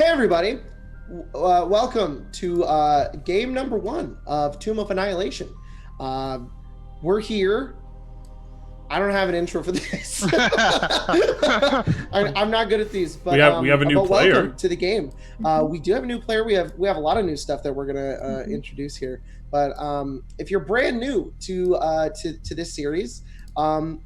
Hey everybody, welcome to game number 1 of Tomb of Annihilation. We're here. I don't have an intro for this. I'm not good at these, but we have a new player. Welcome to the game. We do have a new player. We have a lot of new stuff that we're gonna introduce here. But if you're brand new to this series,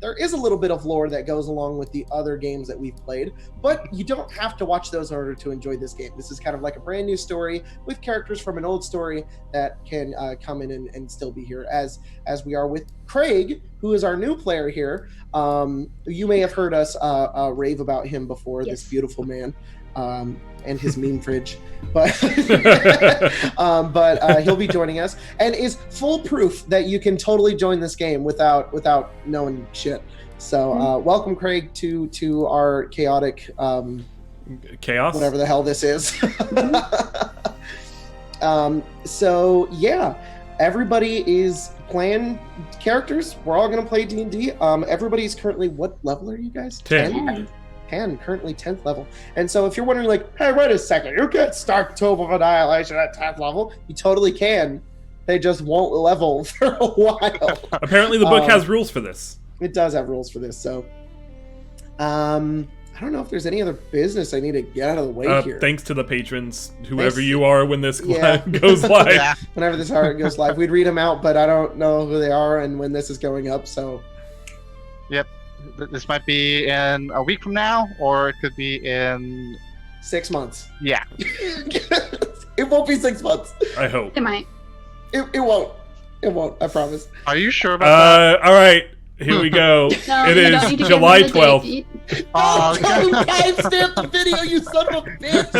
there is a little bit of lore that goes along with the other games that we've played, but you don't have to watch those in order to enjoy this game. This is kind of like a brand new story with characters from an old story that can come in and still be here, as we are with Craig, who is our new player here. You may have heard us rave about him before. Yes. This beautiful man. And his meme fridge, but he'll be joining us and is full proof that you can totally join this game without knowing shit. So welcome, Craig, to our chaotic chaos, whatever the hell this is. So yeah, everybody is playing characters. We're all gonna play D&D. Everybody's currently, what level are you guys? 10. 10, currently 10th level. And so if you're wondering, like, hey, wait a second, you can't start Tomb of Annihilation at 10th level, you totally can. They just won't level for a while. Apparently the book has rules for this. It does have rules for this, so I don't know if there's any other business I need to get out of the way here. Thanks to the patrons, whoever you are when this goes live. Yeah. Whenever this goes live, we'd read them out, but I don't know who they are and when this is going up, so. Yep. This might be in a week from now, or it could be in 6 months. Yeah. It won't be 6 months. I hope. It might. It won't. It won't. I promise. Are you sure about that? All right. Here we go. No, it is July 12th. Oh, don't timestamp the video, you son of a bitch!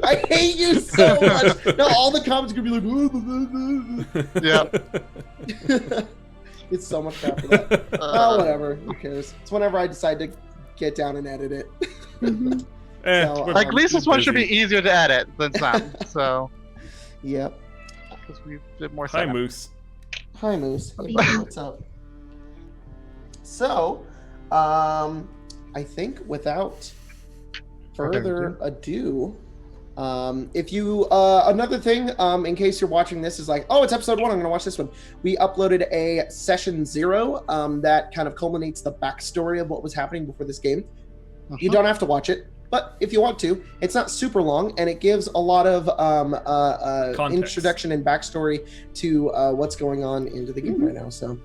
I hate you so much. Now all the comments are gonna be like, Yeah. It's so much crap for that. Oh, whatever. Who cares? It's whenever I decide to get down and edit it. Like, Lisa's one should be easier to edit than some. So. Yep. Because we did more. Hi, Moose. Hi, Moose. Hey, what's up? So, I think without further ado. If you another thing, in case you're watching this, is like, oh, it's episode 1, I'm gonna watch this one. We uploaded a session 0 that kind of culminates the backstory of what was happening before this game. You don't have to watch it, but if you want to, it's not super long, and it gives a lot of introduction and backstory to what's going on into the game right now. So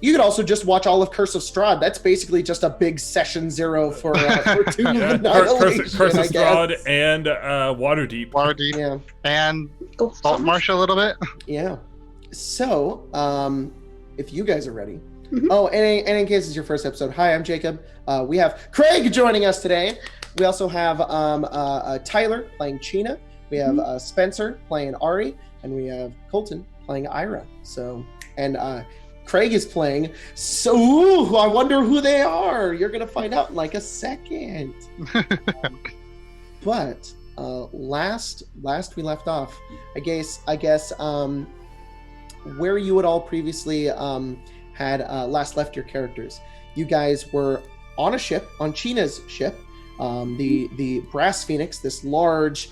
you could also just watch all of Curse of Strahd. That's basically just a big session 0 for Tomb of Annihilation. Curse of Strahd and Waterdeep. Waterdeep. Yeah. And Saltmarsh a little bit. Yeah. So, if you guys are ready. Oh, and in case it's your first episode, hi, I'm Jacob. We have Craig joining us today. We also have Tyler playing Chena. We have Spencer playing Ari. And we have Colton playing Ira. So, and Craig is playing, so I wonder who they are. You're gonna find out in like a second. But last we left off, I guess where you had all previously had last left your characters. You guys were on a ship, on Chena's ship, the Brass Phoenix, this large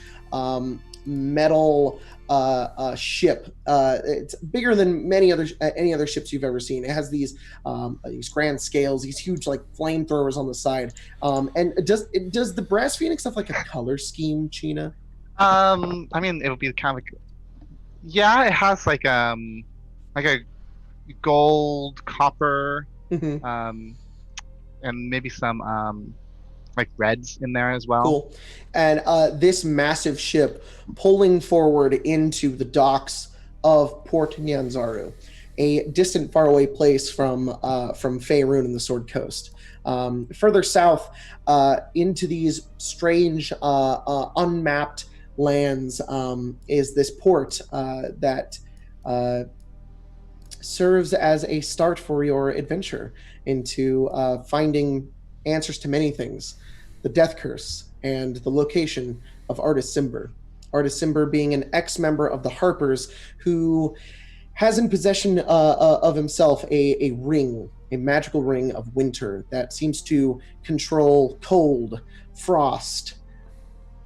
metal ship. It's bigger than any other ships you've ever seen. It has these grand scales, these huge like flamethrowers on the side. And does the Brass Phoenix have like a color scheme, Chena? I mean, it'll be kind of like, yeah, it has like a gold, copper, and maybe some like reds in there as well. Cool. And this massive ship pulling forward into the docks of Port Nyanzaru, a distant, faraway place from Faerun and the Sword Coast. Further south, into these strange, unmapped lands, is this port that serves as a start for your adventure into finding answers to many things. The Death Curse, and the location of Artus Cimber. Artus Cimber being an ex-member of the Harpers who has in possession of himself a ring, a magical ring of winter that seems to control cold, frost,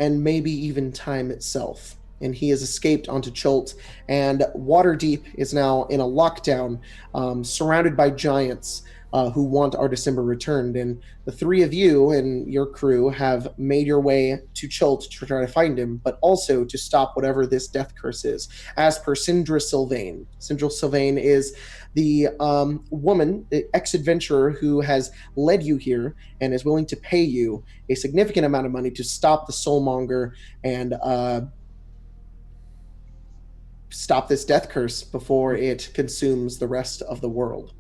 and maybe even time itself. And he has escaped onto Chult, and Waterdeep is now in a lockdown, surrounded by giants who want Artus Cimber returned. And the three of you and your crew have made your way to Chult to try to find him, but also to stop whatever this death curse is, as per Syndra Sylvain. Syndra Sylvain is the woman, the ex-adventurer who has led you here and is willing to pay you a significant amount of money to stop the Soulmonger and stop this death curse before it consumes the rest of the world.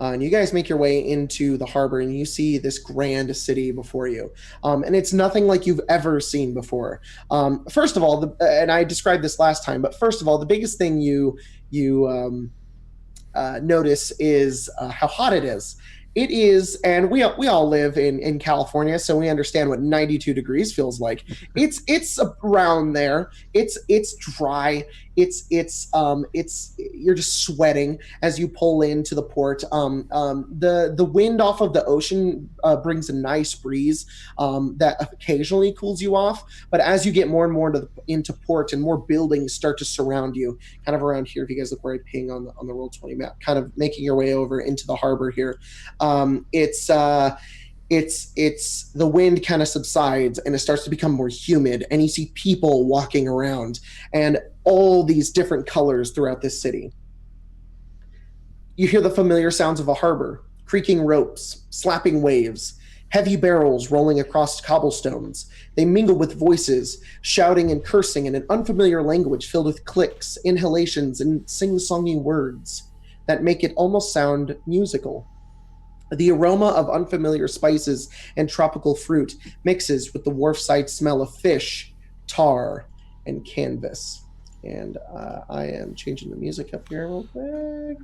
And you guys make your way into the harbor, and you see this grand city before you. And it's nothing like you've ever seen before. First of all, and I described this last time, but first of all, the biggest thing you notice is how hot it is. It is, and we all live in California, so we understand what 92 degrees feels like. It's around there. It's dry. It's you're just sweating as you pull into the port. The wind off of the ocean brings a nice breeze that occasionally cools you off. But as you get more and more into port, and more buildings start to surround you, kind of around here, if you guys look where I ping on the Roll20 map, kind of making your way over into the harbor here. It's the wind kind of subsides, and it starts to become more humid, and you see people walking around, and all these different colors throughout this city. You hear the familiar sounds of a harbor, creaking ropes, slapping waves, heavy barrels rolling across cobblestones. They mingle with voices, shouting and cursing in an unfamiliar language filled with clicks, inhalations, and sing-songy words that make it almost sound musical. The aroma of unfamiliar spices and tropical fruit mixes with the wharfside smell of fish, tar, and canvas. And I am changing the music up here real quick.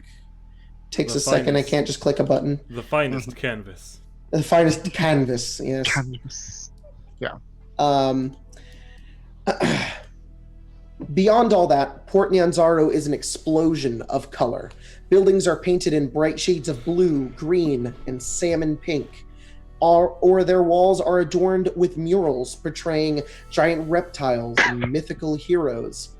Takes a second. I can't just click a button. The finest canvas. The finest canvas, yes. Canvas. Yeah. Beyond all that, Port Nyanzaru is an explosion of color. Buildings are painted in bright shades of blue, green, and salmon pink. Or their walls are adorned with murals portraying giant reptiles and mythical heroes.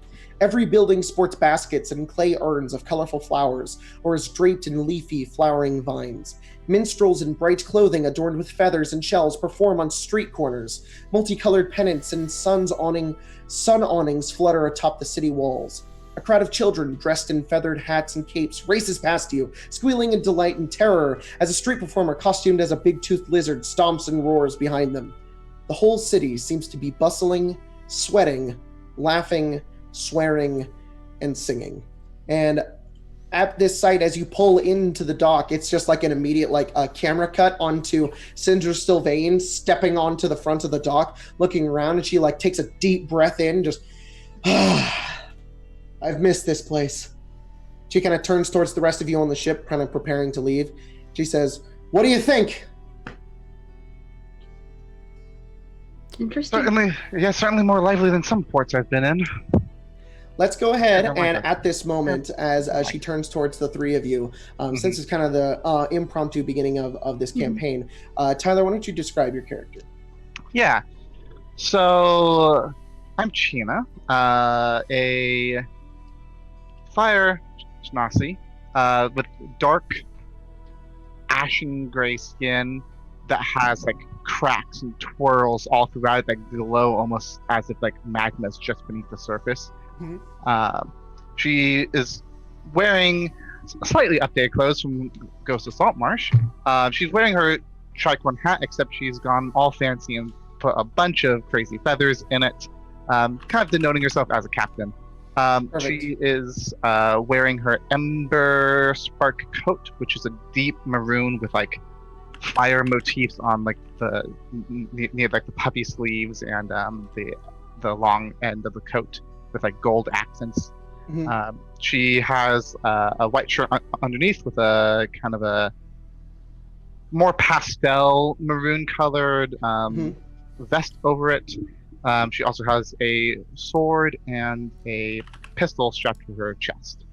Every building sports baskets and clay urns of colorful flowers, or is draped in leafy, flowering vines. Minstrels in bright clothing adorned with feathers and shells perform on street corners. Multicolored pennants and sun awnings flutter atop the city walls. A crowd of children dressed in feathered hats and capes races past you, squealing in delight and terror as a street performer costumed as a big-toothed lizard stomps and roars behind them. The whole city seems to be bustling, sweating, laughing, swearing, and singing. And at this site, as you pull into the dock, it's just like an immediate camera cut onto Syndra Sylvain stepping onto the front of the dock, looking around, and she takes a deep breath in, just I've missed this place. She kind of turns towards the rest of you on the ship, kind of preparing to leave. She says, "What do you think?" Interesting. Certainly more lively than some ports I've been in. Let's go ahead and at this moment, as she turns towards the three of you, since it's kind of the impromptu beginning of this campaign, Tyler, why don't you describe your character? Yeah. So, I'm China, a fire genasi with dark ashen gray skin that has cracks and twirls all throughout that glow almost as if magma is just beneath the surface. Mm-hmm. She is wearing slightly updated clothes from Ghost of Saltmarsh. She's wearing her tricorn hat, except she's gone all fancy and put a bunch of crazy feathers in it, kind of denoting herself as a captain. She is wearing her Ember Spark coat, which is a deep maroon with fire motifs on the near the puffy sleeves and the long end of the coat with gold accents. Mm-hmm. She has a white shirt underneath with a kind of a more pastel maroon colored vest over it. She also has a sword and a pistol strapped to her chest.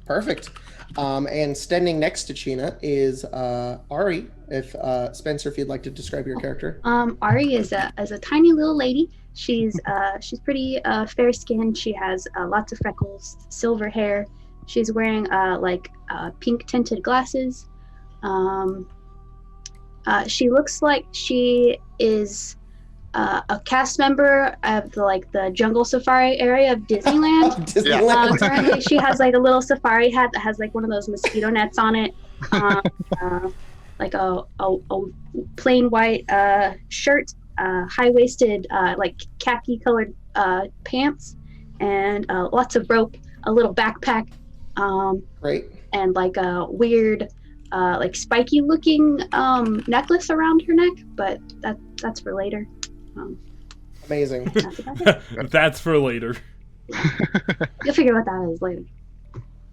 Perfect. And standing next to China is Ari. If Spencer, if you'd like to describe your character. Ari is a tiny little lady. She's pretty fair skinned. She has lots of freckles, silver hair. She's wearing pink tinted glasses. She looks like she is a cast member of the jungle safari area of Disneyland. Disneyland. Currently, she has a little safari hat that has one of those mosquito nets on it. A plain white shirt, high-waisted khaki colored pants, and lots of rope, a little backpack. Great. And a weird spiky looking necklace around her neck, but that's for later. Amazing. That's about it. That's for later. You'll figure what that is later.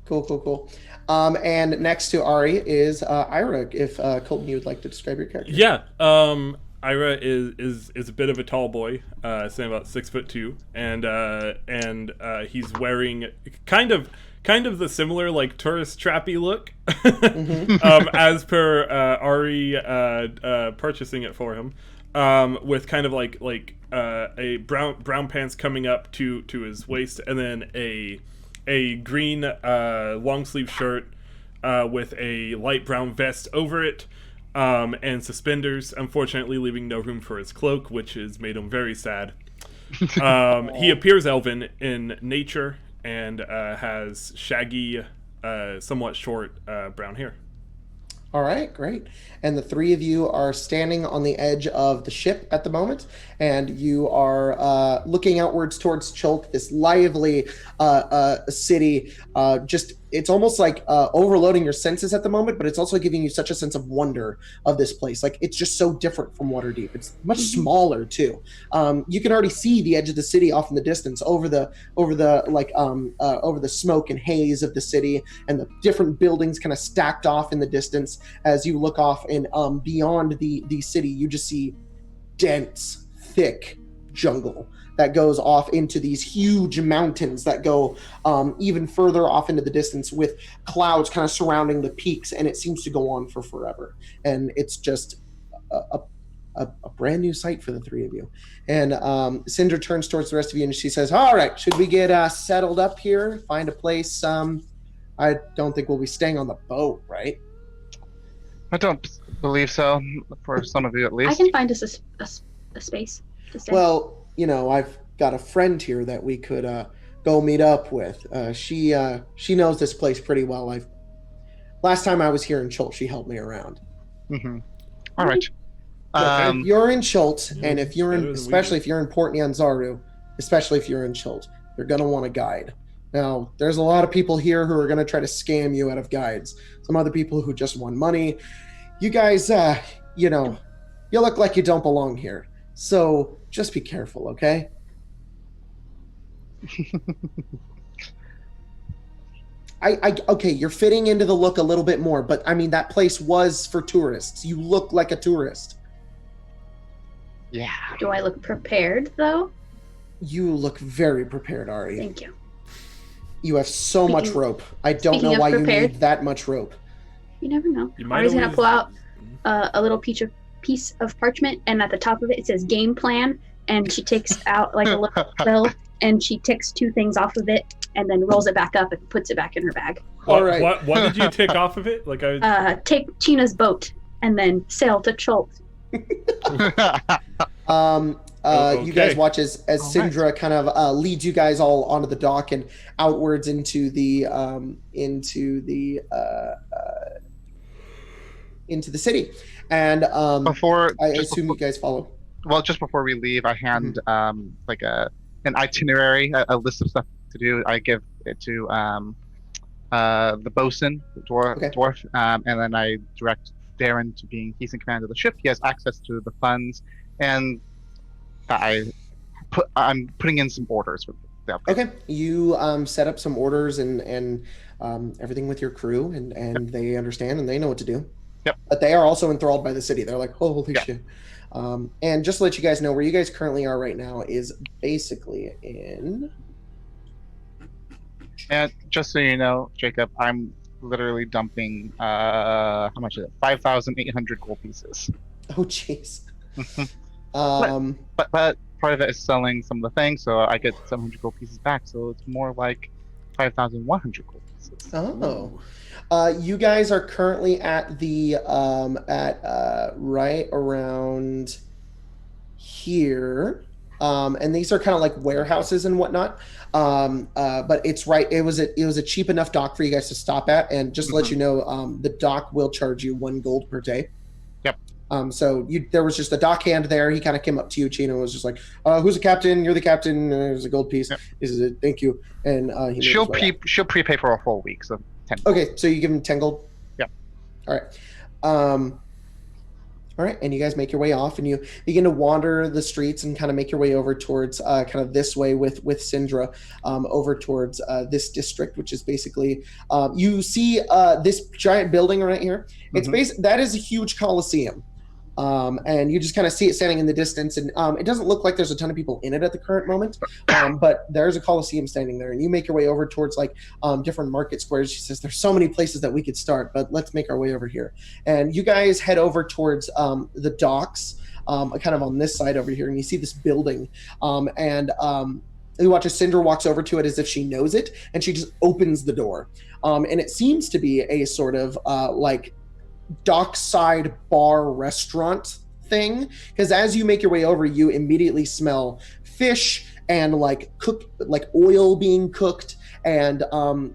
Cool. And next to Ari is Ira. If Colton, you would like to describe your character. Yeah. Ira is a bit of a tall boy, saying about 6'2", and he's wearing kind of the similar tourist trappy look, as per Ari purchasing it for him, with kind of a brown pants coming up to his waist, and then a green long sleeve shirt with a light brown vest over it. And suspenders, unfortunately leaving no room for his cloak, which has made him very sad. He appears elven in nature and has shaggy, somewhat short brown hair. All right, great. And the three of you are standing on the edge of the ship at the moment, and you are looking outwards towards Chulk, this lively city. It's almost like overloading your senses at the moment, but it's also giving you such a sense of wonder of this place. It's just so different from Waterdeep. It's much smaller too. You can already see the edge of the city off in the distance, over the smoke and haze of the city, and the different buildings kind of stacked off in the distance. As you look off and beyond the city, you just see dense, thick jungle that goes off into these huge mountains that go even further off into the distance, with clouds kind of surrounding the peaks, and it seems to go on for forever. And it's just a brand new sight for the three of you. And Syndra turns towards the rest of you and she says, all right, should we get settled up here, find a place? I don't think we'll be staying on the boat, right? I don't believe so, for some of you at least. I can find us a space to stay. Well, I've got a friend here that we could go meet up with. She knows this place pretty well. Last time I was here in Chult, she helped me around. Mm-hmm. All right. If you're in Chult, and if you're especially if you're in Port Nyanzaru, especially if you're in Chult, you're gonna want a guide. Now, there's a lot of people here who are gonna try to scam you out of guides. Some other people who just want money. You guys, you look like you don't belong here. So just be careful, okay? Okay, you're fitting into the look a little bit more, but I mean, that place was for tourists. You look like a tourist. Yeah. Do I look prepared, though? You look very prepared, Ari. Thank you. You have so much rope. I don't know why you need that much rope. You never know. You might Ari's going to always- pull out a little piece of parchment, and at the top of it says game plan, and she takes out a little bill, and she ticks 2 things off of it, and then rolls it back up and puts it back in her bag. All right. What did you take off of it? Take Tina's boat and then sail to Chult. Okay. You guys watch as Syndra kind of leads you guys all onto the dock and outwards into the city. And I assume you guys follow. Well, just before we leave, I hand an itinerary, a list of stuff to do. I give it to the bosun, the dwarf, and then I direct Darren to being he's in command of the ship. He has access to the funds, and I'm putting in some orders for the upgrade. Okay, you set up some orders and everything with your crew, and they understand and they know what to do. Yep. But they are also enthralled by the city. They're like, holy shit. And just to let you guys know, where you guys currently are right now is basically in And just so you know, Jacob, I'm literally dumping how much is it? 5,800 gold pieces. Oh, jeez. But part of it is selling some of the things, so I get 700 gold pieces back. So it's more like 5,100 gold pieces. Oh. You guys are currently at the right around here. And these are kind of like warehouses and whatnot. But it's right. It was a cheap enough dock for you guys to stop at, and just to let you know, the dock will charge you 1 gold per day. Yep. So there was just a dock hand there. He kind of came up to you, Chino, and was just like, "Who's the captain? You're the captain. There's a gold piece. Yep. This is it. Thank you." And she'll prepay for a whole week, so 10. Okay, so you give him 10 gold. Yep. All right. All right, and you guys make your way off, and you begin to wander the streets and kind of make your way over towards kind of this way with Syndra, over towards this district, which is basically you see this giant building right here. It's that is a huge coliseum, and you just kind of see it standing in the distance, and it doesn't look like there's a ton of people in it at the current moment, but there's a coliseum standing there, and you make your way over towards like different market squares. She says there's so many places that we could start, but let's make our way over here, and you guys head over towards the docks, kind of on this side over here, and you see this building, and you watch as Syndra walks over to it as if she knows it, and she just opens the door, and it seems to be a sort of like dockside bar restaurant thing, because as you make your way over, you immediately smell fish and like oil being cooked, and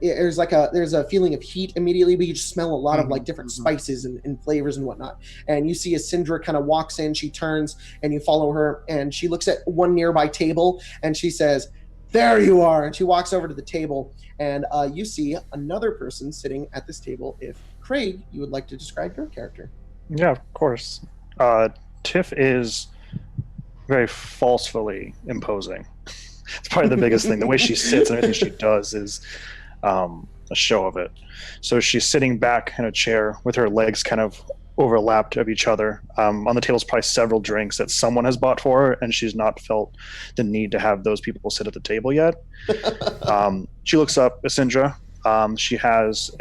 there's a feeling of heat immediately, but you just smell a lot of like different spices and flavors and whatnot. And you see as Syndra kind of walks in, she turns and you follow her, and she looks at one nearby table and she says, "There you are," and she walks over to the table, and you see another person sitting at this table. If Craig, you would like to describe your character. Yeah, of course. Tiff is very falsely imposing. It's probably the biggest thing. The way she sits and everything she does is a show of it. So she's sitting back in a chair with her legs kind of overlapped of each other. On the table is probably several drinks that someone has bought for her, and she's not felt the need to have those people sit at the table yet. She looks up at Syndra. She has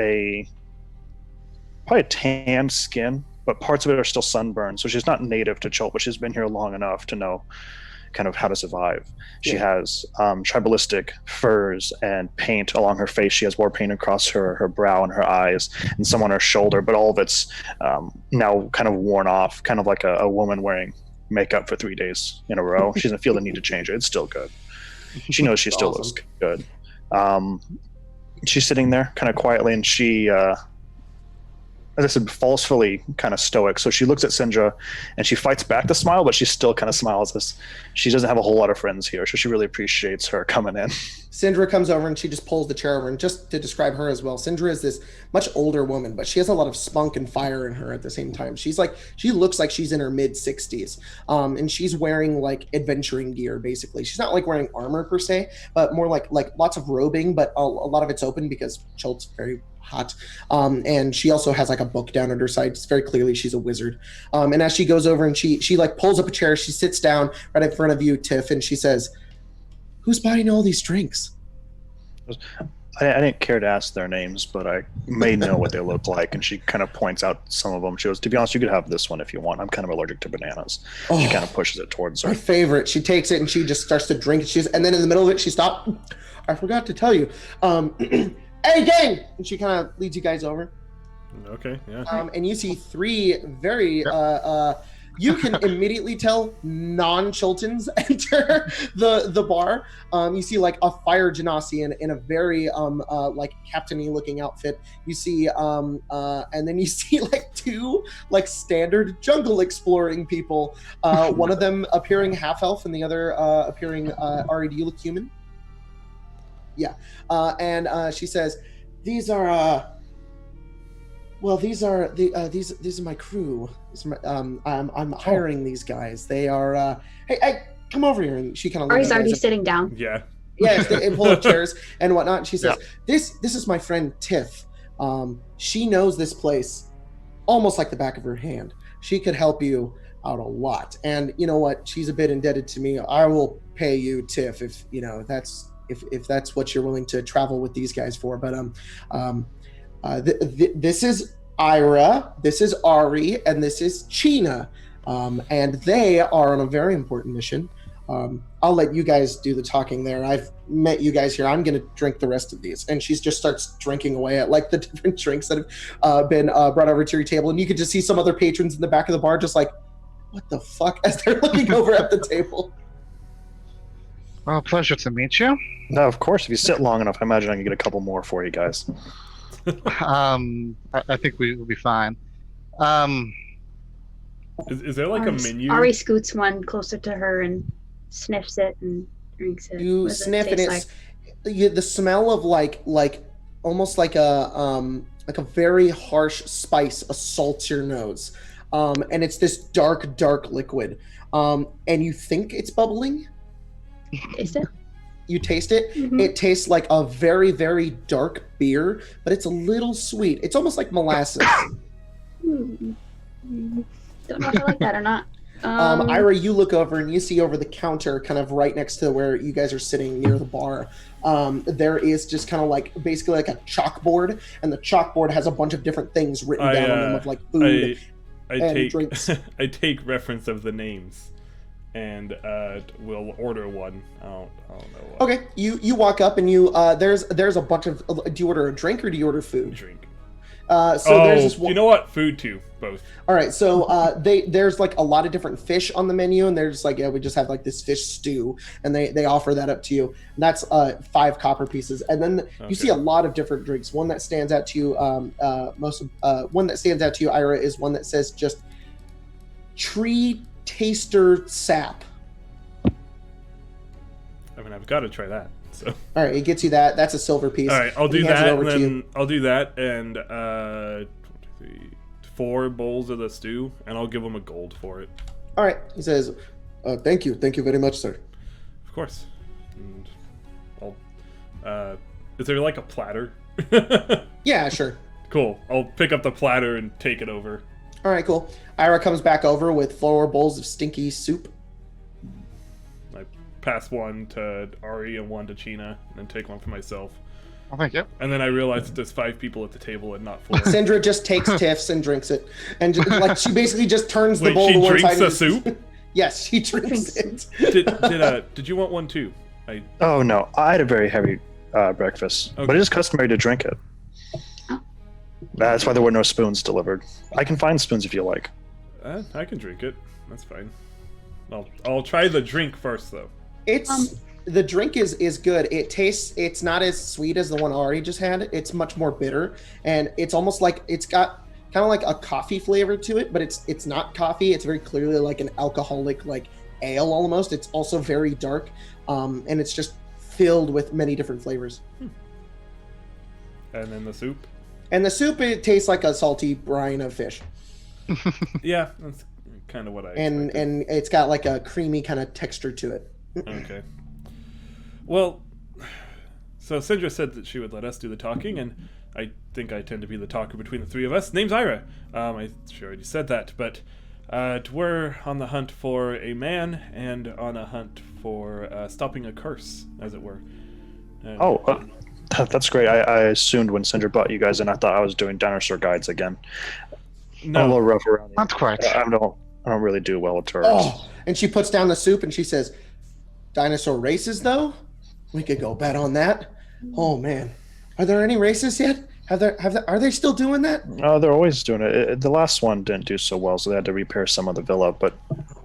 probably a tan skin, but parts of it are still sunburned. So she's not native to Chult, but she's been here long enough to know kind of how to survive. She has tribalistic furs and paint along her face. She has war paint across her brow and her eyes, and some on her shoulder, but all of it's now kind of worn off, kind of like a woman wearing makeup for 3 days in a row. She doesn't feel the need to change it. It's still good. She knows she still looks good. She's sitting there kind of quietly, and she as I said, falsely kind of stoic. So she looks at Syndra and she fights back the smile, but she still kind of smiles as she doesn't have a whole lot of friends here. So she really appreciates her coming in. Syndra comes over and she just pulls the chair over. And just to describe her as well, Syndra is this much older woman, but she has a lot of spunk and fire in her at the same time. She looks like she's in her mid 60s. And she's wearing like adventuring gear, basically. She's not like wearing armor per se, but more like lots of robing, but a lot of it's open because Chult's very hot. And she also has like a book down at her side. It's very clearly she's a wizard. And as she goes over and she like pulls up a chair, she sits down right in front of you, Tiff, and she says, "Who's buying all these drinks?" I didn't care to ask their names, but I may know what they look like. And she kind of points out some of them. She goes, "To be honest, you could have this one if you want. I'm kind of allergic to bananas." She kind of pushes it towards her. Her favorite. She takes it and she just starts to drink. And then in the middle of it, she stopped. "I forgot to tell you. Hey, gang!" And she kind of leads you guys over. Okay, yeah. And you see three very, you can immediately tell non-Chultans enter the bar. You see like a fire genasi in a very like captain-y looking outfit. You see, and then you see like two like standard jungle exploring people. One of them appearing half-elf and the other appearing, Ari, do you look human? Yeah, and she says, "These are these are my crew. I'm hiring these guys. They are hey, come over here." And she kind of Ari's already sitting down. Yeah. Yes, they pull up chairs and whatnot. And she says, "This is my friend Tiff. She knows this place almost like the back of her hand. She could help you out a lot. And you know what? She's a bit indebted to me. I will pay you, Tiff, if you know that's if that's what you're willing to travel with these guys for. But this is Ira, this is Ari, and this is China, and they are on a very important mission. I'll let you guys do the talking there. I've met you guys here. I'm going to drink the rest of these. And she just starts drinking away at like the different drinks that have been brought over to your table. And you could just see some other patrons in the back of the bar just like, what the fuck, as they're looking over at the table. Well, pleasure to meet you. No, of course. If you sit long enough, I imagine I can get a couple more for you guys. I think we will be fine. Is there like a menu? Ari scoots one closer to her and sniffs it and drinks it. You sniff and it's the smell of like almost like a very harsh spice assaults your nose, and it's this dark liquid, and you think it's bubbling. Taste it. You taste it. Mm-hmm. It tastes like a very dark beer, but it's a little sweet. It's almost like molasses. Don't know if I like that or not. Ira, you look over and you see over the counter, kind of right next to where you guys are sitting near the bar, there is just kind of like basically like a chalkboard, and the chalkboard has a bunch of different things written down on them of like food and drinks. I take reference of the names, and we'll order one. I don't know what. Okay, you walk up and you there's a bunch of. Do you order a drink or do you order food? Drink. There's this one. You know what? Food too, both. All right, so there's like a lot of different fish on the menu, and they're just like, yeah, we just have like this fish stew, and they offer that up to you. And that's 5 copper pieces, and then you see a lot of different drinks. One that stands out to you, one that stands out to you, Ira, is one that says just tree taster sap. I mean, I've got to try that. So. All right, it gets you that. That's a silver piece. All right, I'll do that, and then I'll do that, and 4 bowls of the stew, and I'll give him a gold for it. All right, he says, "Thank you very much, sir." Of course. And I'll. Is there like a platter? Yeah, sure. Cool. I'll pick up the platter and take it over. All right, cool. Ira comes back over with 4 bowls of stinky soup. Pass one to Ari and one to China, and then take one for myself. Oh, thank you. And then I realized that there's 5 people at the table and not 4. Syndra just takes Tiff's and drinks it, and just, like she basically just turns the bowl to one side. She drinks the soup? Yes, she drinks it. Did you want one too? Oh no, I had a very heavy breakfast, okay. But it is customary to drink it. Oh. That's why there were no spoons delivered. I can find spoons if you like. I can drink it. That's fine. I'll try the drink first though. It's the drink is good. It's not as sweet as the one Ari just had. It's much more bitter, and it's almost like it's got kind of like a coffee flavor to it, but it's not coffee. It's very clearly like an alcoholic like ale almost. It's also very dark, and it's just filled with many different flavors. And then the soup. And the soup, it tastes like a salty brine of fish. Yeah, that's kind of what I expected. And it's got like a creamy kind of texture to it. Okay. Well, so Syndra said that she would let us do the talking, and I think I tend to be the talker between the 3 of us. Name's Ira. I sure already said that, but we're on the hunt for a man and on a hunt for stopping a curse, as it were. That's great. I assumed when Syndra brought you guys in, I thought I was doing Dinosaur guides again. No. I'm a little rough around. Not quite. I don't really do well with tourists. Oh, and she puts down the soup and she says, "Dinosaur races, though? We could go bet on that." Oh man, are there any races yet? Are they still doing that? No, they're always doing it. The last one didn't do so well, so they had to repair some of the villa. But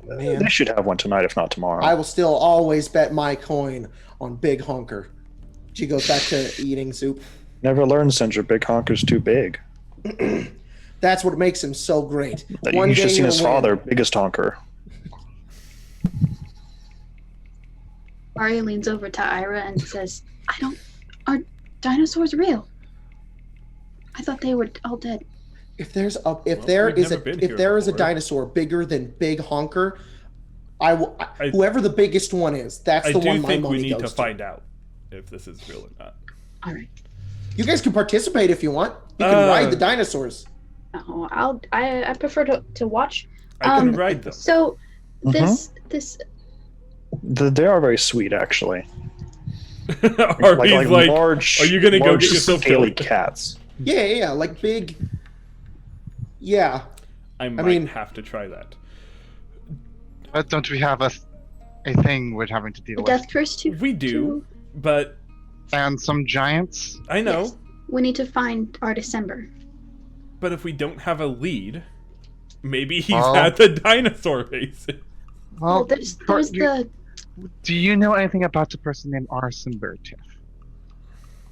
they should have one tonight, if not tomorrow. I will still always bet my coin on Big Honker. She goes back to eating soup. Never learned, Syndra. Big Honker's too big. That's what makes him so great. You should have seen his father, Biggest Honker. Ari leans over to Ira and says, are dinosaurs real? I thought they were all dead. If there is a dinosaur bigger than Big Honker, whoever the biggest one is, that's the one my money goes to. I do think we need to find out if this is real or not. All right. You guys can participate if you want. You can ride the dinosaurs. Oh, I prefer to watch. I can ride them. So this They are very sweet, actually. Harvey's like, large, are you gonna go large get yourself scaly killed? cats. Yeah, like big. Yeah. I mean- have to try that. But don't we have a thing we're having to deal The with? death curse too. We do, but And some giants? I know. Yes. We need to find Artus Cimber. But if we don't have a lead, maybe he's Well- at the dinosaur base. Well, there's the. Do you know anything about a person named Artus Cimber, Tiff?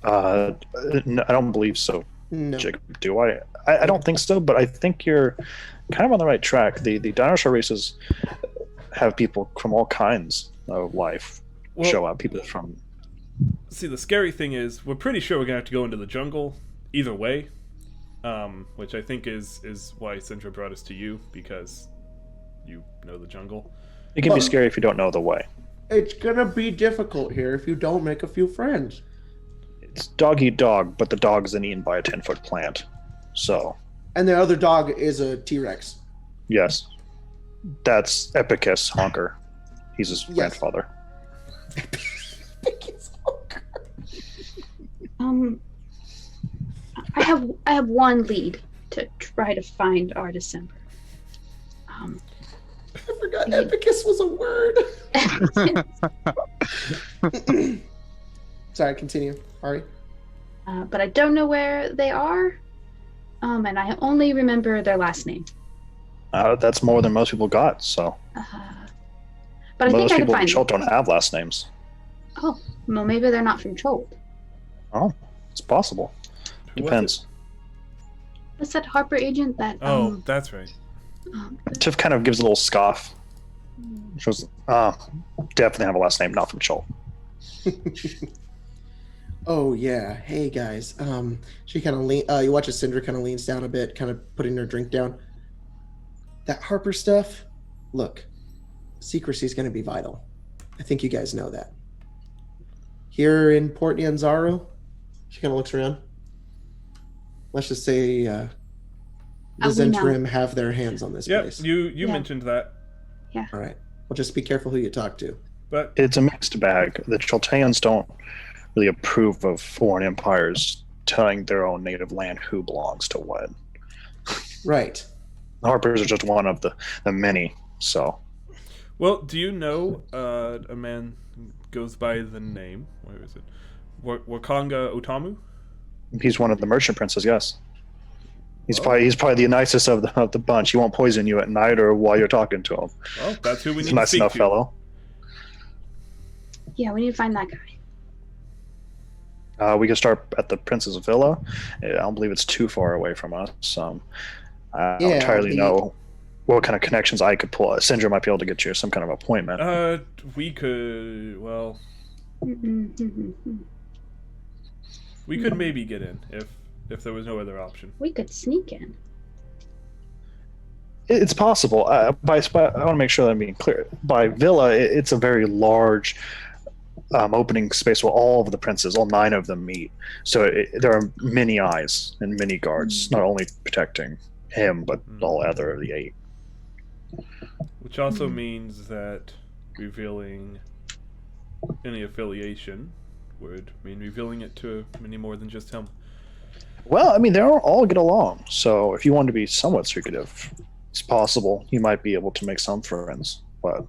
No, I don't believe so, No. Jacob. Do I? I don't think so, but I think you're kind of on the right track. The dinosaur races have people from all kinds of life show up. People from. See, the scary thing is, we're pretty sure we're gonna have to go into the jungle either way, which I think is why Syndra brought us to you, because you know the jungle. It can be scary if you don't know the way. It's gonna be difficult here if you don't make a few friends. It's dog eat dog, but the dog isn't eaten by a 10-foot plant. So, And the other dog is a T-Rex. yes, that's Epicus Honker. He's his grandfather. I have one lead to try to find Artus Cimber. I forgot Epicus was a word. Sorry, continue. Ari. But I don't know where they are. And I only remember their last name. That's more than most people got. So But I think most I can people in find Chult them. don't have last names. Oh, well, maybe they're not from Chult. Oh, it's possible. Who was Depends. What's that Harper agent that? Oh, that's right. Tiff kind of gives a little scoff. She goes, definitely have a last name, not from Chult. Oh yeah. Hey guys. She kind of you watch as Syndra kind of leans down a bit, kind of putting her drink down. That Harper stuff. Look, secrecy is going to be vital. I think you guys know that. Here in Port Nyanzaru, she kind of looks around. Let's just say the we know. Zentrim have their hands on this Yep, place. you mentioned that. All right. Well, just be careful who you talk to. But It's a mixed bag. The Chulteans don't really approve of foreign empires telling their own native land who belongs to what. Right. The Harpers are just one of the many. So well, do you know a man who goes by the name? Where is it? Wakanga Otamu? he's one of the merchant princes. Yes. He's probably the nicest of the bunch. He won't poison you at night or while you're talking to him. Well, that's who we He's need a nice to speak enough to. fellow. Yeah, we need to find that guy. We can start at the prince's villa. I don't believe it's too far away from us. I don't entirely know what kind of connections I could pull. Syndra might be able to get you some kind of appointment. We could. Well, Mm-mm-mm-mm. we could maybe get in if there was no other option. We could sneak in. It's possible. I want to make sure that I'm being clear. By villa, it's a very large opening space where all of the princes, all 9 of them, meet. So there are many eyes and many guards, not only protecting him, but all other of the 8. Which also means that revealing any affiliation would mean revealing it to many more than just him. Well, I mean, they don't all get along. So if you want to be somewhat secretive, it's possible you might be able to make some friends. But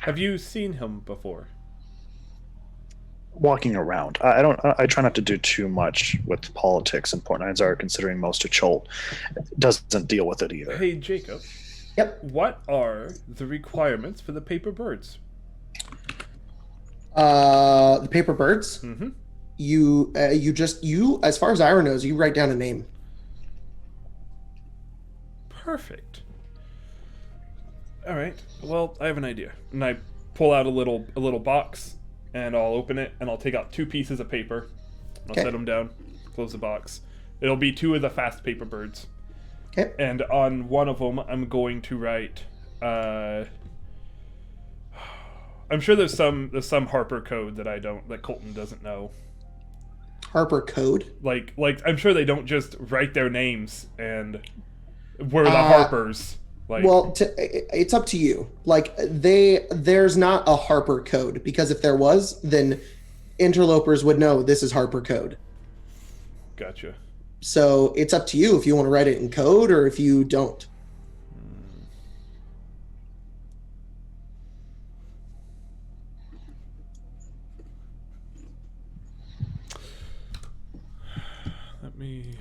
Have you seen him before? walking around, I try not to do too much with politics in Port Nyanzaru, considering most of Chult doesn't deal with it either. Hey, Jacob. Yep. What are the requirements for the paper birds? The paper birds. Mm-hmm. You as far as Ira knows, you write down a name. Perfect. All right. Well, I have an idea, and I pull out a little box, and I'll open it, and I'll take out 2 pieces of paper. I'll set them down, close the box. It'll be 2 of the fast paper birds. Okay. And on one of them, I'm going to write. I'm sure there's some Harper code that Colton doesn't know. Harper code. Like I'm sure they don't just write their names and we're the Harpers. Like, Well, it's up to you. Like there's not a Harper code, because if there was, then interlopers would know this is Harper code. gotcha. So it's up to you if you want to write it in code or if you don't. Let me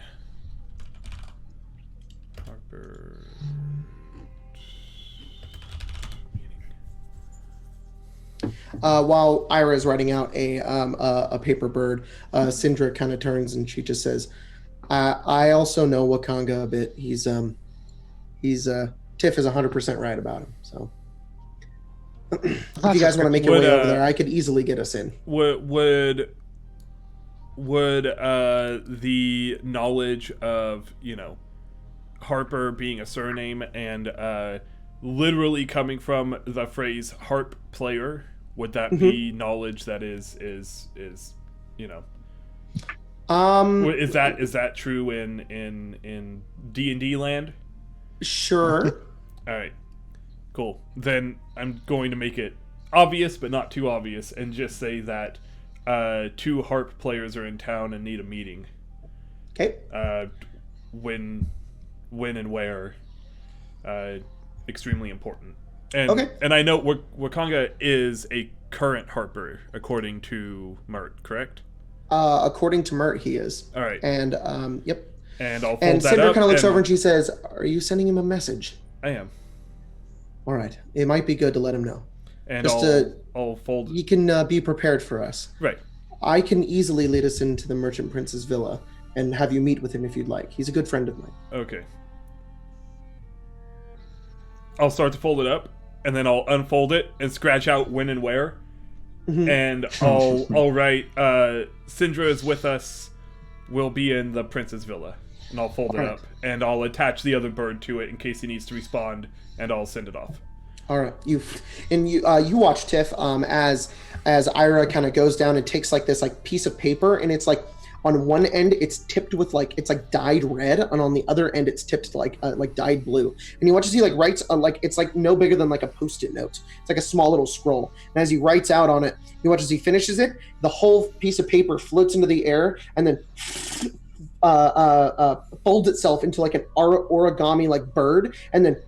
Harper While Ira is writing out a paper bird, Syndra kind of turns and she just says, "I also know Wakanga a bit. He's Tiff is 100% right about him. So if you guys want to make your way over there, I could easily get us in." would the knowledge of, Harper being a surname and literally coming from the phrase harp player, would that be knowledge that is is that true in D&D land? Sure. All right, cool. Then I'm going to make it obvious, but not too obvious, and just say that 2 harp players are in town and need a meeting. Okay. When and where, extremely important. And Okay. And I know Wakanga is a current harper, according to Mert, correct? According to Mert, he is. All right. And yep. And I'll fold And that Syndra up. kind of looks over and she says, "Are you sending him a message?" I am. All right. It might be good to let him know. And Just I'll fold. He can be prepared for us. Right. I can easily lead us into the Merchant Prince's villa and have you meet with him if you'd like. He's a good friend of mine. Okay. I'll start to fold it up, and then I'll unfold it and scratch out when and where. And I'll write, Syndra is with us. We'll be in the prince's villa. And I'll fold it up, and I'll attach the other bird to it in case he needs to respond, and I'll send it off. All right. You watch Tiff as Ira kind of goes down and takes like this like piece of paper, and it's like on one end it's tipped with it's dyed red, and on the other end it's tipped like dyed blue. And you watch as he writes it's no bigger than like a Post-it note. It's like a small little scroll. And as he writes out on it, you watch as he finishes it, the whole piece of paper floats into the air and then folds itself into like an origami like bird, and then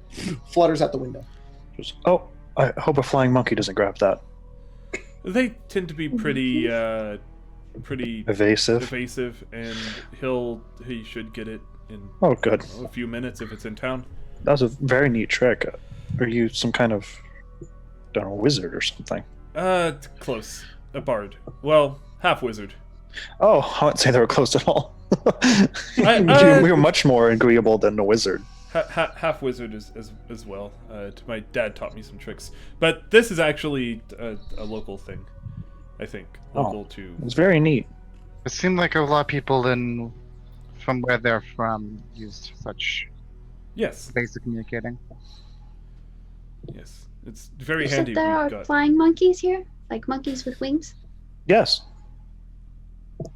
flutters out the window. Oh, I hope a flying monkey doesn't grab that. They tend to be pretty Evasive. and he should get it in Good. a few minutes if it's in town. That was a very neat trick. Are you some kind of, wizard or something? Close. A bard. Well, half wizard. Oh, I wouldn't say they were close at all. We were much more agreeable than a wizard. Half wizard as well. My dad taught me some tricks, but this is actually a local thing. I think local to. It's very neat. It seemed like a lot of people from where they're from used such Yes. basic communicating. Yes, it's very You said handy. there are flying monkeys here, like monkeys with wings. Yes.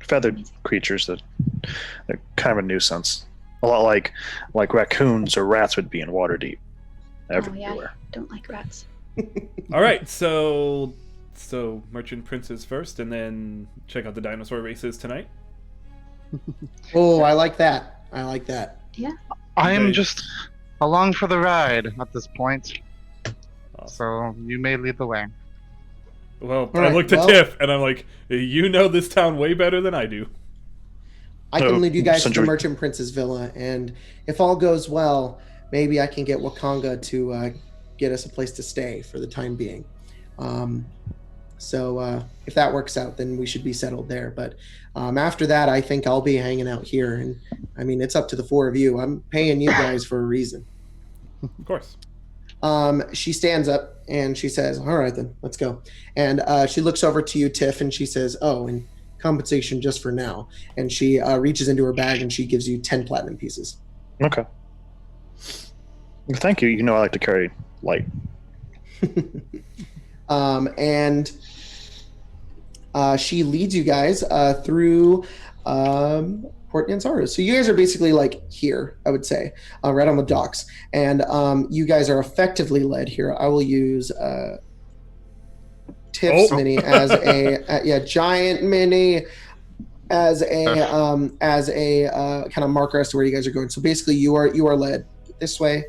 Feathered creatures they're kind of a nuisance. A lot like raccoons or rats would be in Waterdeep. Everywhere. Oh yeah, don't like rats. All right, so Merchant Princes first, and then check out the dinosaur races tonight. Oh, I like that. Yeah. I am Okay. just along for the ride at this point, Awesome. so you may lead the way. Well, All I right, looked at well- Tiff, and I'm like, you know this town way better than I do. I can lead you guys to the Syndra- Merchant Prince's villa, and if all goes well, maybe I can get Wakanga to get us a place to stay for the time being. So if that works out, then we should be settled there. But after that, I think I'll be hanging out here. And I mean, it's up to the 4 of you. I'm paying you guys for a reason. Of course. She stands up and she says, "All right, then, let's go." And she looks over to you, Tiff, and she says, "Oh, and compensation just for now." And she reaches into her bag and she gives you 10 platinum pieces. Okay. Thank you. You know I like to carry light. And she leads you guys through Port Nyanzaru. So you guys are basically like here, I would say, right on the docks, and you guys are effectively led here. I will use Tiff's mini as a giant mini as a kind of marker as to where you guys are going. So basically, you are led this way,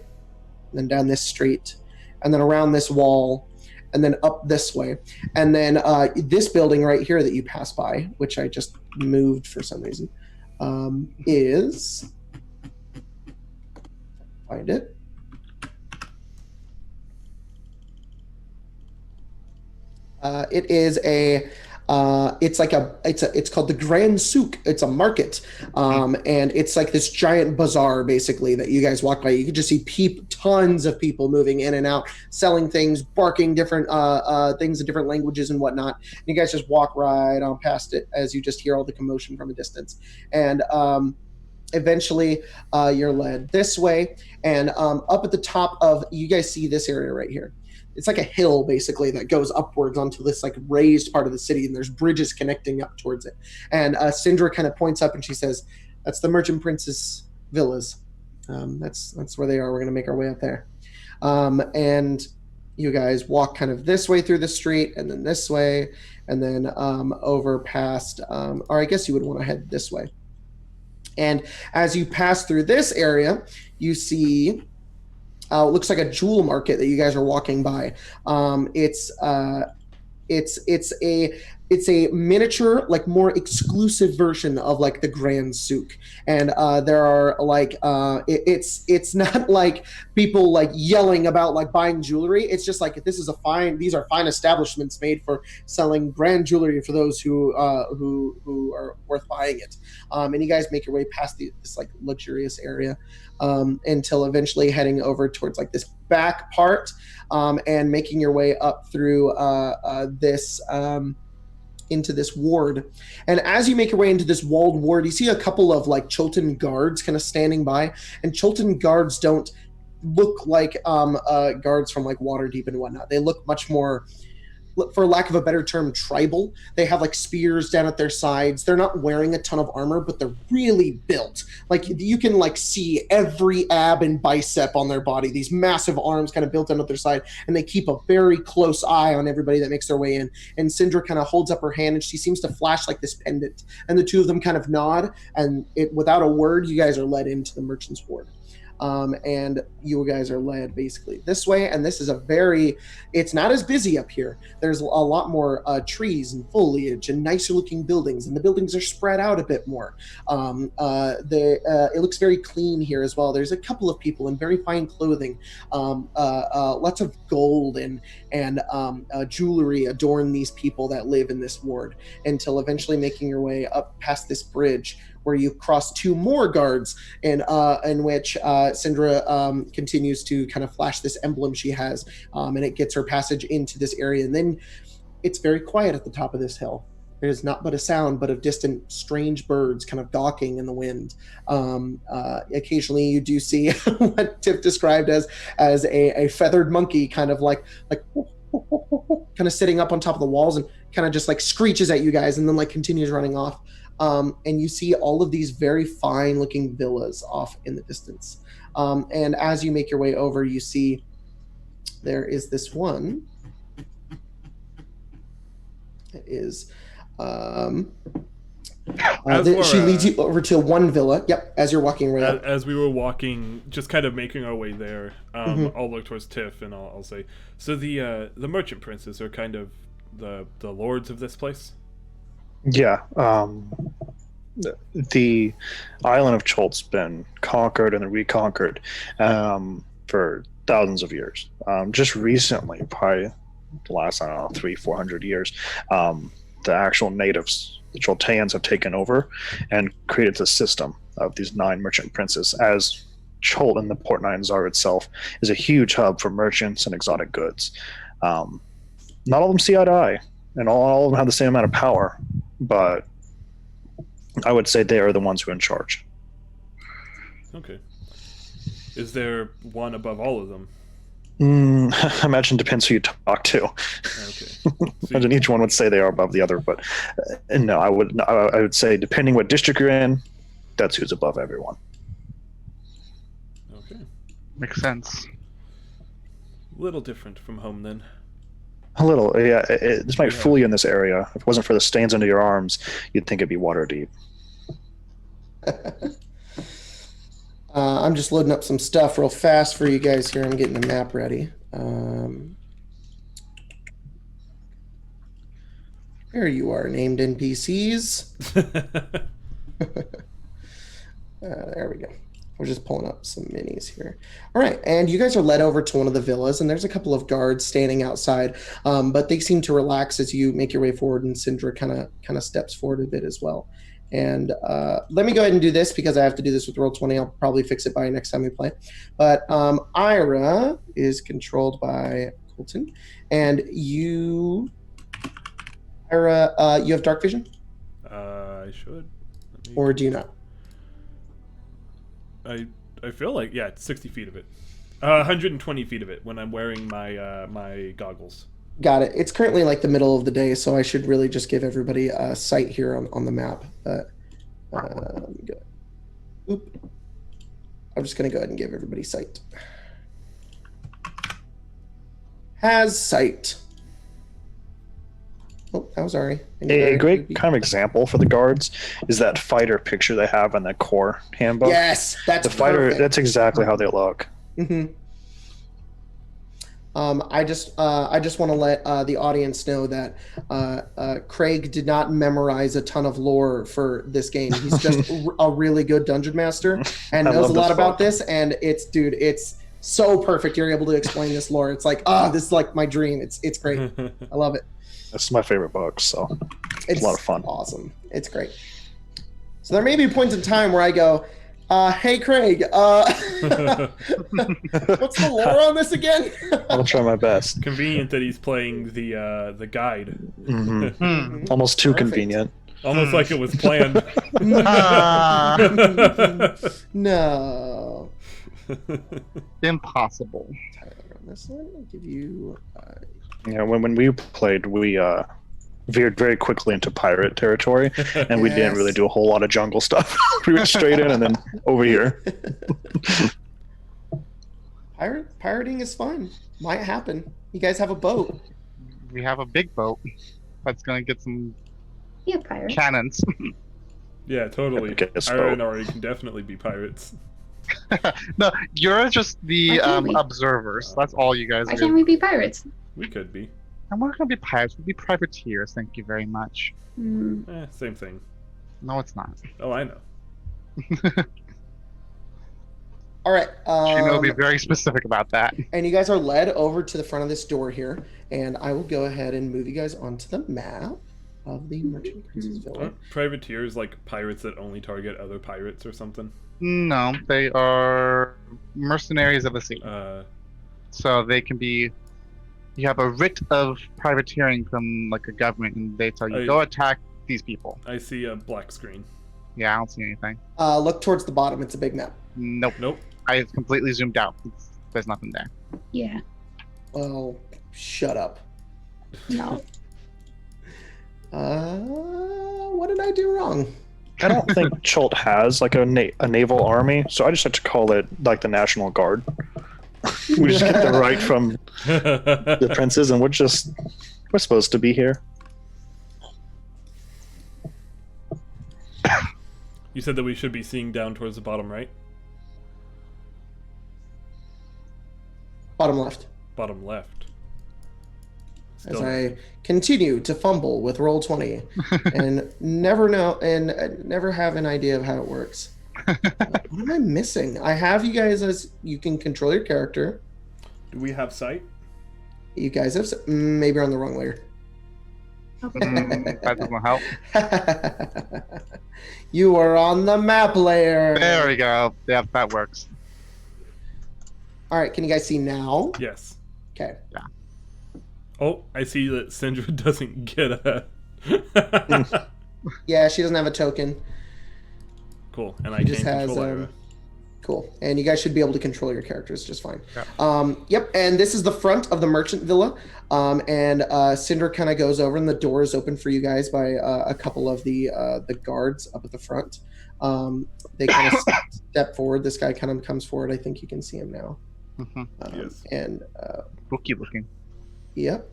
then down this street, and then around this wall, and then up this way, and then this building right here that you pass by, which I just moved for some reason. Is find it. It is a. It's called the Grand Souk. It's a market, and it's like this giant bazaar basically that you guys walk by. You can just see tons of people moving in and out, selling things, barking different things in different languages and whatnot. And you guys just walk right on past it as you just hear all the commotion from a distance. And eventually, you're led this way, and up at the top of you guys see this area right here. It's like a hill basically that goes upwards onto this like raised part of the city, and there's bridges connecting up towards it. And Syndra kind of points up and she says, "That's the Merchant Prince's villas. That's where they are. We're gonna make our way up there." And you guys walk kind of this way through the street, and then this way, and then over past. Or I guess you would want to head this way. And as you pass through this area, you see. It looks like a jewel market that you guys are walking by. It's a miniature, like more exclusive version of like the Grand Souk, and there are like it's not like people like yelling about like buying jewelry. It's just like these are fine establishments made for selling grand jewelry for those who are worth buying it. And you guys make your way past this like luxurious area until eventually heading over towards like this back part and making your way up through this. Into this ward. And as you make your way into this walled ward, you see a couple of like Chilton guards kind of standing by, and Chilton guards don't look like guards from like Waterdeep and whatnot. They look much more, for lack of a better term, tribal. They have like spears down at their sides. They're not wearing a ton of armor, but they're really built. Like you can like see every ab and bicep on their body, these massive arms kind of built down at their side, and they keep a very close eye on everybody that makes their way in. And Syndra kind of holds up her hand, and she seems to flash like this pendant, and the two of them kind of nod, and without a word, you guys are led into the merchant's ward. And you guys are led basically this way, and this is it's not as busy up here. There's a lot more trees and foliage and nicer looking buildings, and the buildings are spread out a bit more. It looks very clean here as well. There's a couple of people in very fine clothing. Lots of gold and jewelry adorn these people that live in this ward, until eventually making your way up past this bridge, where you cross two more guards, in which Syndra continues to kind of flash this emblem she has, and it gets her passage into this area. And then it's very quiet at the top of this hill. There is not but a sound, but of distant, strange birds kind of gawking in the wind. Occasionally, you do see what Tiff described as a feathered monkey, kind of like kind of sitting up on top of the walls and kind of just like screeches at you guys, and then like continues running off. And you see all of these very fine-looking villas off in the distance. And as you make your way over, you see there is this one. It is. She leads you over to one villa. Yep, as you're walking right up. As we were walking, just kind of making our way there, I'll look towards Tiff and I'll say, so the merchant princes are kind of the lords of this place? Yeah, the island of Cholt's been conquered and reconquered for thousands of years. Just recently, probably the last, 300-400 years, the actual natives, the Cholteans, have taken over and created the system of these 9 merchant princes, as Cholt and the Port Nyanzaru itself is a huge hub for merchants and exotic goods. Not all of them see eye to eye, and all of them have the same amount of power, but I would say they are the ones who are in charge. Okay. Is there one above all of them? I imagine it depends who you talk to. Okay. So Imagine each one would say they are above the other, but no, I would say depending what district you're in, that's who's above everyone. Okay. Makes sense. Little different from home then. A little, yeah. This might fool you in this area. If it wasn't for the stains under your arms, you'd think it'd be water deep. I'm just loading up some stuff real fast for you guys here. I'm getting the map ready. There you are, named NPCs. There we go. We're just pulling up some minis here. All right, and you guys are led over to one of the villas, and there's a couple of guards standing outside, but they seem to relax as you make your way forward, and Syndra kind of steps forward a bit as well. And let me go ahead and do this because I have to do this with Roll20. I'll probably fix it by next time we play. But Ira is controlled by Colton, and you, Ira, you have dark vision? I should. Or do you not? I feel like, yeah, it's 60 feet of it. 120 feet of it when I'm wearing my my goggles. Got it. It's currently like the middle of the day, so I should really just give everybody a sight here on the map. But let me go. Oop. I'm just going to go ahead and give everybody sight. Has sight. Oh, that was Ari. A great kind of example for the guards is that fighter picture they have in the core handbook. Yes, that's the fighter. perfect. That's exactly how they look. Mm-hmm. I just want to let the audience know that Craig did not memorize a ton of lore for this game. He's just a really good dungeon master and knows a lot about this. And it's so perfect. You're able to explain this lore. It's like, this is like my dream. It's great. I love it. That's my favorite book, so it's a lot of fun. Awesome. It's great. So there may be points in time where I go, hey Craig, what's the lore on this again? I'll try my best. Convenient that he's playing the guide. Mm-hmm. Almost too Perfect. Convenient. Almost like it was planned. No. Impossible. Tyler on this one. I'll give you. Yeah, when we played, we veered very quickly into pirate territory, and we didn't really do a whole lot of jungle stuff. We went straight in and then over here. Pirating is fun. Might happen. You guys have a boat. We have a big boat that's gonna get some Yeah, pirate. cannons. Yeah, totally. Guess Ira and so. Ari can definitely be pirates. No, you're just the Why can't we? observers. That's all you guys Why do. can't we be pirates? We could be. And we're gonna be pirates. We'll be privateers. Thank you very much. Same thing. No, it's not. Oh, I know. All right. Gino will be very specific about that. And you guys are led over to the front of this door here, and I will go ahead and move you guys onto the map of the Merchant Prince's Villa. Aren't privateers like pirates that only target other pirates or something? No, they are mercenaries of the sea. So they can be. You have a writ of privateering from like a government, and they tell you go attack these people. I see a black screen. Yeah, I don't see anything. Look towards the bottom. It's a big map. Nope. Nope. I completely zoomed out. There's nothing there. Yeah. Oh, shut up. No. What did I do wrong? I don't think Chult has like a naval army, so I just have to call it like the National Guard. We just get the right from the princes, and we're supposed to be here. You said that we should be seeing down towards the bottom right? Bottom left. Bottom left. As Still- I continue to fumble with Roll20 and never have an idea of how it works. What am I missing? I have you guys as you can control your character. Do we have sight? You guys have maybe you're on the wrong layer. That doesn't help. You are on the map layer. There we go. Yeah, that works. All right, can you guys see now? Yes. Okay. Oh, I see that Syndra doesn't get a... Yeah, she doesn't have a token. Cool, and I She just can't has, control Ira. Cool. And you guys should be able to control your characters just fine. Yeah. Yep. And this is the front of the merchant villa. And Syndra kind of goes over, and the door is open for you guys by a couple of the guards up at the front. They kind of step forward. This guy kind of comes forward. I think you can see him now. Yes. And Spooky looking. yep.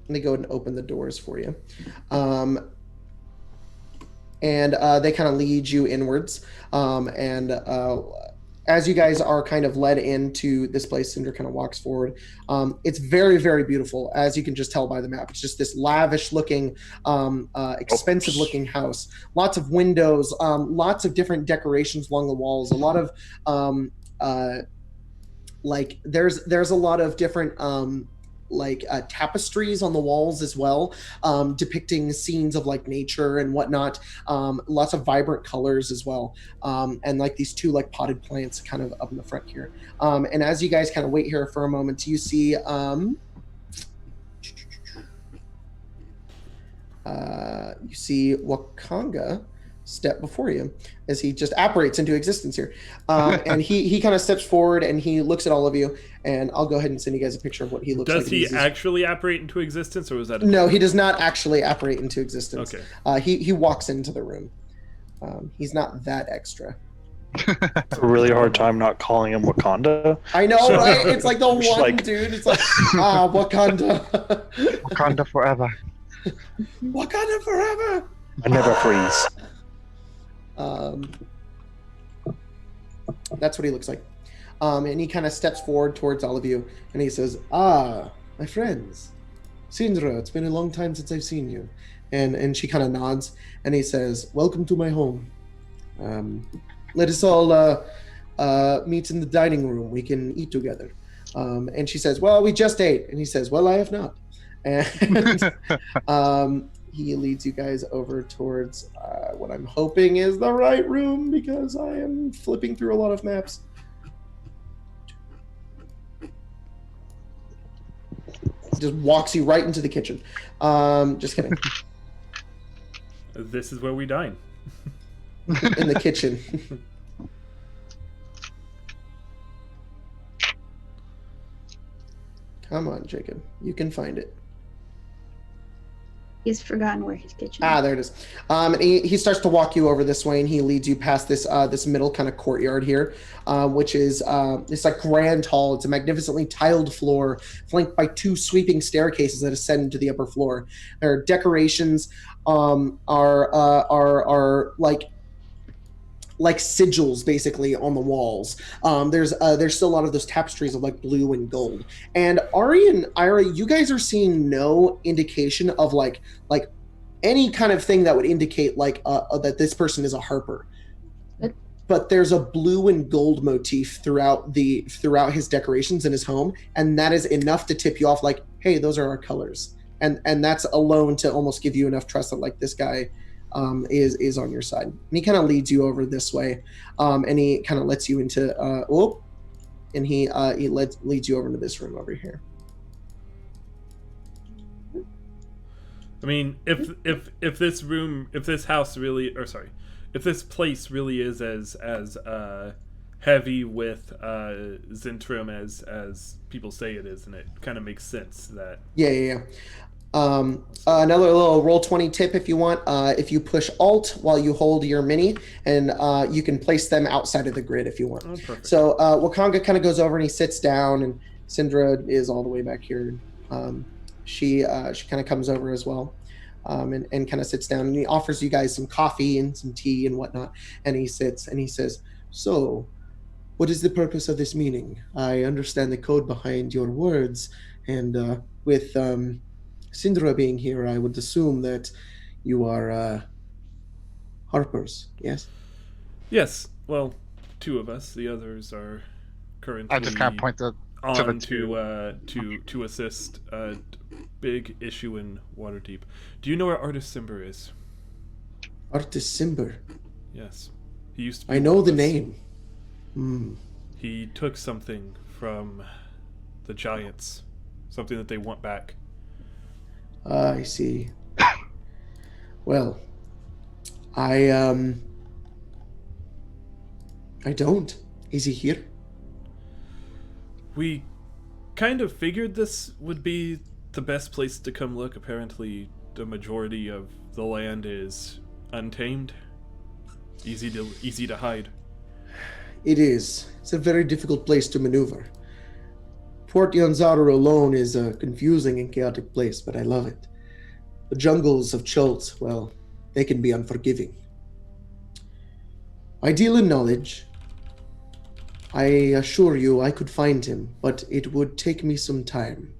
And they go ahead and open the doors for you. And they kind of lead you inwards. As you guys are kind of led into this place, Syndra kind of walks forward. It's very, very beautiful, as you can just tell by the map. It's just this lavish-looking, expensive-looking house. Lots of windows, lots of different decorations along the walls. A lot of there's a lot of different tapestries on the walls as well, depicting scenes of like nature and whatnot. Lots of vibrant colors as well, and like these two like potted plants kind of up in the front here. And as you guys kind of wait here for a moment, you see Wakanga step before you as he just apparates into existence here. And he kind of steps forward and he looks at all of you, and I'll go ahead and send you guys a picture of what he looks like. Does he actually apparate into existence, or was that No, he does not actually apparate into existence. Okay. He walks into the room. He's not that extra. It's a really hard time not calling him Wakanda. I know, right? It's like the one like- dude. It's like, Wakanda. Wakanda forever. Wakanda forever. I never freeze. That's what he looks like. And he kind of steps forward towards all of you, and he says, "Ah, my friends, Syndra, it's been a long time since I've seen you." And she kind of nods, and he says, "Welcome to my home. Let us all meet in the dining room. We can eat together." And she says, "Well, we just ate." And he says, "Well, I have not." And he leads you guys over towards what I'm hoping is the right room, because I am flipping through a lot of maps. He just walks you right into the kitchen. Just kidding. This is where we dine. In the kitchen. Come on, Jacob. You can find it. He's forgotten where his kitchen Ah, is. there it is. And he starts to walk you over this way, and he leads you past this this middle kind of courtyard here, which is this like grand hall. It's a magnificently tiled floor, flanked by two sweeping staircases that ascend into the upper floor. There are decorations, are like sigils basically on the walls. There's still a lot of those tapestries of like blue and gold. And Ari and Ira, you guys are seeing no indication of like any kind of thing that would indicate like that this person is a harper. Good. But there's a blue and gold motif throughout his decorations in his home, and that is enough to tip you off like, hey, those are our colors. And that's alone to almost give you enough trust that like this guy is on your side. And he kind of leads you over this way, and he kind of lets you into and he leads you over into this room over here. I mean, if this room, if this house really, or sorry, if this place really is as heavy with Zentrum as people say it is, and it kind of makes sense that. Yeah. Another little roll 20 tip if you want. If you push Alt while you hold your mini, and you can place them outside of the grid if you want. Oh, perfect. So Wakanga kind of goes over and he sits down, and Syndra is all the way back here. She kind of comes over as well, and kind of sits down, and he offers you guys some coffee and some tea and whatnot. And he sits and he says, "So, what is the purpose of this meeting? I understand the code behind your words, and with Syndra being here, I would assume that you are harpers, yes?" Yes. Well, two of us. The others are currently I just kind of point to on the to assist a big issue in Waterdeep. Do you know where Artus Cimber is? Artus Cimber. Yes. He used to be I know one of the us. name. Hmm. He took something from the giants, something that they want back. I see. Well, I I don't. Is he here? We kind of figured this would be the best place to come look. Apparently, the majority of the land is untamed. Easy to hide. It is. It's a very difficult place to maneuver. Port Nyanzaru alone is a confusing and chaotic place, but I love it. The jungles of Chult, well, they can be unforgiving. I deal in knowledge. I assure you I could find him, but it would take me some time.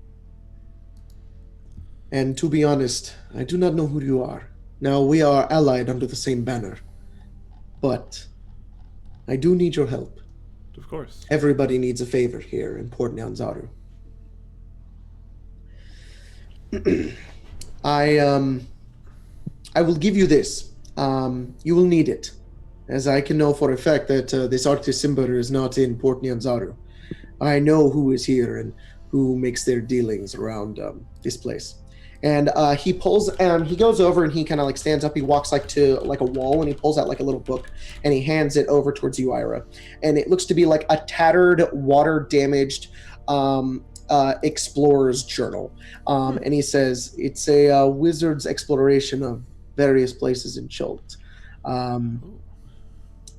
And to be honest, I do not know who you are. Now, we are allied under the same banner, but I do need your help. Of course. Everybody needs a favor here in Port Nyanzaru. I will give you this. You will need it, as I can know for a fact that this Artus Cimber is not in Port Nyanzaru. I know who is here and who makes their dealings around this place. And he goes over and he kind of like stands up. He walks like to like a wall and he pulls out like a little book and he hands it over towards you, Ira. And it looks to be like a tattered, water-damaged explorer's journal. And he says it's a wizard's exploration of various places in Chult.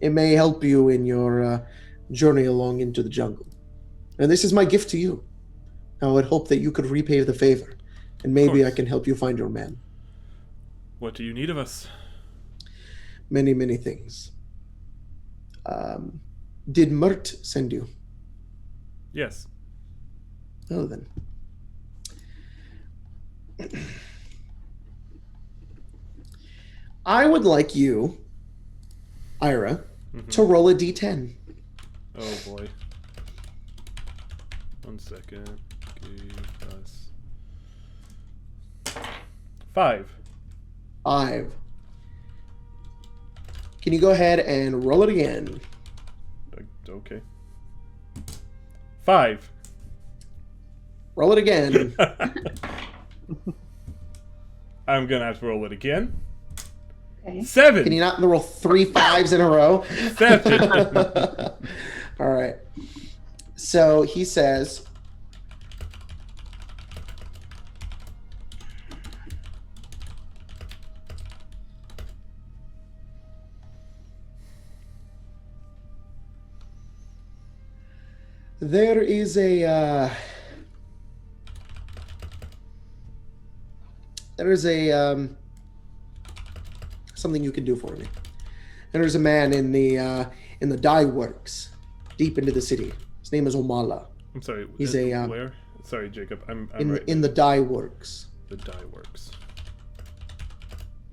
It may help you in your journey along into the jungle. And this is my gift to you. I would hope that you could repay the favor. And maybe I can help you find your man. What do you need of us? Many, many things. Did Mert send you? Yes. Oh, then. I would like you, Ira, to roll a d10. Oh, boy. 1 second. Give us... 5. 5. Can you go ahead and roll it again? Okay. 5. Roll it again. I'm gonna have to roll it again. Okay. 7. Can you not roll 3 5s in a row? 7. All right. So he says, there is something you can do for me. There's a man in the dyeworks, deep into the city. His name is Omala. I'm sorry. He's where? Sorry, Jacob. I'm right. in the dyeworks. The dyeworks.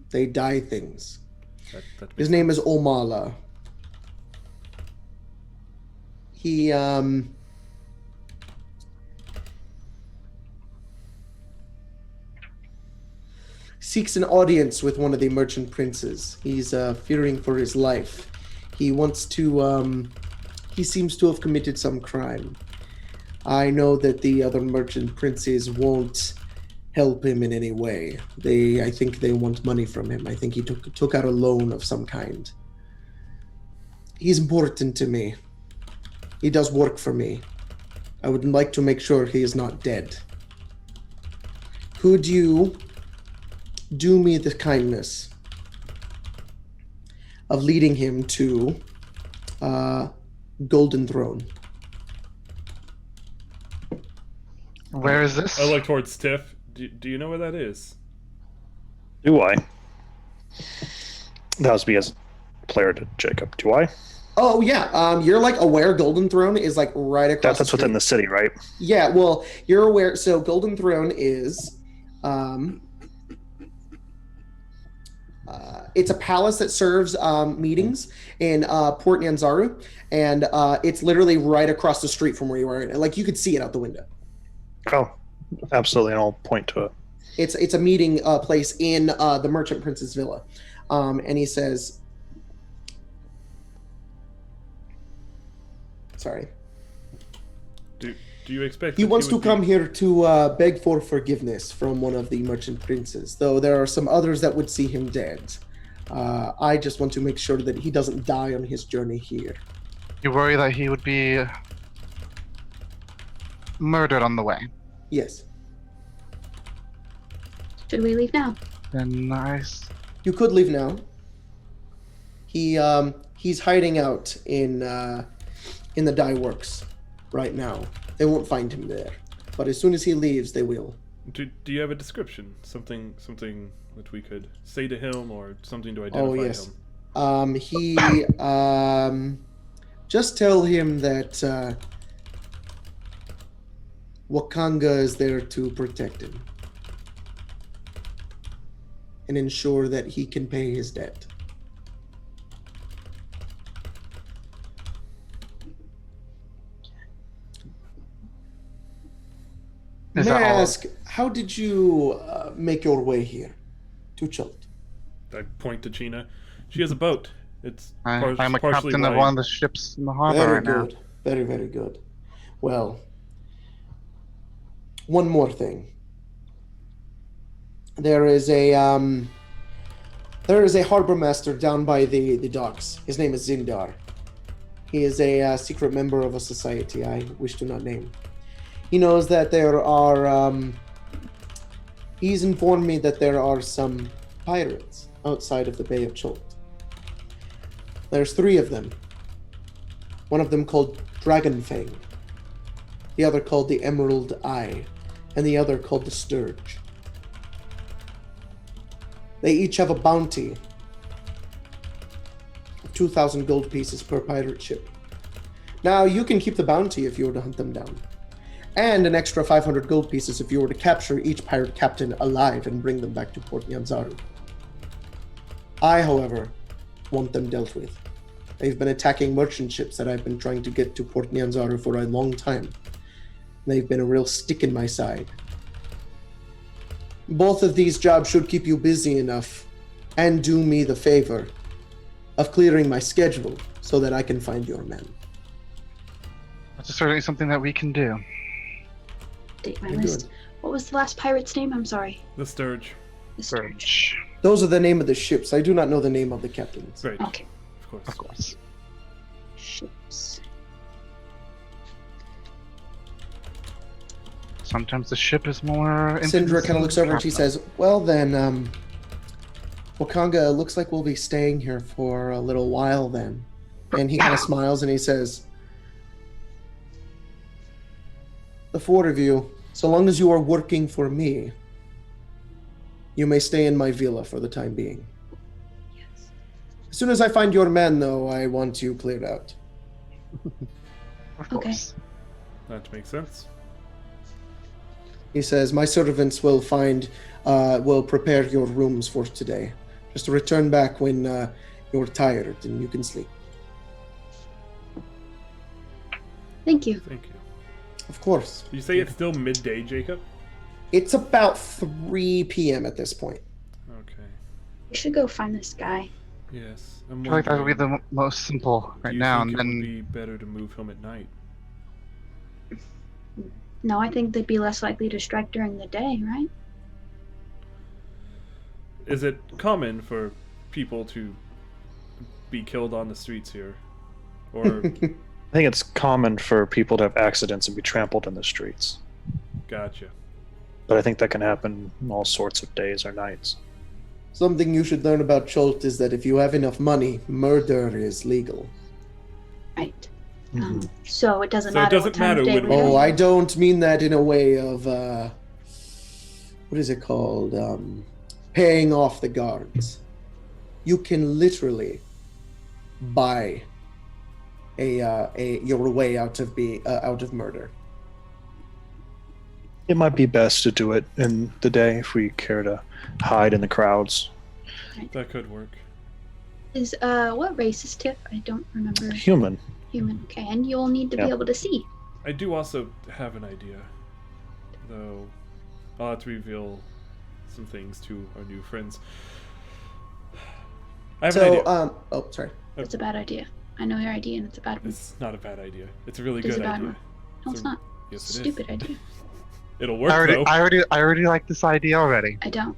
They dye things. That His name is Omala. He seeks an audience with one of the merchant princes. He's fearing for his life. He wants to he seems to have committed some crime. I know that the other merchant princes won't help him in any way. I think they want money from him. I think he took out a loan of some kind. He's important to me. He does work for me. I would like to make sure he is not dead. Could you do me the kindness of leading him to Golden Throne? Where is this? I look towards Tiff. Do you know where that is? Do I? That was me as player to Jacob. Do I? Oh yeah, you're like aware Golden Throne is like right across. That's within the city, right? Yeah, well, you're aware. So Golden Throne is, it's a palace that serves meetings in Port Nyanzaru, and it's literally right across the street from where you are. Like you could see it out the window. Oh, absolutely, and I'll point to it. It's a meeting place in the Merchant Prince's villa, and he says, "Sorry." Do you expect He that wants he to would come here to beg for forgiveness from one of the merchant princes, though there are some others that would see him dead. I just want to make sure that he doesn't die on his journey here. You worry that he would be murdered on the way. Yes. Should we leave now? Then nice. You could leave now. He's hiding out in the dyeworks right now. They won't find him there, but as soon as he leaves, they will. Do you have a description? Something that we could say to him, or something to identify Oh yes. him? He just tell him that Wakanga is there to protect him and ensure that he can pay his debt. Is May I that all? ask, how did you make your way here to Chult? I point to China. She has a boat. It's I'm a partially captain of wide. one of the ships in the harbor Very right now. good. Very, very good. Well, one more thing. There is a harbor master down by the docks. His name is Syndra. He is a secret member of a society I wish to not name. He knows that there are. He's informed me that there are some pirates outside of the Bay of Chult. There's 3 of them. One of them called Dragonfang, the other called the Emerald Eye, and the other called the Sturge. They each have a bounty of 2,000 gold pieces per pirate ship. Now, you can keep the bounty if you were to hunt them down, and an extra 500 gold pieces if you were to capture each pirate captain alive and bring them back to Port Nyanzaru. I, however, want them dealt with. They've been attacking merchant ships that I've been trying to get to Port Nyanzaru for a long time. They've been a real stick in my side. Both of these jobs should keep you busy enough and do me the favor of clearing my schedule so that I can find your men. That's certainly something that we can do. Date my You're list. good. What was the last pirate's name? I'm sorry. The Sturge. The Sturge. Search. Those are the name of the ships. I do not know the name of the captains. Right. Okay. Of course. Of course. Ships. Sometimes the ship is more. Syndra kind of looks over and she says, well then, Wakanga, looks like we'll be staying here for a little while then. And he kind of smiles and he says, the 4 of you, so long as you are working for me, you may stay in my villa for the time being. Yes. As soon as I find your men, though, I want you cleared out. Of Okay. course. That makes sense. He says, my servants will will prepare your rooms for today. Just return back when you're tired and you can sleep. Thank you. Thank you. Of course. Did you say it's still midday, Jacob? It's about 3 p.m. at this point. Okay. We should go find this guy. Yes. I feel like that would be the most simple right Do you now, think and it then would be better to move him at night? No, I think they'd be less likely to strike during the day, right? Is it common for people to be killed on the streets here? Or, I think it's common for people to have accidents and be trampled in the streets. gotcha. But I think that can happen all sorts of days or nights. Something you should learn about Chult is that if you have enough money, murder is legal. Right. Mhm. So it doesn't So it matter. doesn't what time of matter day when we we- Oh, go. I don't mean that in a way of, what is it called? Paying off the guards. You can literally buy your way out of murder. It might be best to do it in the day if we care to hide in the crowds. That could work. Is what race is Tiff? I don't remember. Human. Human. Okay, and you'll need to be Yeah. able to see. I do also have an idea, though I'll have to reveal some things to our new friends. I have an idea. Oh, sorry. It's a bad idea. I know your idea, and it's a bad one. It's not a bad idea. It's a really It's a good bad idea. one. No, it's not. Yes, it Stupid idea. It'll work, I though. already like this idea already. I don't.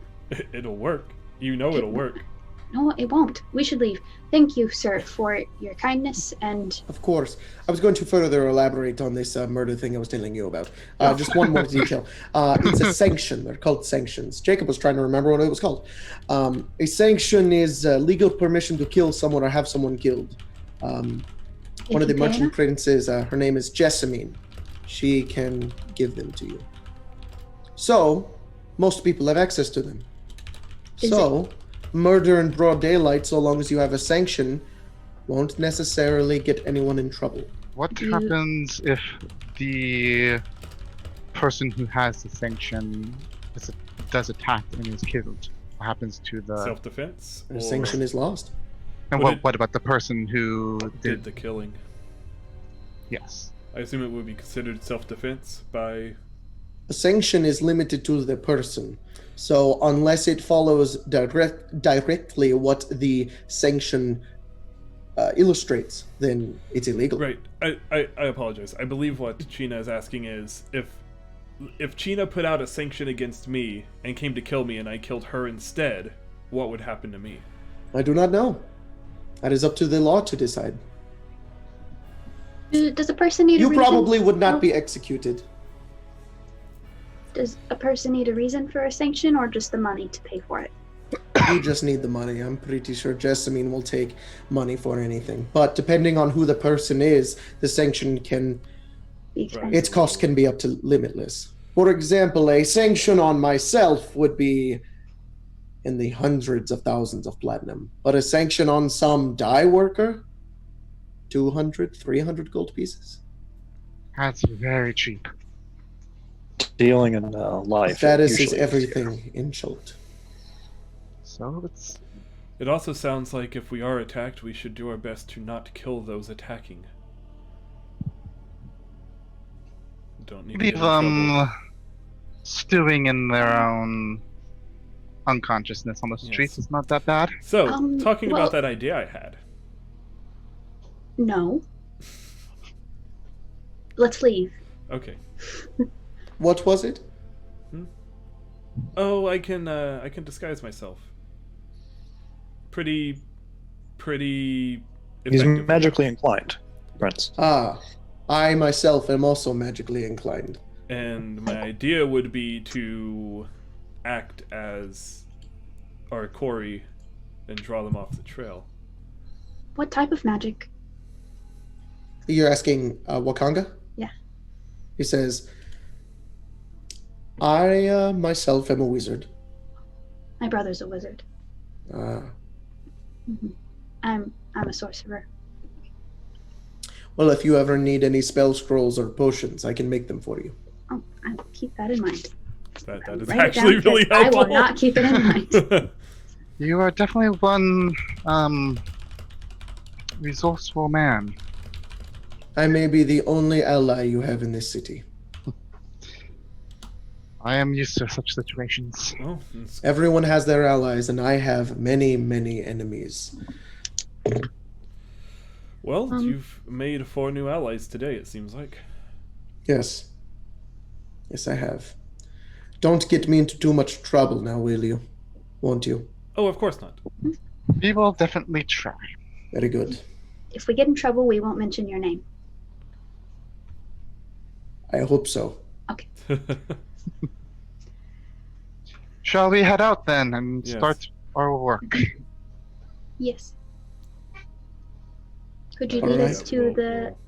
It'll work. You know it'll work. No, it won't. We should leave. Thank you, sir, for your kindness and Of course. I was going to further elaborate on this murder thing I was telling you about. Just one more detail. It's a sanction. They're called sanctions. Jacob was trying to remember what it was called. A sanction is legal permission to kill someone or have someone killed. One of the merchant princes, her name is Jessamine. She can give them to you. So, most people have access to them. Murder in broad daylight, so long as you have a sanction, won't necessarily get anyone in trouble. What happens if the person who has the sanction does attack and is killed? What happens to the Self-defense? The sanction is lost. And what about the person who did the killing? Yes. I assume it would be considered self-defense by... A sanction is limited to the person. So unless it follows directly what the sanction illustrates, then it's illegal. Right. I apologize. I believe what China is asking is if China put out a sanction against me and came to kill me and I killed her instead, what would happen to me? I do not know. That is up to the law to decide. Does a person need a You reason? probably would not be executed. Does a person need a reason for a sanction or just the money to pay for it? You just need the money. I'm pretty sure Jessamine will take money for anything. But depending on who the person is, the sanction can... Its cost can be up to limitless. For example, a sanction on myself would be in the hundreds of thousands of platinum. But a sanction on some dye worker? 200, 300 gold pieces? That's very cheap. Dealing in life. Status is everything in short. So it's... It also sounds like if we are attacked, we should do our best to not kill those attacking. Don't need to get in Leave them trouble. stewing in their own unconsciousness on the streets. Yes. It's not that bad. So, talking well- about that idea I had. No. Let's leave. Okay. What was it? Oh, I can disguise myself. Pretty He's effectively. magically inclined, Prince. I myself am also magically inclined. And my idea would be to act as our Corey and draw them off the trail. What type of magic? You're asking Wakanga? Yeah. He says, I myself am a wizard. My brother's a wizard. Mhm. I'm a sorcerer. Well, if you ever need any spell scrolls or potions, I can make them for you. Oh, I'll keep that in mind. That is Write it actually down, really because helpful. I will not keep it in mind. You are definitely one resourceful man. I may be the only ally you have in this city. I am used to such situations. Well, it's- Everyone has their allies, and I have many, many enemies. well, you've made 4 new allies today, it seems like. Yes. Yes, I have. Don't get me into too much trouble now, will you? Won't you? Oh, of course not. We will definitely try. Very good. If we get in trouble, we won't mention your name. I hope so. Shall we head out then and Yes. start our work? Yes. Could you All lead right. us to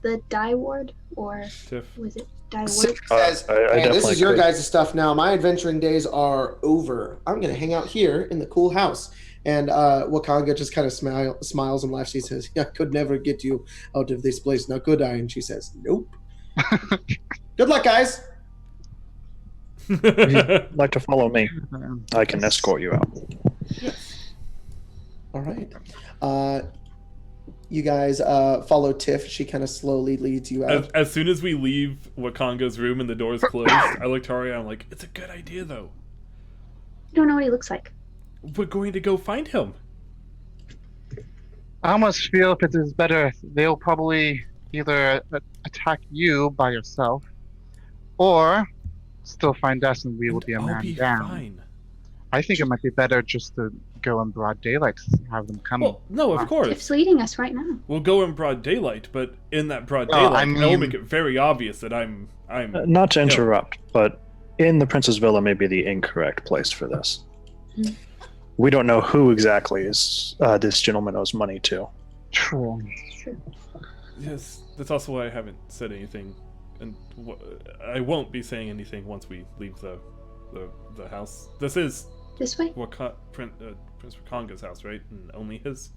the dye ward, or Tiff. was it dye Says, work? I "Man, this definitely is your could." guys' stuff now. My adventuring days are over. I'm going to hang out here in the cool house. And Wakanga just kind of smiles and laughs. He says, I could never get you out of this place, now could I? And she says, nope. Good luck, guys. If you'd like to follow me, I can escort you out. All right. You guys follow Tiff. She kind of slowly leads you out. As soon as we leave Wakanga's room and the door's closed, I look to Arya and I'm like, it's a good idea though. You don't know what he looks like. We're going to go find him. I almost feel if it is better, they'll probably either attack you by yourself, or still find us and we will be a I'll man be down. fine. I think it might be better just to go in broad daylight to have them come. Well, no, of course. Tiff's leading us right now. We'll go in broad daylight, but in that broad Well, daylight, I I'll mean- make it very obvious that I'm Not to interrupt, but in the Princess Villa may be the incorrect place for this. Hmm. We don't know who exactly is this gentleman owes money to. True. It's true. Yes, that's also why I haven't said anything, and I won't be saying anything once we leave the house. This is This way? Prince Wakanga's house, right? And only his.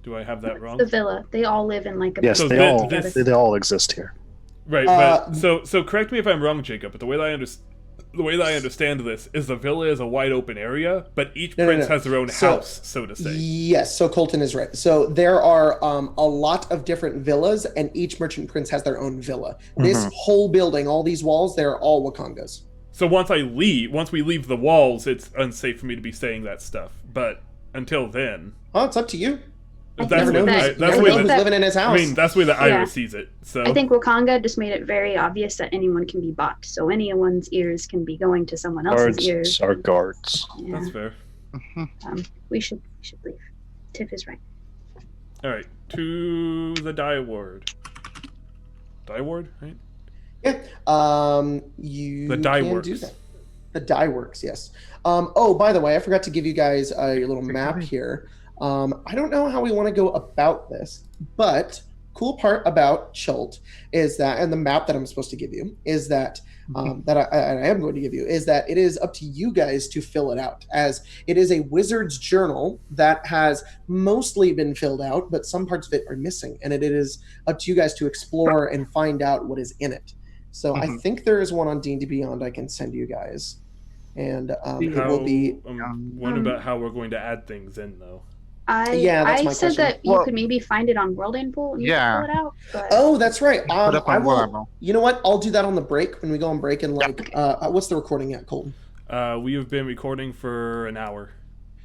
Do I have that wrong? The villa. They all live in like a Yes, So they thi- all they all exist here. Right, but so correct me if I'm wrong, Jacob. But the way that I understand this is the villa is a wide open area, but each prince has their own house, so to say. Yes, so Colton is right. So there are a lot of different villas, and each merchant prince has their own villa. This whole building, all these walls, they're all Wakangas. So once we leave the walls, it's unsafe for me to be saying that stuff. But until then, Oh, it's up to you. I that's think the way that- that's Never the know way who's that living in his house. I mean that's the way that Yeah. Ira sees it. So I think Wakanga just made it very obvious that anyone can be bought. So anyone's ears can be going to someone else's ears. Guards are guards. Yeah. that's fair. We should leave. Tiff is right. All right, to the dye ward. Dye ward, right? Yeah. You The dye can works. do that. The dye works, yes. Oh, by the way, I forgot to give you guys your little map here. I don't know how we want to go about this, but cool part about Chult is that, and the map that I'm supposed to give you is that that I am going to give you is that it is up to you guys to fill it out, as it is a wizard's journal that has mostly been filled out, but some parts of it are missing, and it is up to you guys to explore and find out what is in it. So I think there is one on D&D Beyond I can send you guys, and it will be. What about how we're going to add things in though? Yeah, that's I my said question. that you Well- could maybe find it on World Info and you Yeah. could fill it out. But Oh, that's right. Put up I on will. whatever. You know what? I'll do that on the break when we go on break. And like, what's the recording at, Colton? We have been recording for an hour.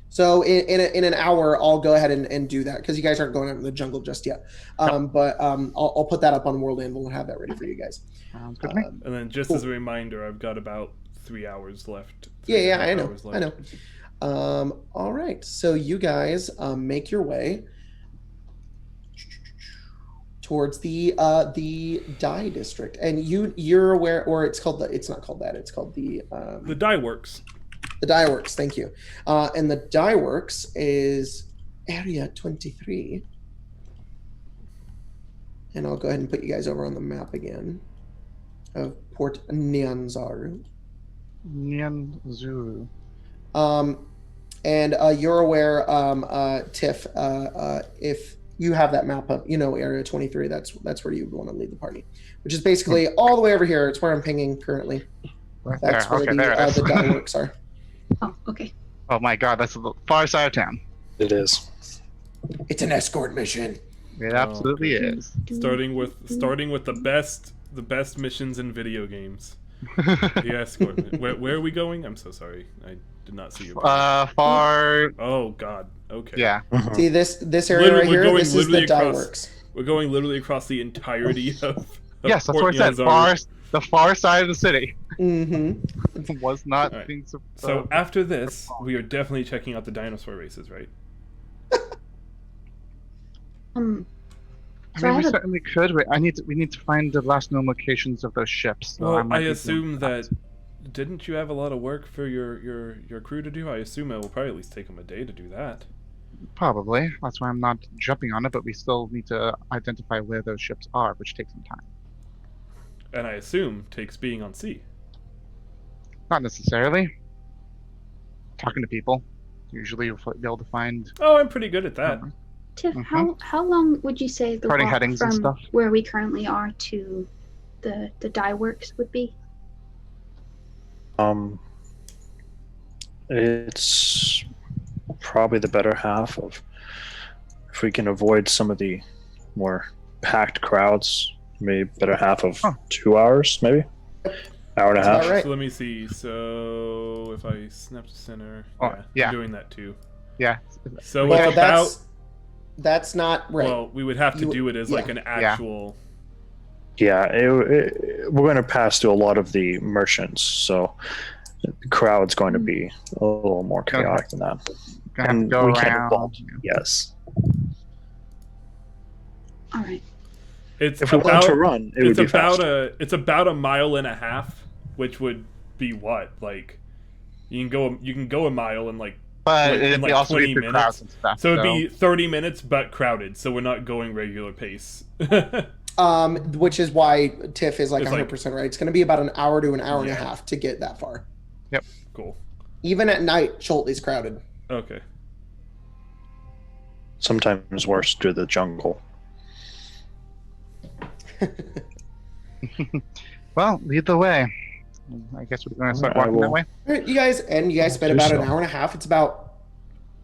So in an hour, I'll go ahead and do that because you guys aren't going out in the jungle just yet. But I'll put that up on World Anvil and have that ready for you guys. Sounds good to me. And then just Cool. as a reminder, I've got about 3 hours left. Yeah, I 3.5 know. hours I know. left. All right. So you guys make your way towards the dye district, and you're aware, or it's not called that. It's called the dye works. The dyeworks, thank you. And the dyeworks is Area 23. And I'll go ahead and put you guys over on the map again of Port Nyanzaru. Nyanzaru. And you're aware, Tiff, if you have that map up, you know Area 23, that's where you would want to lead the party, which is basically all the way over here. It's where I'm pinging currently. Right That's there. where Okay, there it is. the dyeworks are. oh, okay. Oh my god, that's the far side of town. It is. It's an escort mission. It absolutely okay. is. Starting with the best missions in video games. The escort. Where are we going? I'm so sorry. I did not see your. Far. Oh God. Okay. Yeah. See this area right We're here? going This is the literally across- dyeworks. We're going literally across the entirety of Yes, that's Port what I said. Nyanzaru. The far side of the city Mm-hmm. was not Alright. being. So after this, we are definitely checking out the dinosaur races, right? I So mean, I we have a, certainly could. We need to find the last known locations of those ships. So Well, might I be assume doing that. Didn't you have a lot of work for your crew to do? I assume it will probably at least take them a day to do that. Probably. That's why I'm not jumping on it, but we still need to identify where those ships are, which takes some time. And I assume takes being on sea. Not necessarily. Talking to people. Usually you'll be able to find. Oh, I'm pretty good at that. Tiff, Mhm. how long would you say the Charting walk headings from and stuff. where we currently are to the dye works would be? It's probably the better half of, if we can avoid some of the more packed crowds, maybe better half of 2 hours, maybe hour and a That's half. about right. So let me see. So if I snap to center, Oh, yeah. I'm doing that too. Yeah. So Well, it's about. that's not right. Well, we would have to You- do it as like an actual. Yeah, we're going to pass through a lot of the merchants, so The crowd's going to be a little more chaotic than that. Gonna have to And go we can't around. involve. Yes. All right. It's If we want to run, it would it's be about faster. it's about 1.5 miles, which would be what, like you can go a mile in like But in it'd like be also 20 be through minutes. crowds and stuff. So it'd be 30 minutes but crowded, so we're not going regular pace. Which is why Tiff is like It's like- 100% right. It's going to be about an hour to an hour and a half to get that far. Cool. Even at night, Schult is crowded. Okay. Sometimes worse through the jungle. Well, lead the way. I guess we're going to start I walking that will. way. All right, you guys spent do about so. an hour and a half. It's about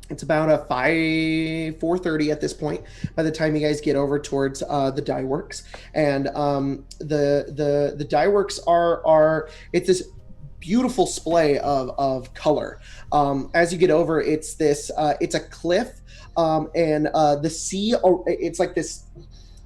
a 4:30 at this point. By the time you guys get over towards the dyeworks, and the dyeworks are it's this beautiful splay of color. As you get over, it's a cliff, and the sea. It's like this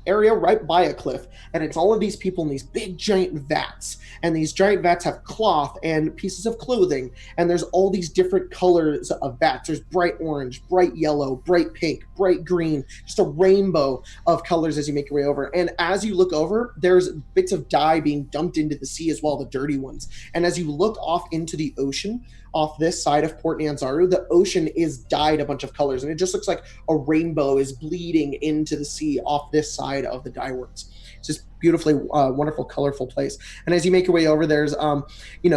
area right by a cliff, and it's all of these people in these big giant vats, and these giant vats have cloth and pieces of clothing, and there's all these different colors of vats. There's bright orange, bright yellow, bright pink, bright green, just a rainbow of colors as you make your way over. And as you look over, there's bits of dye being dumped into the sea as well, the dirty ones. And as you look off into the ocean off this side of Port Nyanzaru, the ocean is dyed a bunch of colors, and it just looks like a rainbow is bleeding into the sea off this side of the dyeworks. It's just beautifully wonderful, colorful place. And as you make your way over, there's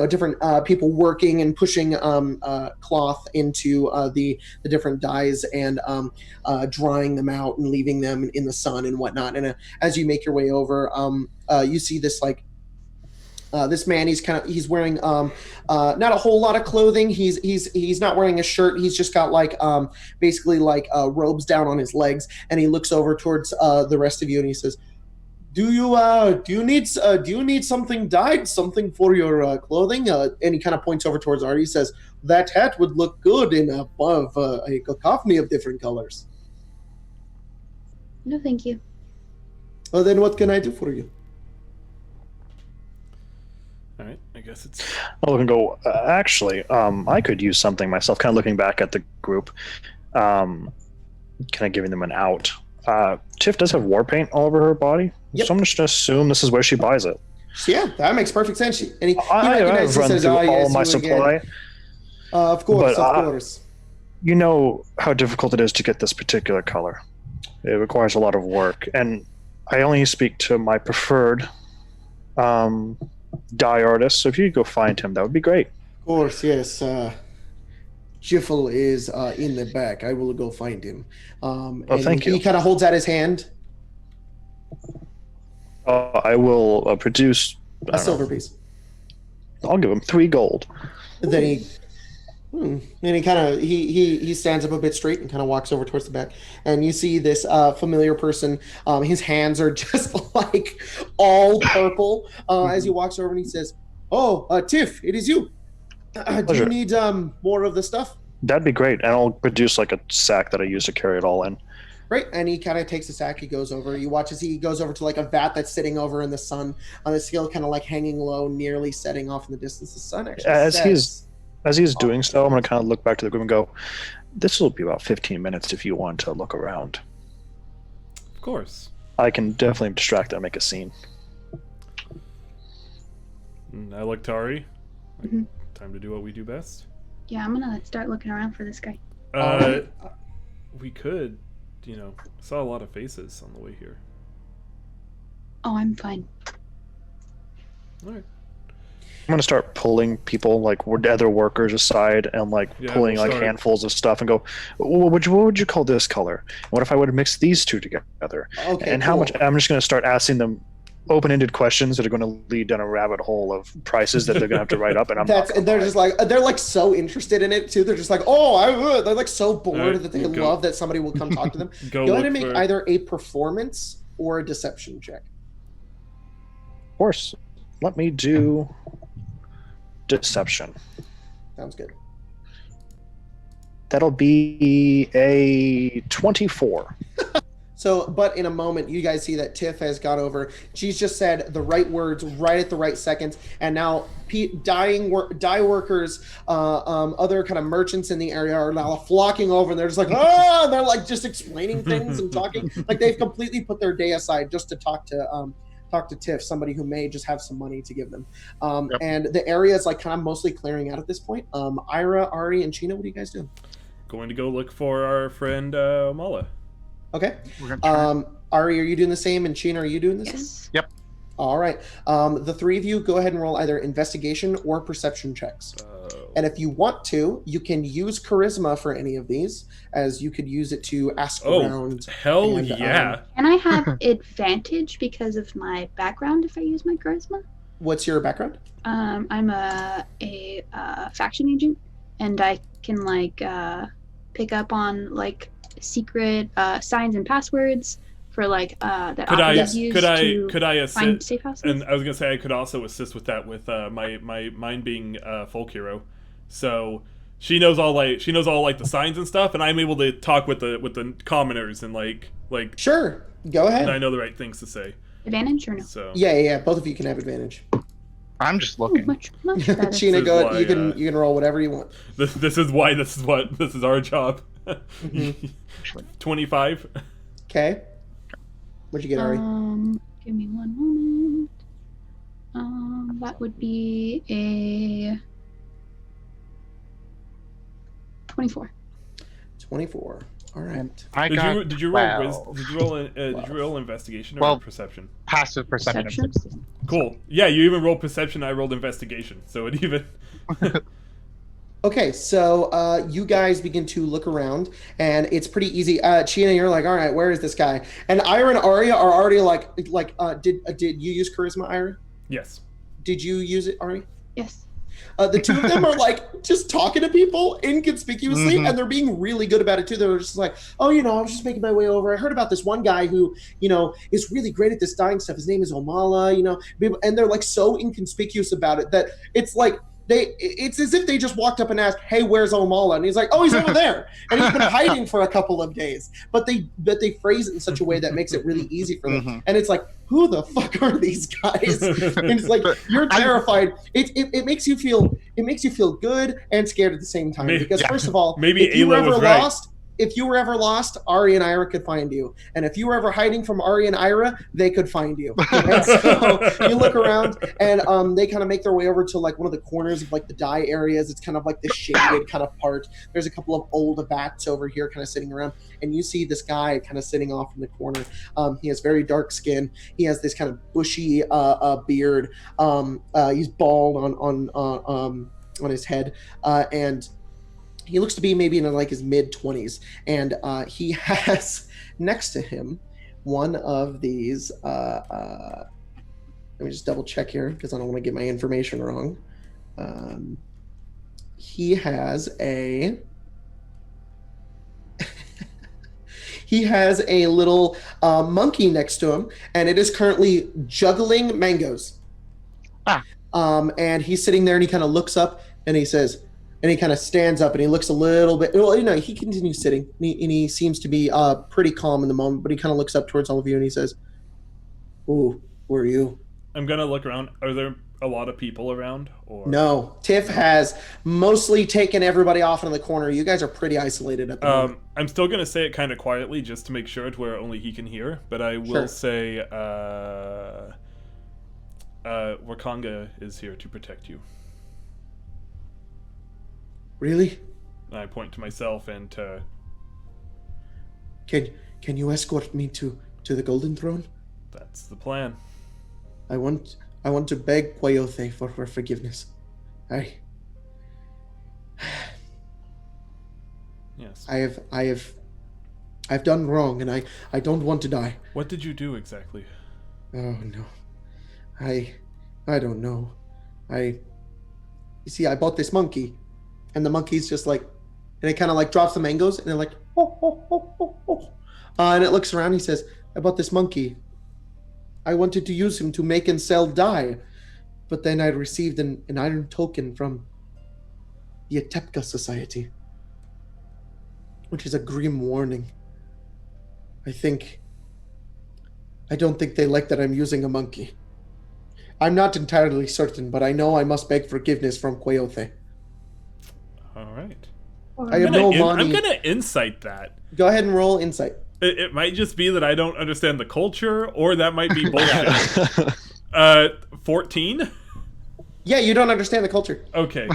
different people working and pushing cloth into the different dyes and drying them out and leaving them in the sun and whatnot. And as you make your way over, you see this this man. He's wearing not a whole lot of clothing. He's not wearing a shirt. He's just got basically robes down on his legs, and he looks over towards the rest of you and he says, Do you need something dyed, something for your clothing? And he kind of points over towards Artie. He says, that hat would look good in a cacophony of different colors. No, thank you. Well, then what can I do for you? All right. I guess it's I'll look and go, actually, I could use something myself, kind of looking back at the group, kind of giving them an out. Tiff does have war paint all over her body, Yep. so I'm just going to assume this is where she buys it. So, yeah, that makes perfect sense. And he I recognizes have run says, through "Ah, all yes, my you again." supply. Of course, But, of course. You know how difficult it is to get this particular color. It requires a lot of work, and I only speak to my preferred dye artist, so if you could go find him, that would be great. Of course, yes. Jiffle is in the back. I will go find him. And thank you. He kind of holds out his hand, I will produce I a don't silver know, piece. I'll give him 3 gold. And then he kind of he stands up a bit straight and kind of walks over towards the back, and you see this familiar person. His hands are just like all purple as he walks over and he says, "Oh, Tiff, it is you. Do you Pleasure. need more of the stuff?" That'd be great, and I'll produce like a sack that I use to carry it all in. Right, and he kind of takes a sack. He goes over. You watch as he goes over to like a vat that's sitting over in the sun on the scale, kind of like hanging low, nearly setting off in the distance. The sun actually As he's doing so, I'm going to kind of look back to the group and go, this will be about 15 minutes if you want to look around. of course. I can definitely distract and make a scene. I look Tari. Mhm. Time to do what we do best. Yeah, I'm gonna start looking around for this guy. We could, saw a lot of faces on the way here. Oh, I'm fine. All right. I'm going to start pulling people, like other workers aside, and Yeah, pulling we'll like start. handfuls of stuff and go, what would you call this color? What if I would mix these two together? Okay, And how cool. much? I'm just going to start asking them open-ended questions that are going to lead down a rabbit hole of prices that they're going to have to write up, and They're just like they're so interested in it too. They're just like, oh, I would. They're like so bored Alright, that they we'll go. love that somebody will come talk to them. Go Go ahead look and make for- either a performance or a deception check. Of course. Let me do deception. Sounds good. That'll be a 24. So, but in a moment, you guys see that Tiff has got over. She's just said the right words right at the right seconds, and now dye workers, other kind of merchants in the area are now flocking over, and they're just like, ah! They're like just explaining things and talking, like they've completely put their day aside just to talk to Tiff, somebody who may just have some money to give them. Yep. And the area is like kind of mostly clearing out at this point. Ira, Ari, and Chino, what are you guys doing? Going to go look for our friend Mala. Okay. We're gonna try. Ari, are you doing the same? And Chino, are you doing the same? Yes. Yep. All right. The three of you go ahead and roll either investigation or perception checks. And if you want to, you can use charisma for any of these, as you could use it to ask around. Hell and, yeah. Can I have advantage because of my background if I use my charisma? What's your background? I'm a faction agent, and I can pick up on secret signs and passwords for that operatives use could I find assist? safe houses. And I was gonna say I could also assist with that with my mine being folk hero, so she knows all the signs and stuff, and I'm able to talk with the commoners and like Sure. Go ahead. and I know the right things to say. Advantage or no? So Yeah. Both of you can have advantage. I'm just Ooh, looking. much better. Chino, This go is ahead. why, You can roll whatever you want. this is our job. 25. Okay. What'd you get, Ari? Give me one moment. That would be a 24. 24. All right. I Did got you did you roll 12. did you roll investigation or Well, perception? Passive perception. Perception? Cool. Yeah, you even rolled perception. I rolled investigation, so it even. Okay, so you guys begin to look around, and it's pretty easy. Chino, you're like, all right, where is this guy? And Ira and Arya are already did you use charisma, Ira? Yes. Did you use it, Ari? Yes. The two of them are just talking to people inconspicuously, Mhm. and they're being really good about it too. They're just like, oh, I was just making my way over. I heard about this one guy who, is really great at this dyeing stuff. His name is Omala, and they're so inconspicuous about it that it's like it's as if they just walked up and asked, hey, where's Omala? And he's like, oh, he's over there. And he's been hiding for a couple of days. But they phrase it in such a way that makes it really easy for them. Mhm. And it's like, who the fuck are these guys? And it's like, you're terrified. It makes you feel good and scared at the same time. Maybe- Because yeah. first of all, Maybe if you were Ayla ever was right. lost, if you were ever lost, Ari and Ira could find you. And if you were ever hiding from Ari and Ira, they could find you. And so you look around, and they kind of make their way over to one of the corners of the dye areas. It's kind of like the shaded kind of part. There's a couple of old bats over here kind of sitting around, and you see this guy kind of sitting off in the corner. He has very dark skin. He has this kind of bushy beard. He's bald on his head, and he looks to be maybe in his mid-20s, and he has next to him one of these. Let me just double check here because I don't want to get my information wrong. He has a little monkey next to him, and it is currently juggling mangoes. And he's sitting there, and he kind of looks up, and he says. And he kind of stands up and he looks a little bit. Well, he continues sitting, and he seems to be pretty calm in the moment. But he kind of looks up towards all of you and he says, "Ooh, who are you?" I'm gonna look around. Are there a lot of people around? Or No, Tiff has mostly taken everybody off in the corner. You guys are pretty isolated at the moment. I'm still gonna say it kind of quietly just to make sure to where only he can hear. But I will Sure. say, Wakanga is here to protect you. Really? And I point to myself and to. Can you escort me to the Golden Throne? That's the plan. I want to beg Quayothe for her forgiveness. Yes. I've done wrong, and I don't want to die. What did you do exactly? Oh no, I don't know. You see, I bought this monkey, and the monkey's just and it kind of drops the mangoes, and they're oh. And it looks around. He says, "I bought this monkey. I wanted to use him to make and sell dye, but then I received an iron token from the Atepka Society, which is a grim warning. I think I don't think they like that I'm using a monkey. I'm not entirely certain, but I know I must beg forgiveness from Quayote. All right. I have no money. I'm gonna insight that. Go ahead and roll insight. It might just be that I don't understand the culture, or that might be bullshit. 14? Yeah, you don't understand the culture. Okay.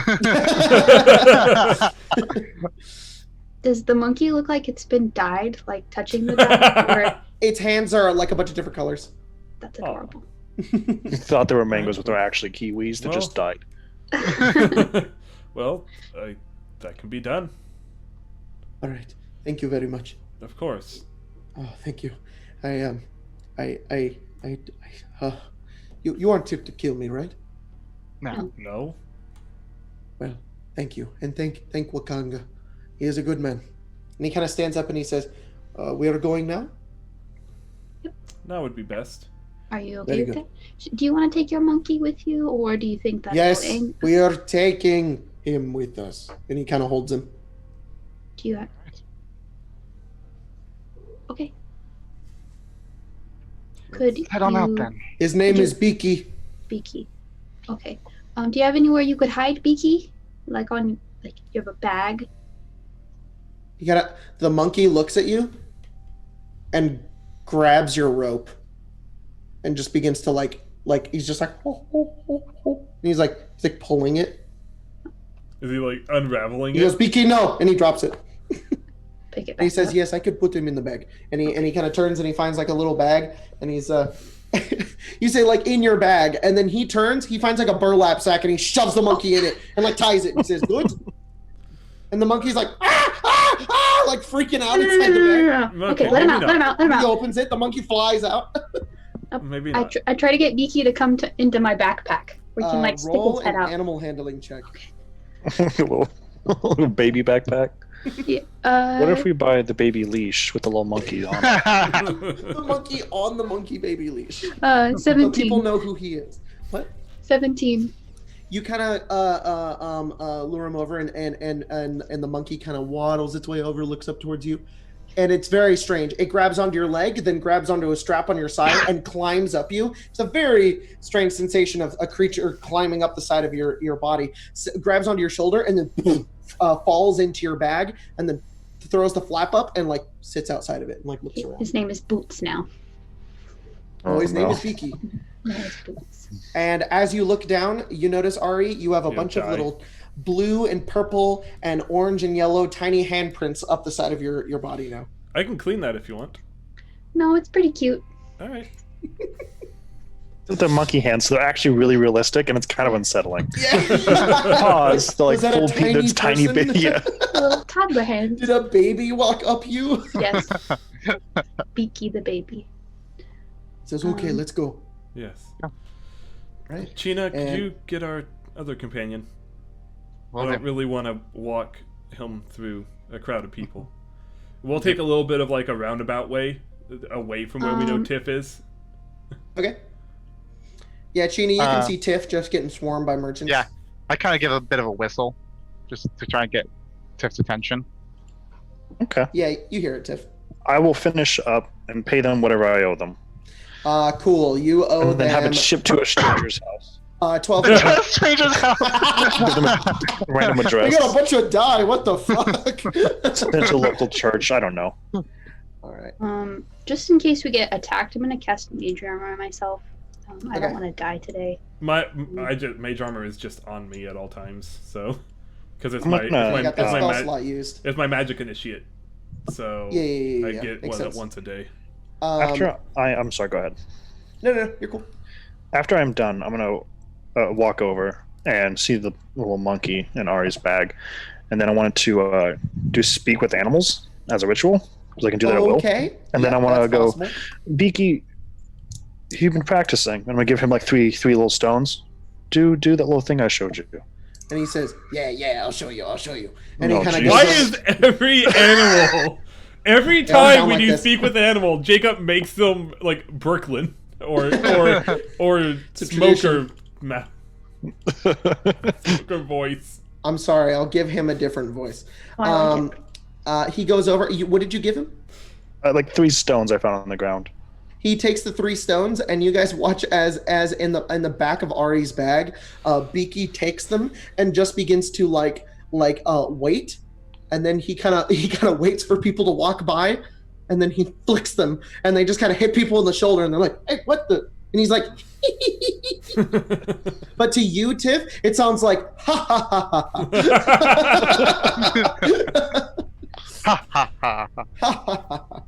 Does the monkey look like it's been dyed, like touching the dye? Or Its hands are like a bunch of different colors. that's adorable. You thought there were mangoes, but they're actually kiwis that just died. Well, that can be done. All right. Thank you very much. Of course. Oh, thank you. You aren't here to kill me, right? No. No. Well, thank you, and thank Wakanga. He is a good man. And he kind of stands up and he says, "We are going now." That would be best. Are you okay Very with good. that? Do you want to take your monkey with you, or do you think that's Yes, going? we are taking him with us. And he kind of holds him. Do you have... Okay. Could Head on out you- then. His name Could you- is Beaky. Beaky. Okay. Do you have anywhere you could hide Beaky? Like you have a bag? The monkey looks at you and grabs your rope and just begins to he's just like, "Oh, oh, oh, oh." And he's like pulling it. Is he like unraveling He it? goes, "Beaky, no," and he drops it. Pick it back And he says, up? "Yes, I could put him in the bag." And he kind of turns and he finds like a little bag, and he's you say like in your bag, and then he turns, he finds like a burlap sack, and he shoves the monkey in it and like ties it and says, "Good." And the monkey's like like freaking out inside the bag. Okay, let him out, maybe let him out, let him He out. opens it, the monkey flies out. Maybe I, not. I try to get Beaky to come into my backpack where he can like stick Roll his head an out. animal handling check. little baby backpack. Yeah, What if we buy the baby leash with the little monkey on it? The monkey on the monkey baby leash. 17. So people know who he is. What? 17. You kind of lure him over, and the monkey kind of waddles its way over, looks up towards you, and it's very strange. It grabs onto your leg, then grabs onto a strap on your side, and climbs up you. It's a very strange sensation of a creature climbing up the side of your body. Grabs onto your shoulder, and then boom, falls into your bag, and then throws the flap up and like sits outside of it and like looks around. His name is Boots now. Oh, his name no. is Beaky. No, it's Boots. And as you look down, you notice, Ari, you have a bunch of little blue and purple and orange and yellow tiny handprints up the side of your body now. I can clean that if you want. No, it's pretty cute. All right. They're monkey hands, so they're actually really realistic, and it's kind of unsettling. Yeah. Pause. They're like Was that a full tiny that's tiny person? baby. Yeah. Little toddler hands. Did a baby walk up you? Yes. Beaky the baby. Says, "Okay, let's go." Yes. Right. China, could And- you get our other companion? Well, I don't really want to walk him through a crowd of people. We'll take a little bit of like a roundabout way away from where we know Tiff is. Okay. Yeah, Chini, you can Uh, see Tiff just getting swarmed by merchants. Yeah. I kind of give a bit of a whistle, just to try and get Tiff's attention. Okay. Yeah, you hear it, Tiff. I will finish up and pay them whatever I owe them, Cool. You owe and then have them it shipped to a stranger's house. 12. Stranger's house. Give them a random We address. got a bunch of dye. What the fuck? Send it to a local church. I don't know. All right. Just in case we get attacked, I'm gonna cast Mage Armor on myself. I Okay. don't want to die today. Mage armor is just on me at all times, so because it's I'm my not gonna- You got that it's spell my slot used. it's my magic initiate, so Yeah. I get Makes sense. once a day. After I'm sorry. Go ahead. No, you're cool. After I'm done, I'm gonna walk over and see the little monkey in Ari's bag, and then I wanted to do speak with animals as a ritual, so I can do that at will. Okay. And then I wanna that's go- possible. Beaky, you've been practicing. I'm gonna give him like three little stones. Do that little thing I showed you. And he says, "Yeah, I'll show you. And Oh, he kind of geez. Why goes. is every animal every They all time sound when like you this. speak with an animal, Jacob makes them like Brooklyn or a smoker smoker voice. I'm sorry. I'll give him a different voice. Oh, I like it. He goes over. What did you give him? Like 3 stones I found on the ground. He takes the 3 stones, and you guys watch as in the back of Ari's bag, Beaky takes them and just begins to wait, and then he kind of waits for people to walk by, and then he flicks them, and they just kind of hit people in the shoulder, and they're like, "Hey, what the?" And he's like, but to you, Tiff, it sounds like ha ha ha ha. Ha ha ha.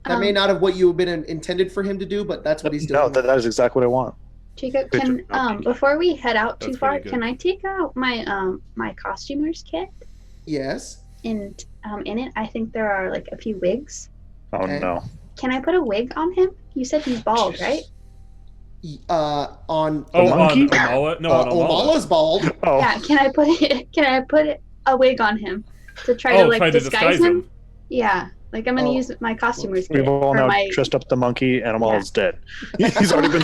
That may not have what you have been intended for him to do, but that's what he's doing. No, that is exactly what I want. Jacob, Good can before we head out too That's far, pretty good. can I take out my my costumer's kit? Yes. And in it, I think there are like a few wigs. Oh Okay. no. Can I put a wig on him? You said he's bald, right? On Oh, monkey? on Omala? No, on Omala. Omala's bald. Oh. Yeah. Can I put a wig on him to try to try to disguise him? Yeah. Like I'm gonna Oh. use my costumer's kit We've all or now my. dressed up the monkey, and Amal's dead. He's already been.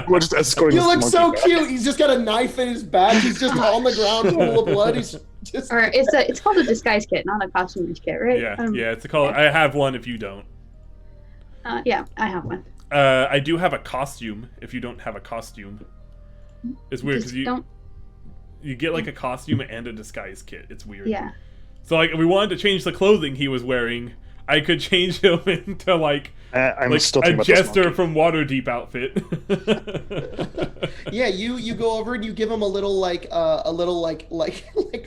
We're just escorting You this look so monkey back. cute. He's just got a knife in his back. He's just on the ground full of blood. He's just. Or it's called a disguise kit, not a costumer's kit, right? Yeah, yeah, it's a call. I have one if you don't. Yeah, I have one. I do have a costume if you don't have a costume. It's weird Just because don't. you get like a costume and a disguise kit. It's weird. Yeah. So like, if we wanted to change the clothing he was wearing, I could change him into like I'm still a thinking about this jester monkey. from Waterdeep outfit. Yeah, you go over and you give him a little like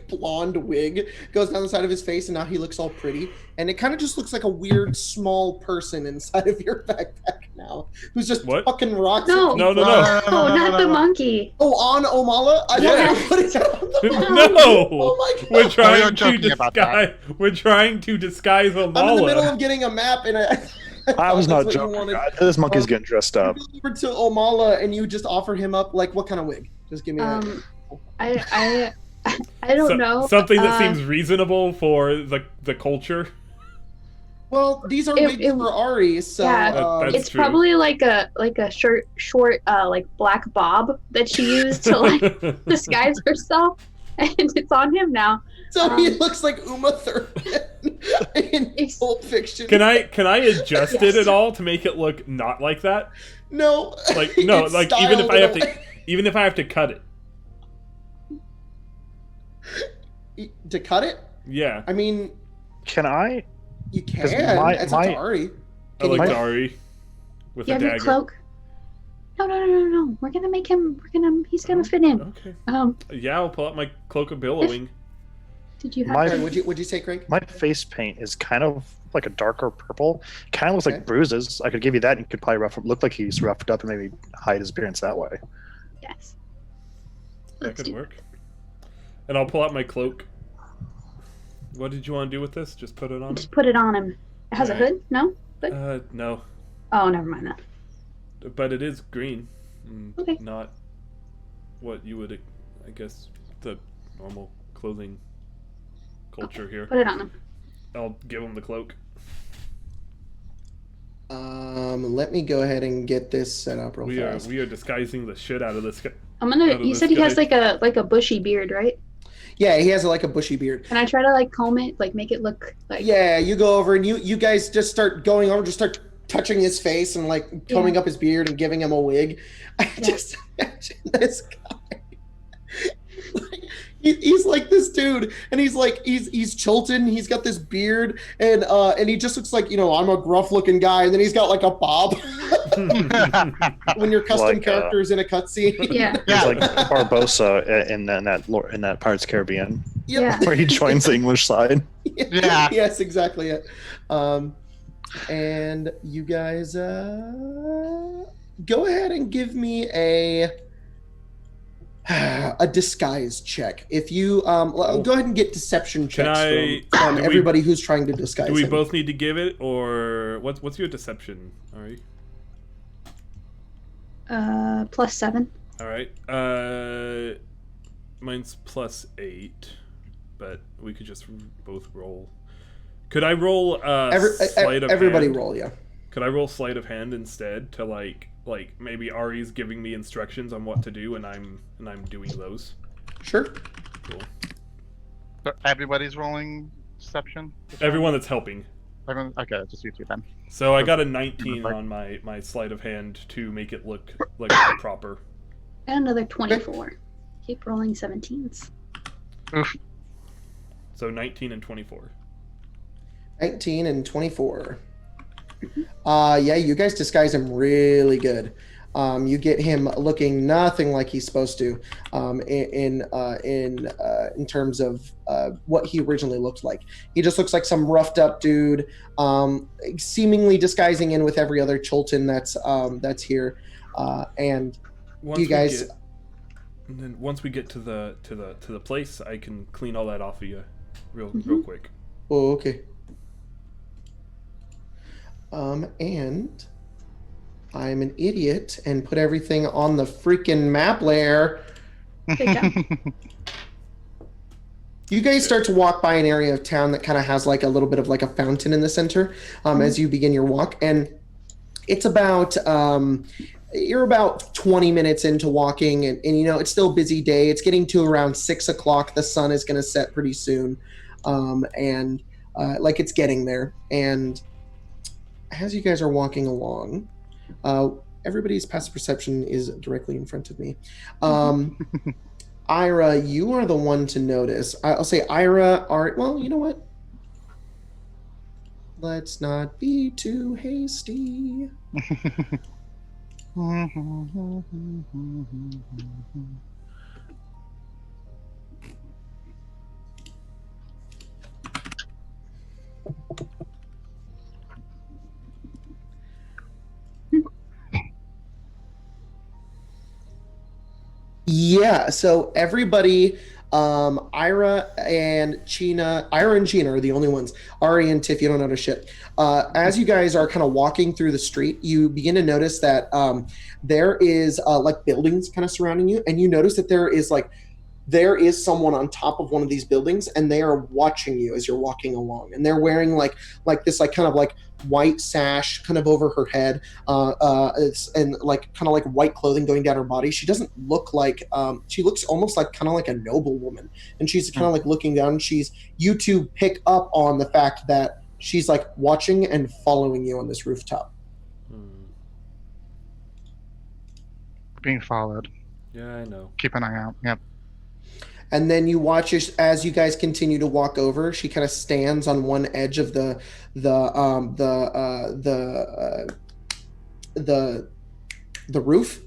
blonde wig goes down the side of his face, and now he looks all pretty, and it kind of just looks like a weird small person inside of your backpack now, who's just What? fucking rocks. No. at No, people. no, no. Oh, not the monkey. Oh, on Omala? I Yeah. thought you put it on the No, Oh my god! we're trying to joking about that. disguise. We're trying to disguise Omala. I'm in the middle of getting a map, and I was thought not that's what you joking. wanted. This monkey's getting dressed You up. go over to Omala, and you just offer him up like what kind of wig? Just give me a. I don't know. Something that seems reasonable for the culture. Well, these are It- wigs for Ari, so Yeah. That's It's true. probably like a short like black bob that she used to like disguise herself, and it's on him now. so he looks like Uma Thurman in Ex- Pulp Fiction. Can I adjust it Yes. at all to make it look not like that? No. Like no, It's like even if styled I have in a to, way- even if I have to cut it. to cut it. Yeah, I mean, Can I? you 'Cause can. my- It's up to my- Ari. I Can you like put- Dari with You a have your dagger. cloak. No. We're gonna make him. He's gonna fit in. Okay. Um, Yeah, I'll pull out my cloak of billowing. did you have? My- Sorry, would you say, Craig? My face paint is kind of like a darker purple. Kind of looks Okay. like bruises. I could give you that, and you could probably look like he's roughed up and maybe hide his appearance that way. Yes. That Let's could do work. And I'll pull out my cloak. What did you want to do with this? Just put it on? Just put it on him. It has a Alright. hood? No. No, Oh, never mind that. but it is green. Okay. Not what you would, I guess, the normal clothing culture here. Put it on him. I'll give him the cloak. Let me go ahead and get this set up real fast. We are disguising the shit out of this guy. I'm gonna. Out of You this said he has guy. like a bushy beard, right? Yeah, he has like a bushy beard. Can I try to like comb it, like make it look like? Yeah, you go over and you guys just start going over, just start touching his face and like combing up his beard and giving him a wig. I just imagine this guy. Like, he's like this dude, and he's like he's Chilton. He's got this beard, and he just looks like, I'm a gruff looking guy, and then he's got like a bob. When your custom Like, character is in a cutscene. Yeah. He's like Barbosa in that Pirates Caribbean, Yep. Yeah. where he joins the English side. Yeah. Yes, exactly it. And you guys go ahead and give me a disguise check. If you go ahead and get deception checks from do we- everybody who's trying to disguise Do we him. both need to give it, or what's your deception? All right. +7. All right. Mine's +8, but we could just both roll. Could I roll sleight of everybody hand? roll, yeah. Could I roll sleight of hand instead to like maybe Ari's giving me instructions on what to do, and I'm doing those. Sure. Cool. So everybody's rolling deception? Everyone that's helping. Okay, just you two then. So I got a 19 on my sleight of hand to make it look like proper. And another 24. Keep rolling 17s. Oof. So 19 and 24. 19 and 24. Yeah, you guys disguise him really good. You get him looking nothing like he's supposed to, in terms of what he originally looked like. He just looks like some roughed up dude, seemingly disguising in with every other Chultan that's here. And you guys, and then once we get to the place, I can clean all that off of you, real quick. Oh, okay. And I'm an idiot and put everything on the freaking map layer. Good job. You guys start to walk by an area of town that kind of has like a little bit of like a fountain in the center as you begin your walk. And it's about, you're about 20 minutes into walking and you know, it's still a busy day. It's getting to around 6 o'clock. The sun is going to set pretty soon. Like it's getting there. And as you guys are walking along, everybody's passive perception is directly in front of me. Ira, you are the one to notice. I'll say Ira, well, you know what? Let's not be too hasty. Yeah, so everybody, Ira and China are the only ones. Ari and Tiff, you don't notice shit. As you guys are kind of walking through the street, you begin to notice that there is like buildings kind of surrounding you, and you notice that there is someone on top of one of these buildings, and they are watching you as you're walking along, and they're wearing like this like kind of like white sash kind of over her head, and like kind of like white clothing going down her body. She doesn't look like she looks almost like kind of like a noble woman, and she's kind of like looking down. You two pick up on the fact that she's like watching and following you on this rooftop. Being followed. Yeah, I know. Keep an eye out. Yep. And then you watch as you guys continue to walk over. She kind of stands on one edge of the roof,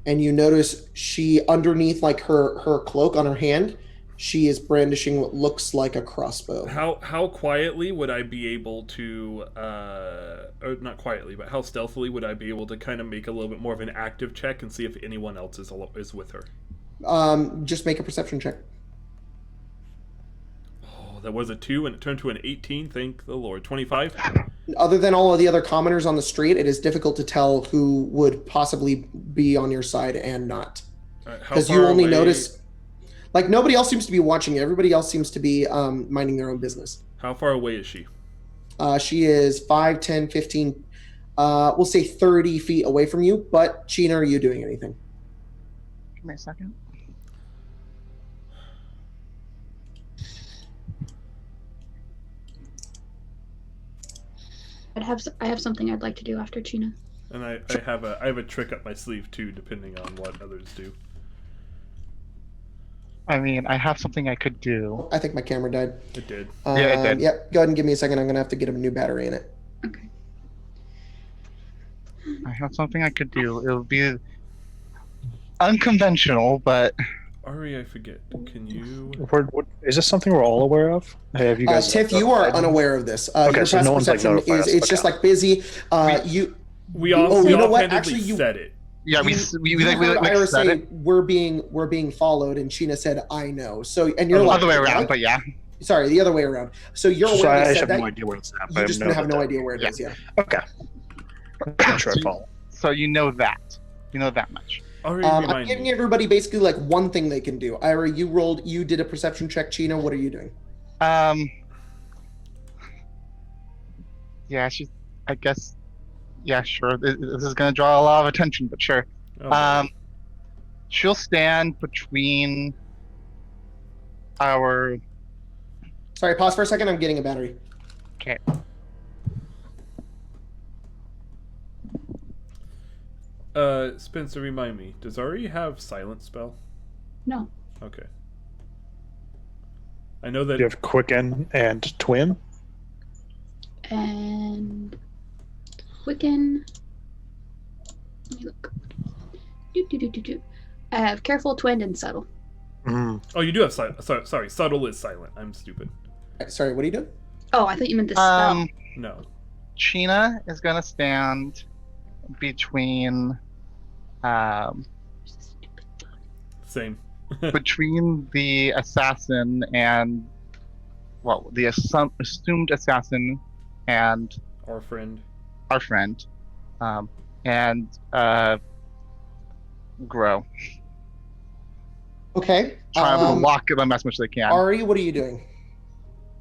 and you notice she underneath like her cloak on her hand, she is brandishing what looks like a crossbow. How quietly would I be able to, or not quietly, but how stealthily would I be able to kind of make a little bit more of an active check and see if anyone else is with her? Just make a perception check. Oh, that was a 2 and it turned to an 18. Thank the Lord. 25. Other than all of the other commoners on the street, it is difficult to tell who would possibly be on your side and not, because you only notice. Like nobody else seems to be watching you. Everybody else seems to be minding their own business. How far away is she? She is 5, 10, 15, we'll say 30 feet away from you. But Sheena, are you doing anything? Give me a second. I have something I'd like to do after China. And I have a trick up my sleeve too, depending on what others do. I mean, I have something I could do. I think my camera died. It did. Yeah, it did. Yep. Go ahead and give me a second. I'm gonna have to get a new battery in it. Okay. I have something I could do. It'll be unconventional, but Ari, I forget. Can you? Is this something we're all aware of? Hey, have you guys? Tiff, you are unaware of this. Okay, your so passive no one's, like, perception notified us. it's just Okay. like busy. We all you know what? handedly Actually, you- said it. yeah, we heard Ira said say it. we're being followed, and Sheena said I know. So and you're The like other way around, what? but yeah. Sorry, the other way around. So you're So aware I they just said have that. no idea where it's at. You just have no idea where it is. Yeah. Okay. I'm sure I follow. So you know that. You know that much. Ari, I'm remind giving me. everybody basically like one thing they can do. Ira, you did a perception check. Sheena, what are you doing? Yeah, I guess. Yeah, sure. This is gonna draw a lot of attention, but sure. Oh, She'll stand between our. Sorry, pause for a second. I'm getting a battery. Okay. Spencer, remind me. Does Ari have silent spell? No. Okay. I know that. You have Quicken and Twin. And Quicken. Let me look. I have Careful, Twin, and Subtle. Mm. Oh, you do have silent. Sorry, subtle is silent. I'm stupid. Sorry, what are you doing? Oh, I thought you meant the spell. No. Sheena is gonna stand between Same. between the assassin and the assumed assassin and Our friend. our friend, and grow. Okay. Try to lock them as much as they can. Ari, what are you doing?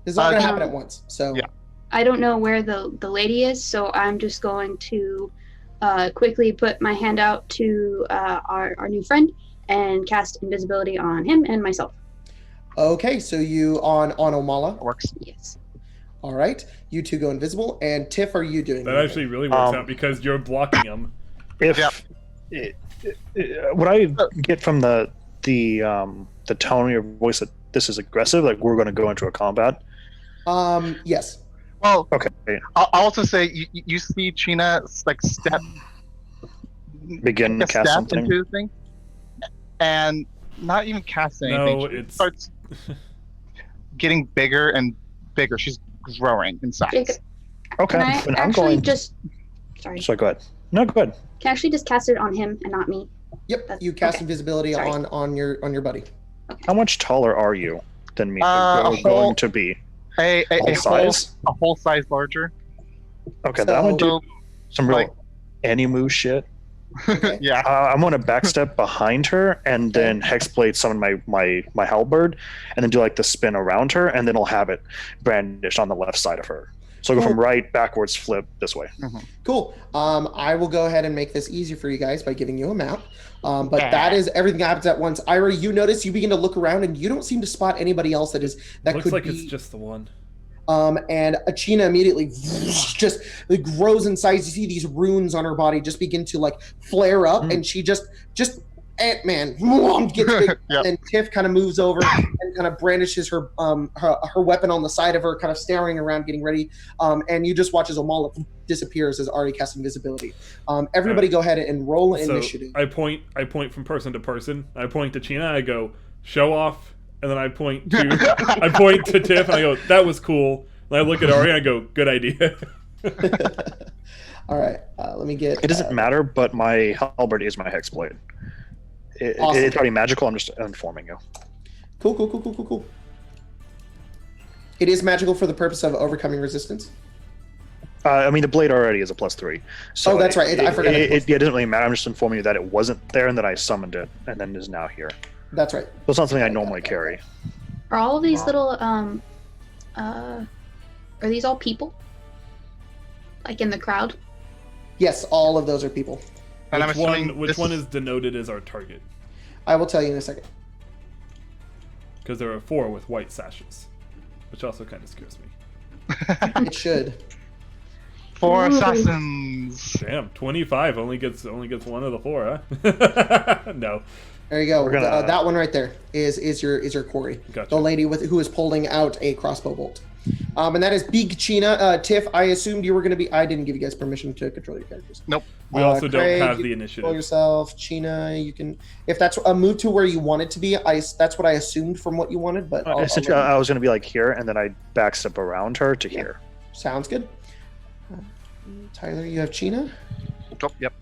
This is all gonna happen um, at once. So yeah. I don't know where the lady is, so I'm just going to quickly put my hand out to our new friend and cast invisibility on him and myself. Okay, so you on Omala. That works. Yes. All right, you two go invisible. And Tiff, are you doing? That anything? actually really works out because you're blocking him. If Yep. What I get from the tone of your voice that this is aggressive, like we're going to go into a combat. Yes. Well, Okay. I'll also say you see Sheena like step Begin to a cast step something. into the thing, and not even casting anything. No, She it's starts getting bigger and bigger. She's growing in size. Jacob, Okay. can I then I'm actually going. just... Sorry. Sorry, go ahead. No, go ahead. Can I actually just cast it on him and not me? Yep. You cast okay. invisibility Sorry. on your buddy. How much taller are you than me? A You're going whole- to be A whole size. a whole size larger. Okay, then I'm going to do So, some real like- Animu shit. Okay. yeah. I'm going to backstep behind her and then hexblade summon my halberd and then do like the spin around her and then I'll have it brandished on the left side of her. So I'll go from right backwards, flip this way. Cool. I will go ahead and make this easier for you guys by giving you a map. But Yeah. that is everything happens at once. Ira, you notice you begin to look around and you don't seem to spot anybody else that looks could like be. it's just the one. And Achina immediately just like grows in size. You see these runes on her body just begin to like flare up, and she just Ant-Man gets big. Yep. And Tiff kind of moves over and kind of brandishes her weapon on the side of her, kind of staring around, getting ready. And you just watch as Omala disappears as Ari casts invisibility. Everybody, go ahead and roll initiative. I point from person to person. I point to China. I go, show off. And then I point to Tiff and I go, that was cool. And I look at Ari and I go, good idea. All right, let me get. It doesn't matter, but my halberd is my hexblade. Awesome. It's already magical. I'm just informing you. Cool. It is magical for the purpose of overcoming resistance. I mean, the blade already is a +3. So Oh, that's right. I forgot. It doesn't really matter. I'm just informing you that it wasn't there and that I summoned it and then is now here. That's right. So it's not something I normally carry. Are all of these little are these all people? Like in the crowd? Yes, all of those are people. And I'm assuming Which this one is denoted as our target? I will tell you in a second. Because there are 4 with white sashes, which also kind of scares me. It should. 4 Ooh. assassins. Damn, 25 only gets one of the 4, huh? No. There you go. We're gonna- That one right there is your quarry. Gotcha. The lady who is pulling out a crossbow bolt. And that is Big China. Tiff, I assumed you were going to be. I didn't give you guys permission to control your characters. Nope. We also Craig, don't have you the Control initiative. yourself, China. You can, if that's a move to where you want it to be. That's what I assumed from what you wanted. But Essentially, I was going to be like here, and then I backstep around her to here. sounds good. Tyler, you have China. Oh, yep.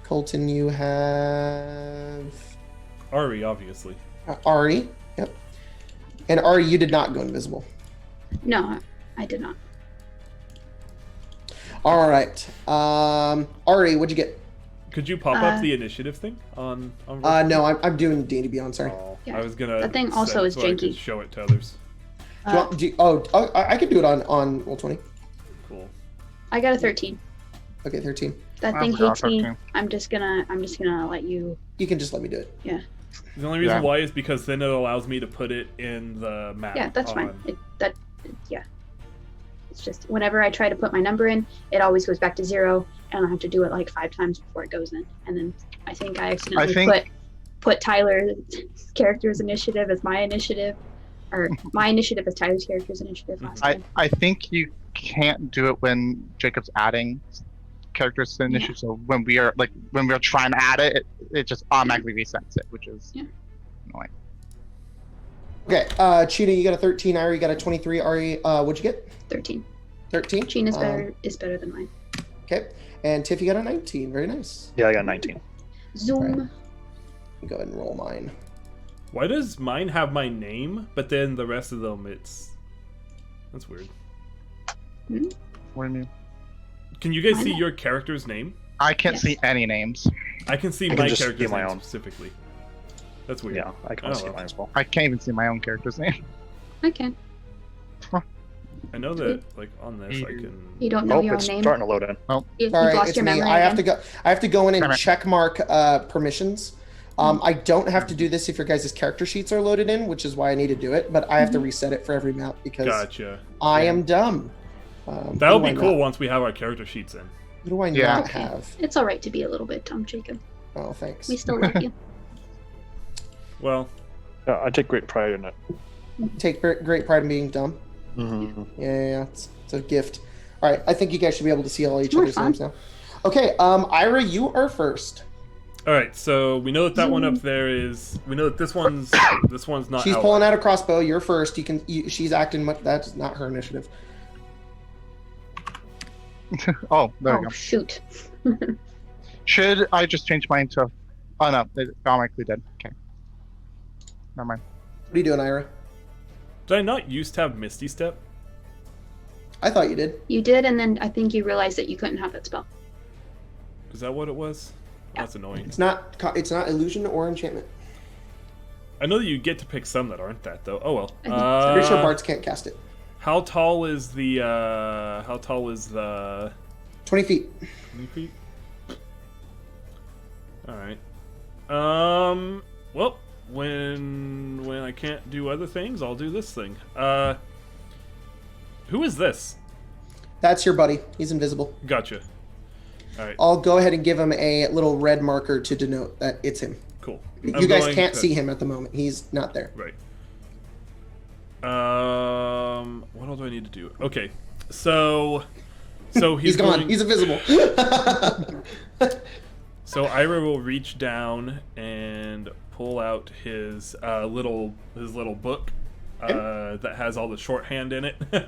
Colton, you have Ari, obviously. Ari. Yep. And Ari, you did not go invisible. No, I did not. All right. Ari, what'd you get? Could you pop up the initiative thing on No, I'm doing D&D Beyond. Sorry. Oh, Yeah. I was gonna. That thing also set is so I could janky. show it to others. I can do it on Roll20. Cool. I got a 13. Okay, 13. That I thing forgot hates me. 13. I'm just gonna let you. You can just let me do it. The only reason Yeah. why is because then it allows me to put it in the map. Yeah, that's fine. on- Yeah. It's just whenever I try to put my number in, it always goes back to 0, and I have to do it like 5 times before it goes in. And then I think I accidentally put Tyler's character's initiative as my initiative, or my initiative as Tyler's character's initiative last time. I think you can't do it when Jacob's adding characters to the initiative. So when we are trying to add it, it just automatically resets it, which is annoying. Okay, Cheetah, you got a 13. Ira, you got a 23. Ari, what'd you get? 13. 13. Sheena's is better than mine. Okay, and Tiff, you got a 19. Very nice. Yeah, I got 19. Zoom. Go ahead and roll mine. Why does mine have my name, but then the rest of them that's weird. What do you mean? Can you guys see your character's name? I can't see any names. I can see I can my just character's see my name own. specifically. That's weird. Yeah, I can see Oh. mine as well. I can't even see my own character's name. I can. I know that, like, on this, I can... You don't know your it's own name? starting to load in. You've Sorry, lost it's your me. memory I have again? to go in and Alright. check mark permissions. I don't have to do this if your guys' character sheets are loaded in, which is why I need to do it, but I have to reset it for every map because Gotcha. I am dumb. That'll Who do be I cool not- once we have our character sheets in. Who do I Yeah. not Okay. have? It's all right to be a little bit dumb, Jacob. Oh, thanks. We still love you. Well, I take great pride in it. Take great pride in being dumb. Mm-hmm. Yeah, it's a gift. All right, I think you guys should be able to see all each More other's fun. names now. Okay, Ira, you are first. alright, so we know that one up there is... We know that this one's not She's out. pulling out a crossbow. You're first. She's acting much. That's not her initiative. Oh, there we Oh, go. shoot. Should I just change mine to... Oh, no. It automatically did. Okay. Never mind. What are you doing, Ira? Did I not used to have Misty Step? I thought you did. You did, and then I think you realized that you couldn't have that spell. Is that what it was? Yeah. That's annoying. It's not illusion or enchantment. I know that you get to pick some that aren't that, though. Oh, well. I think I'm pretty sure bards can't cast it. How tall is the... 20 feet. 20 feet? Alright. Well, when I can't do other things, I'll do this thing. Who is this? That's your buddy. He's invisible. Gotcha. Alright, I'll go ahead and give him a little red marker to denote that it's him. cool. You I'm guys going can't to- see him at the moment. He's not there. Right. What all do I need to do? Okay, so He's gone. going- He's invisible. So Ira will reach down and pull out his little book that has all the shorthand in it, and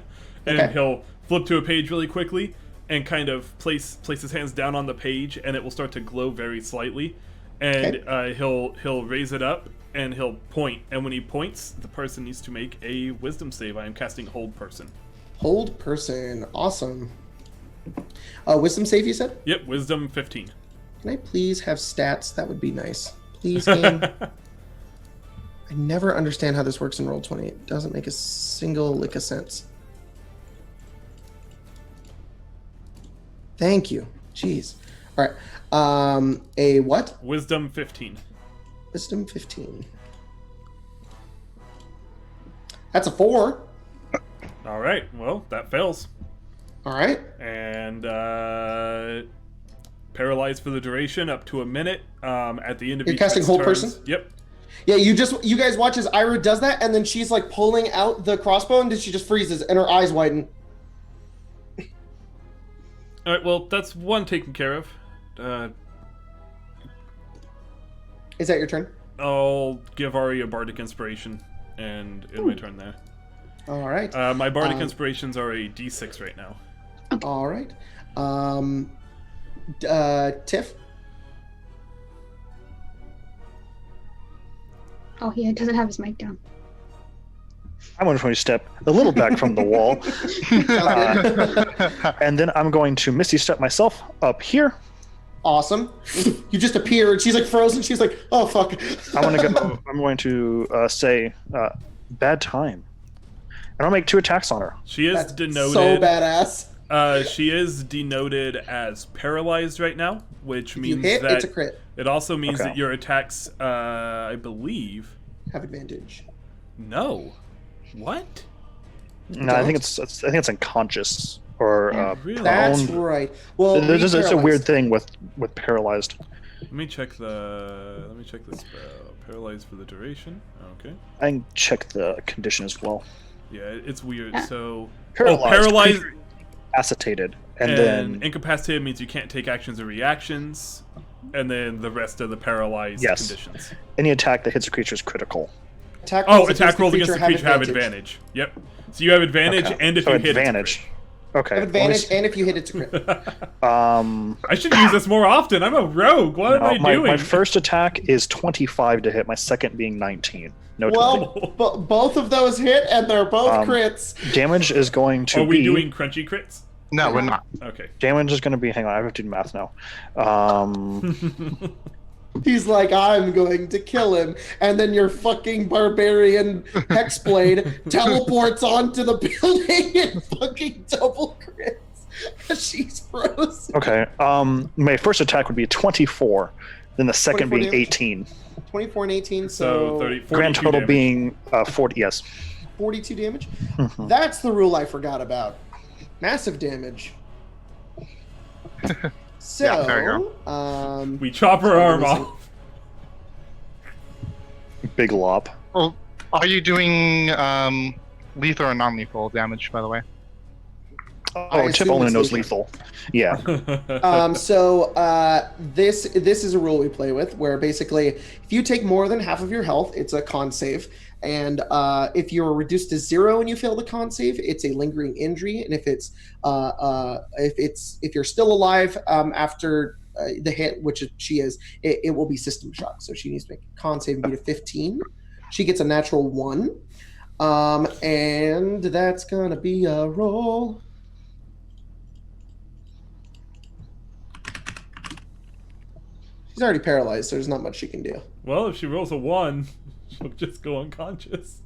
Okay. he'll flip to a page really quickly and kind of place his hands down on the page, and it will start to glow very slightly, and he'll raise it up and he'll point, and when he points, the person needs to make a wisdom save. I am casting Hold Person. Hold person. Awesome. Wisdom save, you said? Yep, Wisdom 15. Can I please have stats? That would be nice. Please, game. I never understand how this works in Roll20. It doesn't make a single lick of sense. Thank you. Jeez. All right. A what? Wisdom 15. Wisdom 15. That's a 4. All right, well, that fails. All right. And paralyzed for the duration up to a minute. At the end of You're each casting next Hold turns- Person? Yep. Yeah, you guys watch as Ira does that, and then she's like pulling out the crossbow, and then she just freezes, and her eyes widen. All right, well, that's one taken care of. Is that your turn? I'll give Ari a bardic inspiration, and in my turn there. All right. My bardic inspirations are a d6 right now. All right. Tiff? Oh, he doesn't have his mic down. I'm going to step a little back from the wall, and then I'm going to Misty Step myself up here. Awesome. You just appear, and she's like frozen. She's like, oh, fuck. I'm going to say, bad time. And I'll make 2 attacks on her. She is That's denoted. so badass. She is denoted as paralyzed right now, which If you means hit, that it's a crit. it also means Okay. that your attacks, I believe. Have advantage. No. What? No, I think it's unconscious or Really? That's prone. right. Well, There's a paralyzed. weird thing with paralyzed. Let me check the spell. Paralyzed for the duration. Okay. I can check the condition as well. Yeah, it's weird. Yeah. So Paralyzed, paralyzed incapacitated, and and then incapacitated means you can't take actions or reactions, and then the rest of the paralyzed Yes. conditions. any attack that hits a creature is critical. Attack Oh, rolls attack rolls against the creature have advantage. Yep. So you have advantage, Okay. and if So you hit advantage. Okay. Have advantage, and if you hit, it's a crit. I should use this more often. I'm a rogue. What am I doing? My first attack is 25 to hit. My second being 19. No 20. Well, both of those hit, and they're both crits. Damage is going to Are we be. doing crunchy crits? No, we're not. Okay. Damage is going to be. Hang on, I have to do math now. He's like, I'm going to kill him, and then your fucking barbarian hexblade teleports onto the building and fucking double crits. She's frozen. Okay. My first attack would be 24. Then the second 24 being damage? 18. 24 and 18, So so 30, Grand 42 total damage. being 40. Yes. 42 damage. Mhm. That's the rule I forgot about. Massive damage. So, Yeah, there you We chop her arm off. Big lop. Well, are you doing lethal or non-lethal damage, by the way? Oh, Tip assume only it's knows lethal. lethal. Yeah. This is a rule we play with, where basically, if you take more than half of your health, it's a con save, and if you're reduced to 0 and you fail the con save, it's a lingering injury, and if you're still alive after the hit, which she is, it will be system shock. So she needs to make a con save and beat a 15. She gets a natural 1, and that's gonna be a roll. She's already paralyzed, so there's not much she can do. Well, if she rolls a 1, she'll just go unconscious.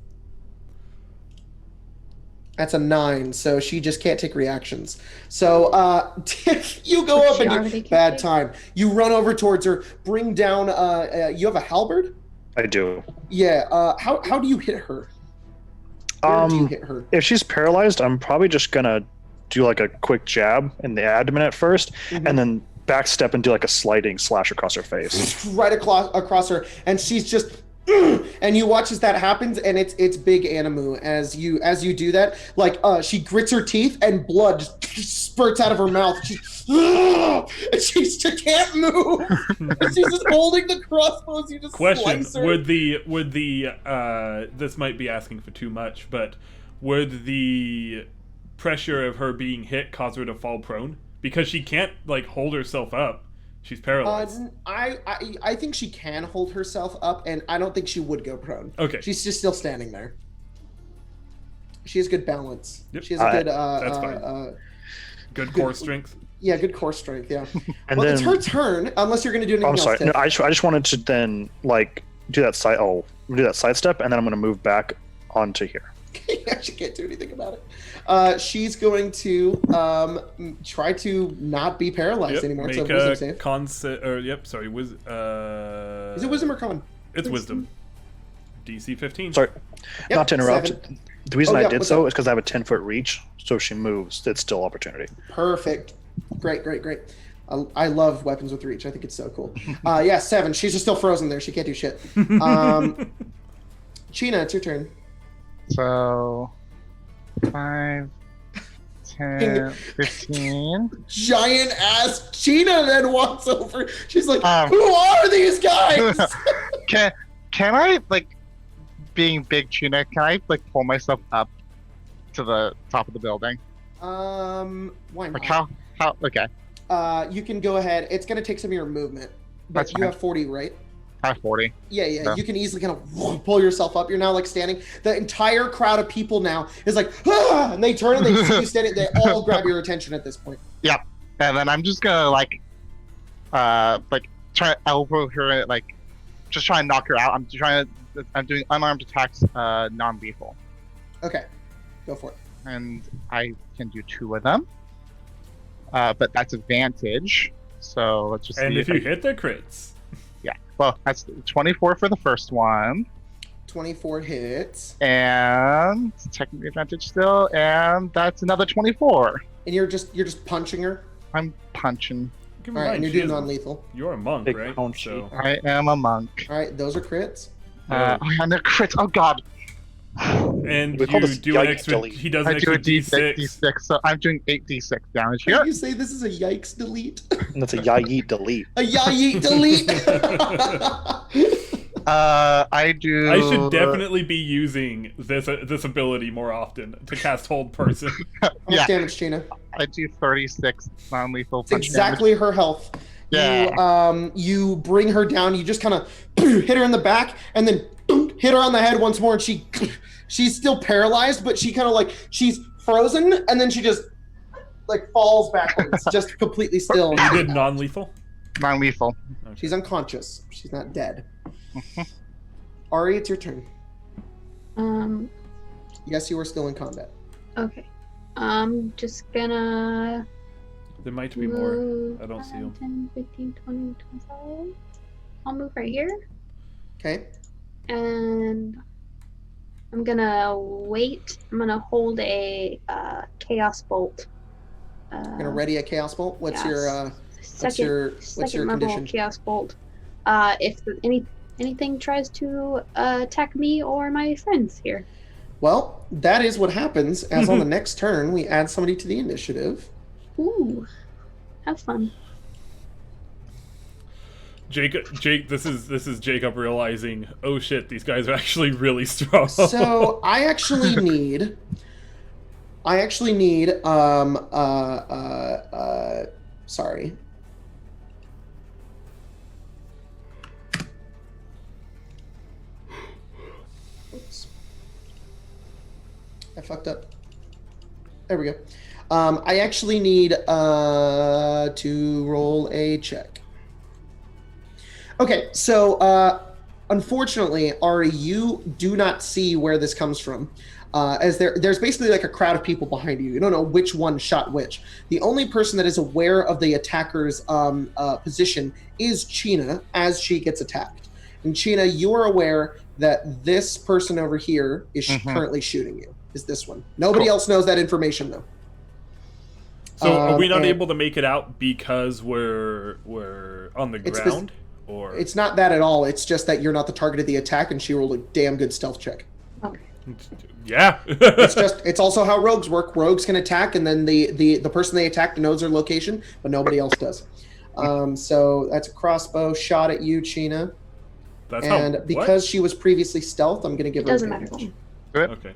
That's a 9, so she just can't take reactions. So, Tiff, you go up She and already you can bad take- time. You run over towards her, bring down. You have a halberd? I do. Yeah. How do you hit her? Where do you hit her? If she's paralyzed, I'm probably just gonna do like a quick jab in the abdomen at 1st, Mhm. and then backstep and do like a sliding slash across her face. Right across her, and she's just. And you watch as that happens, and it's big Animu as you do that. Like she grits her teeth, and blood just spurts out of her mouth. And she can't move. She's just holding the crossbows. You just Question: slice her. would the this might be asking for too much, but would the pressure of her being hit cause her to fall prone? Because she can't like hold herself up. She's paralyzed. I think she can hold herself up, and I don't think she would go prone. Okay. She's just still standing there. She has good balance. Yep. She has a good. That's fine. Good core strength. Yeah, good core strength. Yeah. And Well, then it's her turn, unless you're going to do anything I'm sorry. else. No, Tiff. I just wanted to then like do that side. Oh, do that side step, and then I'm gonna move back onto here. Yeah, she can't do anything about it. She's going to try to not be paralyzed Yep. anymore. Make So wisdom a save. sorry, Is it wisdom or con? It's wisdom. DC 15. Sorry, Yep, not to interrupt. 7. The reason Oh, yeah, I did what's so up? is because I have a 10-foot reach, so if she moves, it's still opportunity. Perfect. Great. I love weapons with reach. I think it's so cool. Yeah, 7. She's just still frozen there. She can't do shit. Sheena, it's your turn. So 5, 10, 15. Giant ass Sheena then walks over. She's like, Um. "Who are these guys?" Can I, like, being big tuna, can I like pull myself up to the top of the building? Why Like not? how okay. You can go ahead. It's gonna take some of your movement, but That's you fine. have 40, right? I have 40. Yeah. Yeah. You can easily kind of pull yourself up. You're now like standing. The entire crowd of people now is like, ah! And they turn and they see you standing. They all grab your attention at this point. And then I'm just gonna like try to elbow her, like just try and knock her out. I'm doing unarmed attacks, non-lethal. Okay, go for it. And I can do 2 of them. But that's advantage. So let's just And see if you hit the crits, Well, that's 24 for the first one. 24 hits. And technically advantage still, and that's another 24. And you're just punching her. I'm punching. Keep in All right, mind, and you're she doing is- non-lethal. You're a monk, Big right? punchy. So, I am a monk. All right, those are crits. Oh, and the crits. Oh god. and We call you this do an yikes extra. delete. He does an I do extra a D6, D6. D6, so I'm doing 8d6 damage How here. do you say this is a yikes delete? And that's a yeet delete. A yikes delete. I do. I should definitely be using this ability more often to cast Hold Person. How much Yeah. damage, Gina? I do 36 non-lethal It's punch exactly her health. Yeah. You bring her down. You just kind of hit her in the back, and then hit her on the head once more. And she's still paralyzed, but she kind of like she's frozen, and then she just like falls backwards, just completely still. You did non-lethal. damage. Non-lethal. She's unconscious. She's not dead. Ari, it's your turn. Yes, you are still in combat. Okay. I'm just gonna There might be more. move I don't see 'em. 10, 15, 20, 25. I'll move right here. Okay. And I'm gonna wait. I'm gonna hold a chaos bolt. You're gonna ready a chaos bolt. What's yes. your second your level condition? chaos bolt. If anything tries to attack me or my friends here. Well, that is what happens. As on the next turn, we add somebody to the initiative. Ooh, have fun. Jake, this is Jacob realizing, oh shit, these guys are actually really strong. So I actually need. Sorry. Oops. I fucked up. There we go. I actually need to roll a check. Okay, so unfortunately, Ari, you do not see where this comes from. As there's basically like a crowd of people behind you. You don't know which one shot which. The only person that is aware of the attacker's position is China as she gets attacked. And China, you are aware that this person over here is currently shooting you. Is this one? Nobody else knows that information though. So are we not and- able to make it out because we're on the It's ground? Or It's not that at all. It's just that you're not the target of the attack, and she rolled a damn good stealth check. Okay. yeah. It's also how rogues work. Rogues can attack, and then the person they attack knows their location, but nobody else does. So that's a crossbow shot at you, China. That's And how, because she was previously stealth, I'm going to give It her doesn't matter. advantage. what? Okay.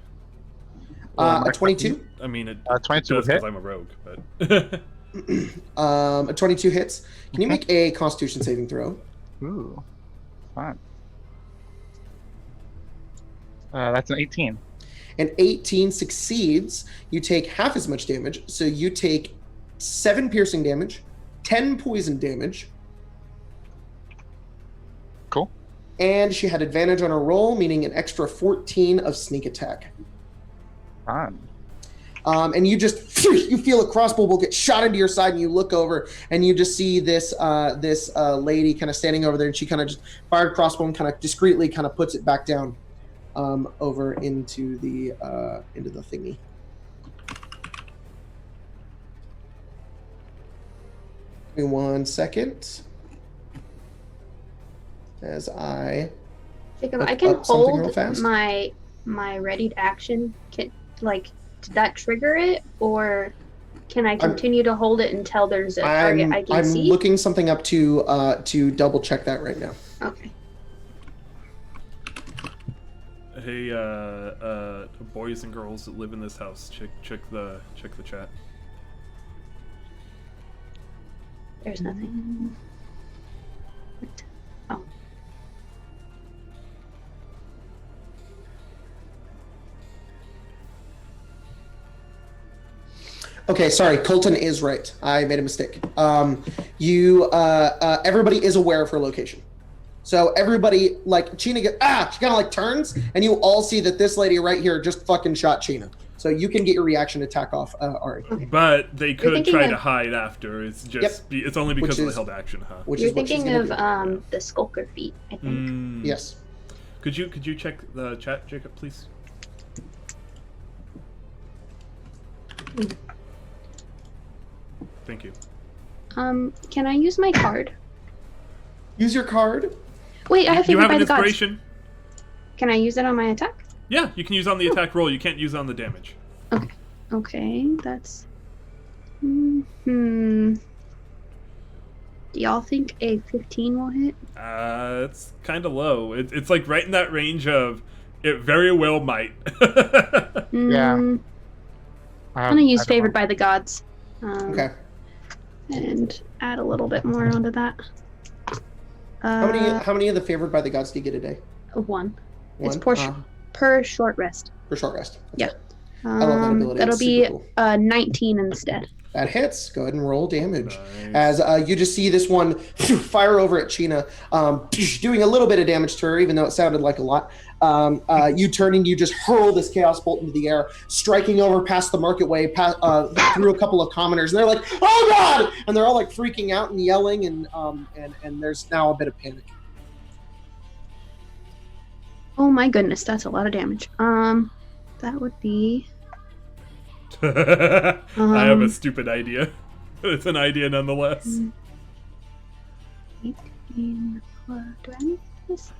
A 22. I mean, it 22 does hit. because I'm a rogue, but A 22 hits. Can you make a Constitution saving throw? Ooh, fun. That's an 18. An 18 succeeds. You take half as much damage, so you take 7 piercing damage, 10 poison damage. Cool. And she had advantage on her roll, meaning an extra 14 of sneak attack. Fun. And you just you feel a crossbow bolt get shot into your side, and you look over and you just see this lady kind of standing over there, and she kind of just fired crossbow and kind of discreetly kind of puts it back down over into the thingy. Give me 1 second as I Jacob, look I can up something real hold fast. my readied action. Did that trigger it, or can I continue to hold it until there's a target I can I'm see? looking something up to double check that right now. Okay. hey, boys and girls that live in this house, check the chat. There's nothing. Oh. Okay, sorry. Colton is right. I made a mistake. Everybody is aware of her location. So everybody, like, China she kind of like turns, and you all see that this lady right here just fucking shot China. So you can get your reaction attack off, Ari. But they could thinking try of- to hide after. It's just it's only because of the held action, huh? Which You're is what she's thinking gonna of do. the Skulker feat, I think. Mm. Yes. Could you check the chat, Jacob, please? Thank you. Can I use my card? Use your card. Wait, I have You favored have by an the gods. inspiration. Can I use it on my attack? Yeah, you can use on the attack roll. You can't use on the damage. Okay, that's. Do y'all think a 15 will hit? It's kind of low. It's like right in that range of it very well might. Yeah. I'm gonna use favored by the gods. Okay. And add a little bit more onto that. How many of the favored by the gods do you get a day? One. It's One? per short rest. For short rest. Yeah. I love that ability. That'll It's be super cool. 19 instead. That hits. Go ahead and roll damage. Nice. As you just see this one fire over at Sheena, doing a little bit of damage to her, even though it sounded like a lot. You turn and you just hurl this chaos bolt into the air, striking over past the market way, through a couple of commoners, and they're like, "Oh God!" And they're all like freaking out and yelling, and there's now a bit of panic. Oh my goodness, that's a lot of damage. That would be. I have a stupid idea. It's an idea nonetheless. 18 plus. Do I need this?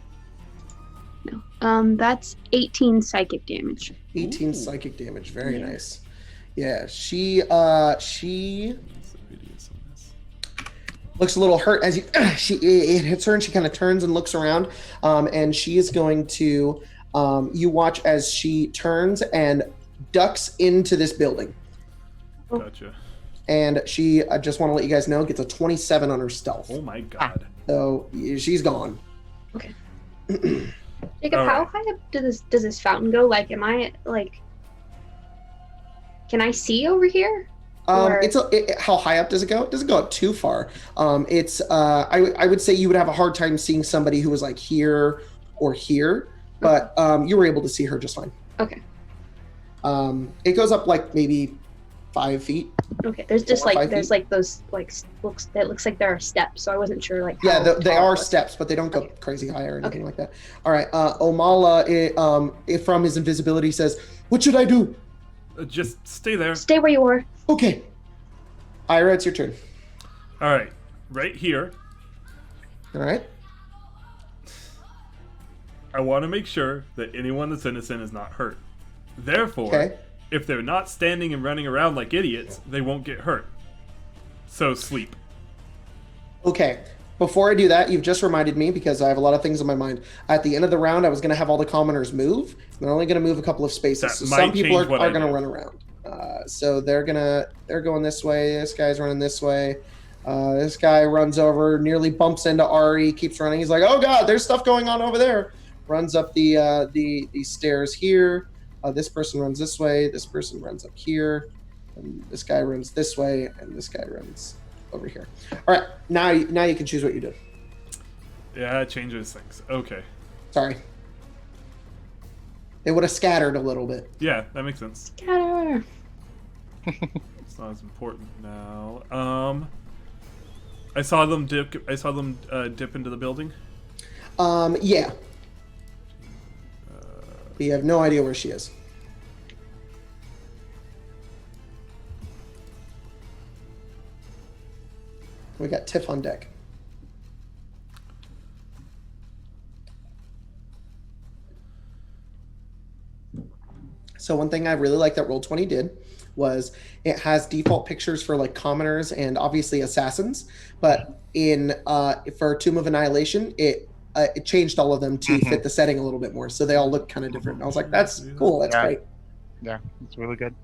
No. That's 18 psychic damage. 18 psychic damage. Very nice. Yeah, she looks a little hurt as it hits her, and she kind of turns and looks around, and she is going to. You watch as she turns and ducks into this building. Gotcha. And she, I just want to let you guys know, gets a 27 on her stealth. Oh my god. So she's gone. Okay. Jacob, All how right. high up does this fountain go? Like, am I like? Can I see over here? Or- How high up does it go? It doesn't go up too far. I would say you would have a hard time seeing somebody who was like here or here, but you were able to see her just fine. Okay. It goes up like maybe 5 feet. Okay. There's just 4 or 5 there's feet. like those looks like there are steps, so I wasn't sure like. Yeah, how they tall are it was. steps, but they don't go Okay. crazy high or anything Okay. like that. All right, Omala, from his invisibility, says, "What should I do?" Just stay there. Stay where you were. Okay. Ira, it's your turn. All right, right here. All right. I want to make sure that anyone that's innocent is not hurt. Therefore, Okay. if they're not standing and running around like idiots, they won't get hurt. So sleep. Okay. Before I do that, you've just reminded me, because I have a lot of things on my mind. At the end of the round, I was going to have all the commoners move. They're only going to move a couple of spaces. That So might some people change what I are going to do. run around. So they're going this way. This guy's running this way. This guy runs over, nearly bumps into Ari, keeps running. He's like, "Oh God, there's stuff going on over there." Runs up the stairs here. This person runs this way. This person runs up here. And this guy runs this way, and this guy runs over here. All right, now you can choose what you do. Yeah, it changes things. Okay. Sorry. They would have scattered a little bit. Yeah, that makes sense. Scatter. It's not as important now. I saw them dip into the building. Yeah. But you have no idea where she is. We got Tiff on deck. So one thing I really like that Roll20 did was it has default pictures for like commoners and obviously assassins, but for Tomb of Annihilation, it changed all of them to fit the setting a little bit more, so they all look kind of different. And I was like, that's cool, that's Yeah. great. Yeah, it's really good.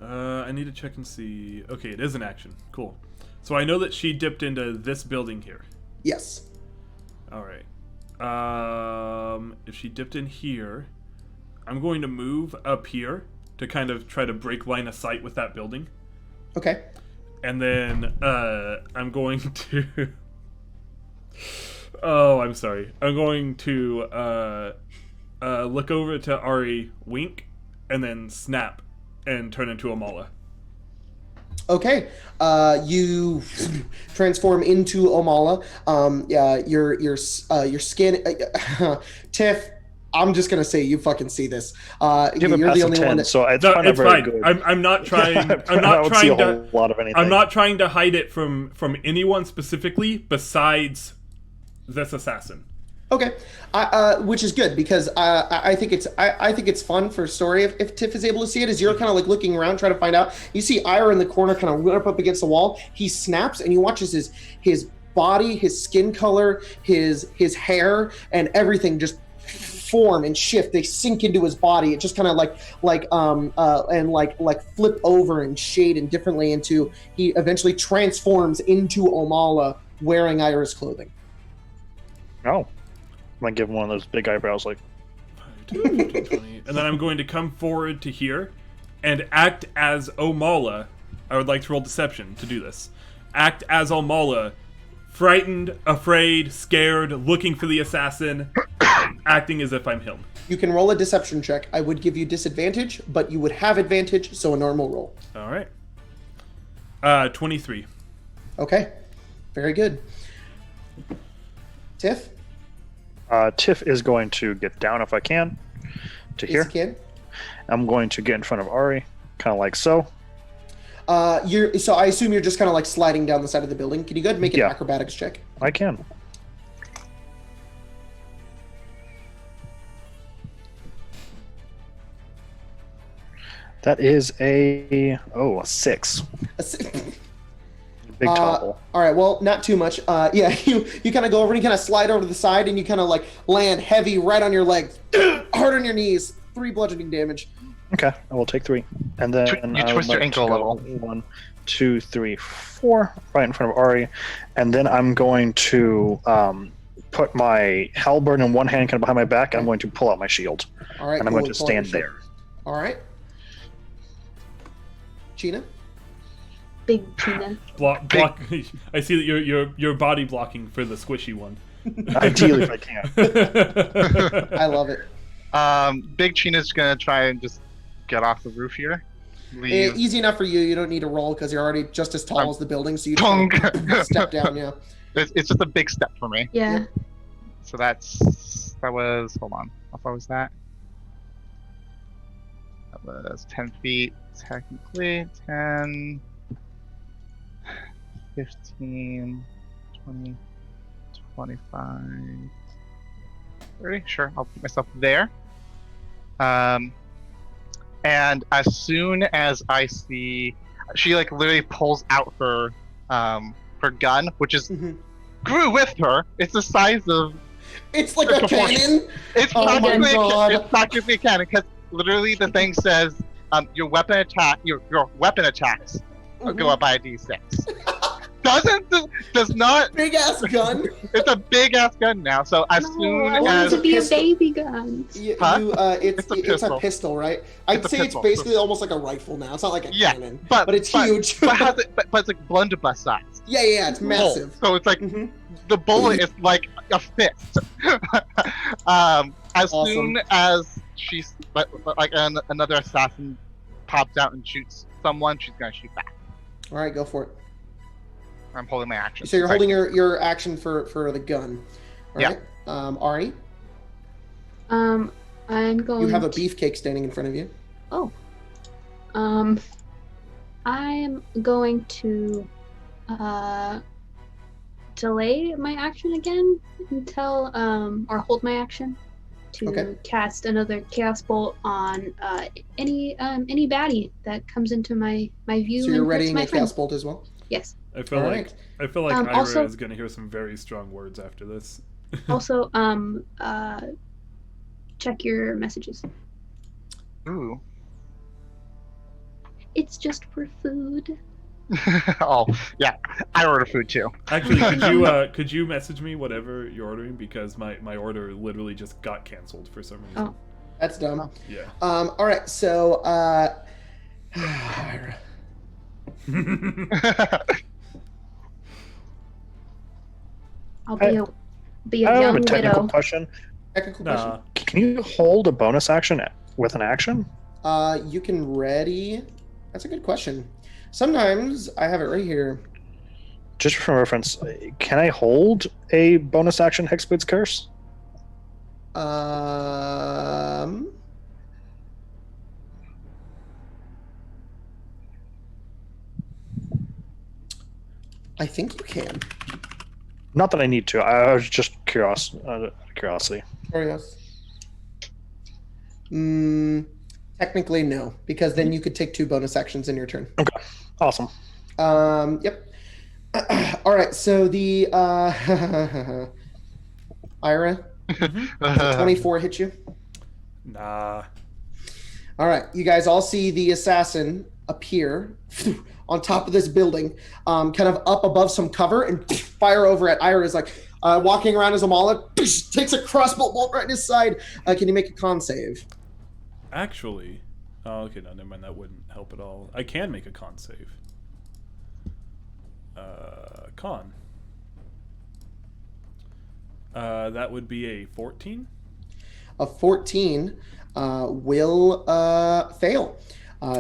I need to check and see. Okay, it is an action. Cool. So I know that she dipped into this building here. Yes. All right. If she dipped in here, I'm going to move up here to kind of try to break line of sight with that building. Okay. And then I'm going to... Oh, I'm sorry. I'm going to look over to Ari, wink, and then snap and turn into a Mala. Okay, you transform into Omala. Your skin, Tiff. I'm just gonna say you fucking see this. You have a You're pass the of only 10, one that. so it's No, kind of it's very fine. good. I'm not trying. I'm I not don't see a trying to. whole lot of anything. I'm not trying to hide it from anyone specifically besides this assassin. Okay, which is good because I think it's fun for a story if Tiff is able to see it. As you're kind of like looking around trying to find out, you see Ira in the corner, kind of up against the wall. He snaps and you watch his body, his skin color, his hair, and everything just form and shift. They sink into his body. It just kind of like flip over and shade and differently into. He eventually transforms into Omala wearing Ira's clothing. Oh. I might give him one of those big eyebrows, like. 20. And then I'm going to come forward to here and act as Omala. I would like to roll deception to do this. Act as Omala, frightened, afraid, scared, looking for the assassin, acting as if I'm him. You can roll a deception check. I would give you disadvantage, but you would have advantage, so a normal roll. All right. 23. Okay. Very good. Tiff? Tiff is going to get down if I can to here. Yes, you can. I'm going to get in front of Ari, kind of like so. So I assume you're just kind of like sliding down the side of the building. Can you go ahead and make an Yeah. acrobatics check? I can. That is a 6. A si- Big topple. All right, well, not too much. Yeah, you kind of go over and you kind of slide over to the side and you kind of like land heavy right on your legs, hard on your knees. 3 bludgeoning damage. Okay, I will take 3. And then You I would twist your like to ankle a go little. 1, 2, 3, 4, right in front of Ari. And then I'm going to put my halberd in one hand kind of behind my back, and I'm going to pull out my shield. All right, And I'm cool, going to pull out your stand shield. there. All right. Gina? Big Tina. Block. I see that you're body blocking for the squishy one. Ideally, if I can. I love it. Big China's gonna try and just get off the roof here. Leave. Easy enough for you. You don't need to roll because you're already just as tall as the building, so you Tonk. just step down, yeah. It's just a big step for me. Yeah. So that was, hold on, how far was that? That was 10 feet, technically, 10, 15, 20, 25, 30, sure, I'll put myself there. And as soon as I see, she like literally pulls out her gun, which is Mhm. grew with her. It's the size of. It's like a cannon. It's Oh my God. it's practically a cannon because literally the thing says your weapon attacks go up by a d6. Does not. Big ass gun. It's a big ass gun now. So as No, soon I want it as to be a pistol. baby gun. Huh? It's a pistol. pistol, right? I'd It's a say pistol. it's basically almost like a rifle now. It's not like a Yeah, cannon, but it's huge. but it's like blunderbuss size. yeah, it's massive. So it's like Mhm. the bullet is like a fist. As Awesome. soon as she's like another assassin pops out and shoots someone, she's gonna shoot back. All right, go for it. I'm holding my action. So you're Sorry. holding your action for the gun. All Yeah. right. Ari, I'm going. you have a to- beefcake standing in front of you. Oh. I'm going to delay my action again until or hold my action to Okay. cast another chaos bolt on any baddie that comes into my view. So you're and hurts readying my a friend. chaos bolt as well. Yes. I feel All like right. Ira also- is going to hear some very strong words after this. Also, check your messages. Ooh. It's just for food. Oh yeah, I order food too. Actually, could you message me whatever you're ordering because my order literally just got canceled for some reason. Oh. That's dumb. Yeah. All right. So I'll I- be a I have young a technical widow. question. technical question. Nah. Can you hold a bonus action with an action? You can ready That's a good question. Sometimes I have it right here. Just for reference, can I hold a bonus action Hexblade's Curse? I think you can. Not that I need to. I was just curious. Curiosity. Curious. Technically, no, because then you could take 2 bonus actions in your turn. Okay. Awesome. Yep. All right. So the Ira, 24 hit you. Nah. All right. You guys all see the assassin appear on top of this building, kind of up above some cover, and fire over at Ira. Is like walking around as Amala, takes a crossbow bolt right in his side. Can you make a con save? Actually, okay, no, never mind. That wouldn't help at all. I can make a con save. Con. That would be a 14. A 14 will fail.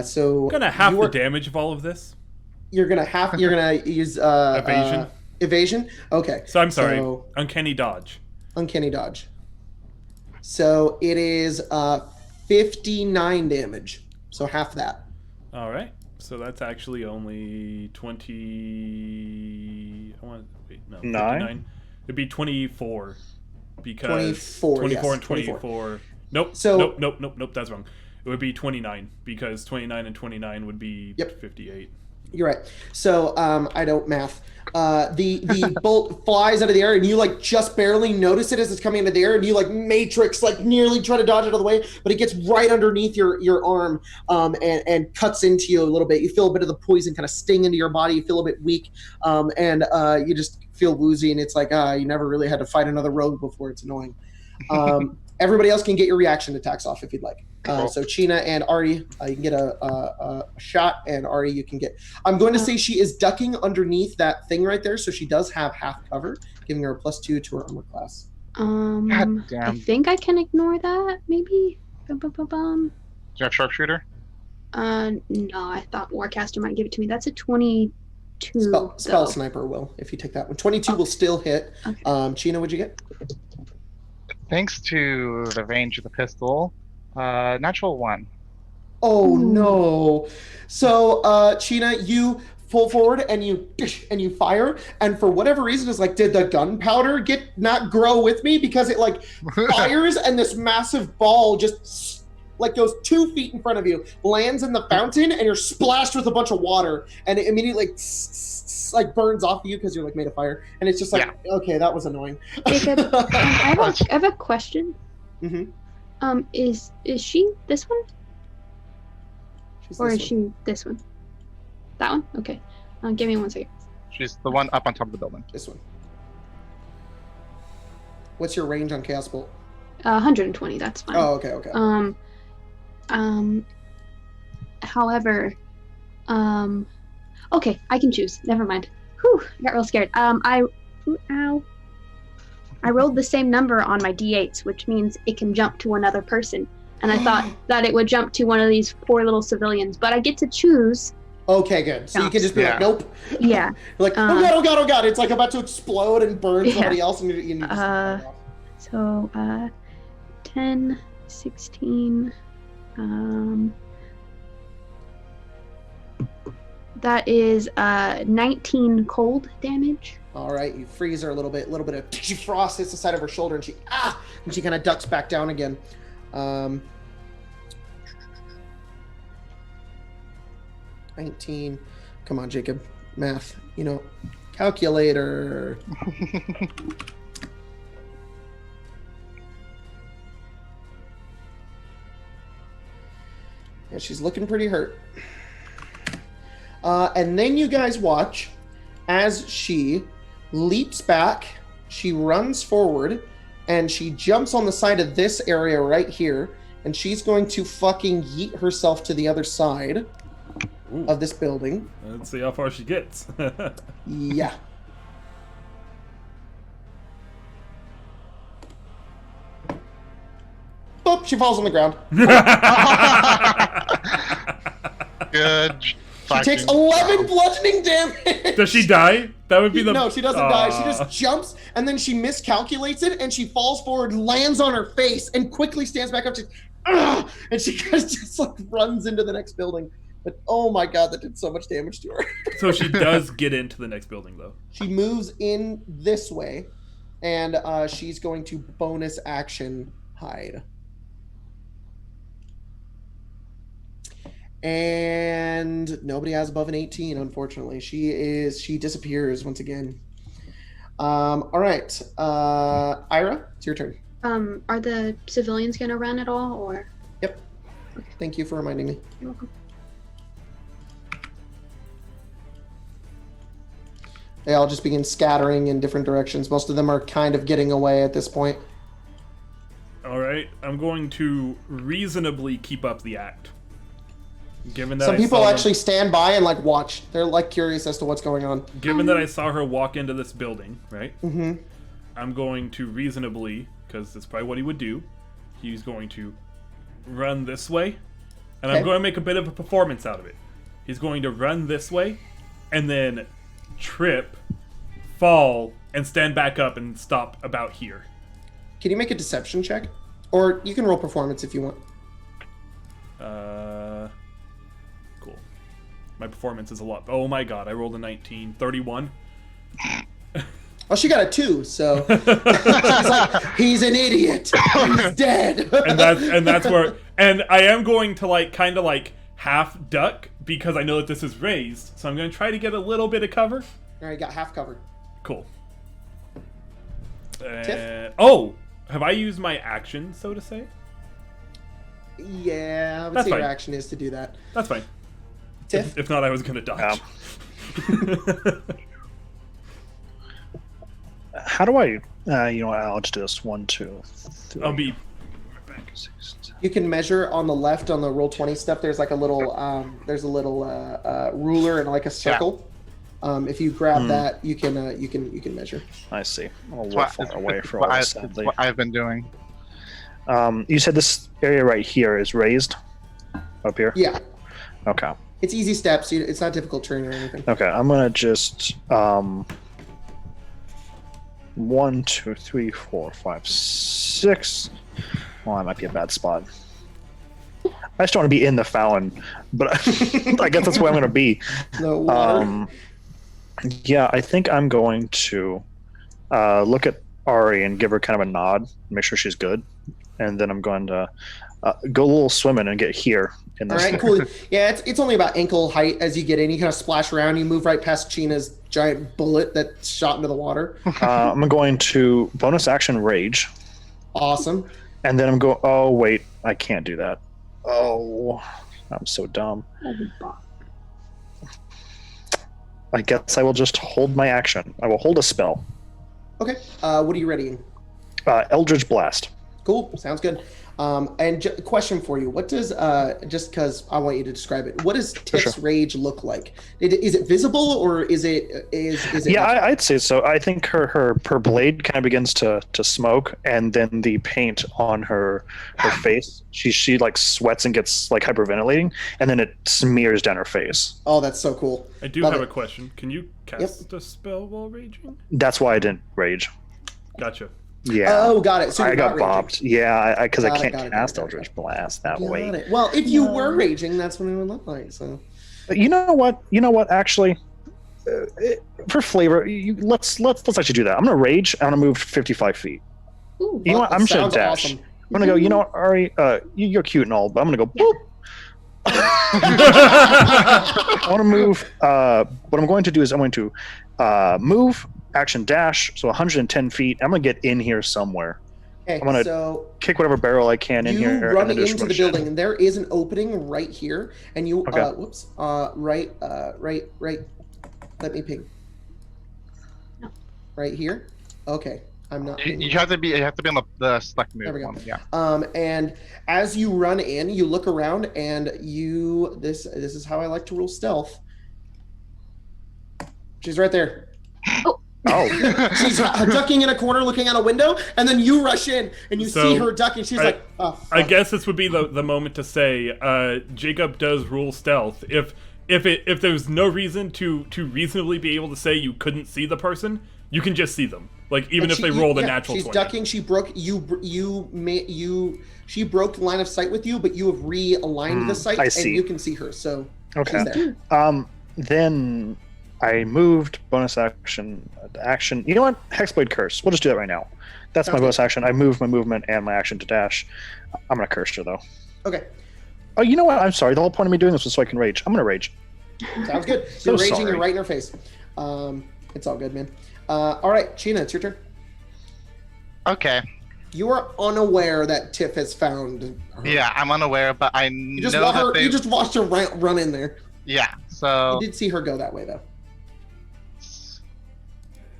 So I'm gonna half the damage of all of this. You're gonna use Evasion. Evasion. Okay. So I'm sorry. Uncanny dodge. Uncanny dodge. So it is 59 damage. So half that. All right. So that's actually only 20. I want wait, no, 59. It'd be 24 because 24 yes, and 24. Nope. So nope. That's wrong. It would be 29 because 29 and 29 would be 58. You're right. So I don't math. The bolt flies out of the air, and you like just barely notice it as it's coming into the air, and you like matrix like nearly try to dodge it out of the way, but it gets right underneath your arm and cuts into you a little bit. You feel a bit of the poison kind of sting into your body. You feel a bit weak, and you just feel woozy, and it's like you never really had to fight another rogue before. It's annoying. Everybody else can get your reaction attacks off if you'd like. So China and Artie, you can get a shot, and Artie, you can get. I'm going to say she is ducking underneath that thing right there, so she does have half cover, giving her a +2 to her armor class. God damn. I think I can ignore that. Maybe. Do you have sharpshooter? No, I thought Warcaster might give it to me. That's a 22. Spell sniper will if you take that one. 22 will still hit. Okay. China, what'd you get? Thanks to the range of the pistol, natural 1. Oh Ooh. no! So China, you pull forward and you fire, and for whatever reason, it's like, did the gunpowder not grow with me? Because it like fires and this massive ball just like goes 2 feet in front of you, lands in the fountain, and you're splashed with a bunch of water, and it immediately like burns off of you because you're like made of fire, and it's just like, okay, that was annoying. Jacob, I have a question. Mm-hmm. Is she this one? She's Or this is one. she this one? That one? Okay. Give me 1 second. She's the one up on top of the building. This one. What's your range on Chaos Bolt? 120, that's fine. Oh, okay. However, okay, I can choose. Never mind. Whew, I got real scared. I rolled the same number on my d8s, which means it can jump to another person. And I thought that it would jump to one of these poor little civilians, but I get to choose. Okay, good. So you can just be like, nope. Yeah. You're like, oh god, it's like about to explode and burn somebody else, and you just So 10, 16, that is 19 cold damage. All right, you freeze her a little bit of frost hits the side of her shoulder, and she kind of ducks back down again. 19. Come on, Jacob. Math. Calculator. Yeah, she's looking pretty hurt. And then you guys watch as she leaps back, she runs forward, and she jumps on the side of this area right here, and she's going to fucking yeet herself to the other side of this building. Let's see how far she gets. Yeah. Boop, she falls on the ground. Good. She takes 11 bludgeoning damage. Does she die? That would be the. No, she doesn't die. She just jumps and then she miscalculates it and she falls forward, lands on her face, and quickly stands back up. And she just like runs into the next building. But oh my god, that did so much damage to her. So she does get into the next building though. She moves in this way, and she's going to bonus action hide. And nobody has above an 18, unfortunately. She disappears once again. All right, Ira, it's your turn. Are the civilians gonna run at all, or? Yep. Thank you for reminding me. You're welcome. They all just begin scattering in different directions. Most of them are kind of getting away at this point. All right, I'm going to reasonably keep up the act. Given that Some people actually stand by and like watch. They're like curious as to what's going on. Given that I saw her walk into this building, right? Mm-hmm. I'm going to reasonably, because that's probably what he would do. He's going to run this way, and I'm going to make a bit of a performance out of it. He's going to run this way, and then trip, fall, and stand back up and stop about here. Can you make a deception check? Or you can roll performance if you want. Cool. My performance is a lot. Oh my god, I rolled a 19. 31. Oh, she got a 2, so she's like, he's an idiot. He's dead. and that's where, and I am going to like kind of like half duck because I know that this is raised, so I'm going to try to get a little bit of cover. All right, got half covered. Cool. Tiff? Oh, have I used my action, so to say? Yeah, I would That's say fine. your action is to do that. That's fine. Tiff? If not, I was going to dodge. How do I? You know what? I'll just do this. 1, 2, 3. I'll be. You can measure on the left on the Roll20 stuff. There's like a little, ruler and like a circle. If you grab that, you can measure. I see. I'm a little far away from all this, sadly. What I've been doing. You said this area right here is raised? Up here? Yeah, Okay. it's easy steps. It's not difficult terrain or anything. Okay, I'm gonna just 1, 2, 3, 4, 5, 6. Well, that might be a bad spot. I just don't want to be in the Fallon, but I guess that's where I'm gonna be. The water. Yeah, I think I'm going to look at Ari and give her kind of a nod, make sure she's good, and then I'm going to go a little swimming and get here. In All this right, cool. Yeah, it's only about ankle height as you get in. You kind of splash around. You move right past China's giant bullet that shot into the water. I'm going to bonus action rage, Awesome. and then I'm going. Oh wait, I can't do that. Oh, I'm so dumb. I guess I will just hold my action. I will hold a spell. Okay. What are you readying? Eldritch Blast. Cool. Sounds good. And question for you: what does just because I want you to describe it? What does Tiff's rage look like? Is it visible or is it? Yeah, I'd say so. I think her blade kind of begins to smoke, and then the paint on her face, she like sweats and gets like hyperventilating, and then it smears down her face. Oh, that's so cool. I do Love have it. a question. Can you cast a spell while raging? That's why I didn't rage. Gotcha. Yeah. Oh, got it. So I you're got not raging. bopped. Yeah, because I Got it, can't got it, cast got it, Eldritch Blast that Got way. it. Well, if you were raging, that's what it would look like. So. But you know what? Actually, for flavor, let's actually do that. I'm gonna rage. I'm gonna move 55 feet. Ooh. You know what? I'm just gonna Sounds dash. awesome. I'm gonna go. You know what, Ari? You're cute and all, but I'm gonna go. Boop. I want to move. What I'm going to do is I'm going to move, action dash, so 110 feet. I'm gonna get in here somewhere. Okay, I'm gonna so kick whatever barrel I can in you here. run and then just into the rush building, in. and there is an opening right here, and you Okay. right. Let me ping. No. Right here. Okay, I'm not. You have to be on the select move There we go. one. Yeah. And as you run in, you look around, and this is how I like to rule stealth. She's right there. Oh. Oh, She's ducking in a corner, looking out a window, and then you rush in and you see her ducking. She's like, "Oh, fuck." I guess this would be the moment to say, Jacob does rule stealth. If there's no reason to reasonably be able to say you couldn't see the person, you can just see them. Like even if they roll the natural 20. She's ducking. She broke. She broke line of sight with you, but you have realigned the sight, and you can see her. So okay. she's there. Then I moved bonus action. You know what? Hexblade Curse. We'll just do that right now. That's my bonus action. I moved my movement and my action to dash. I'm gonna curse her though. Okay. Oh, you know what? I'm sorry. The whole point of me doing this was so I can rage. I'm gonna rage. Sounds good. So You're raging. sorry. You're right in her face. It's all good, man. All right, Sheena, it's your turn. Okay. You are unaware that Tiff has found her. Yeah, I'm unaware, but I You just, know that you just watched her run in there. Yeah, so... You did see her go that way, though.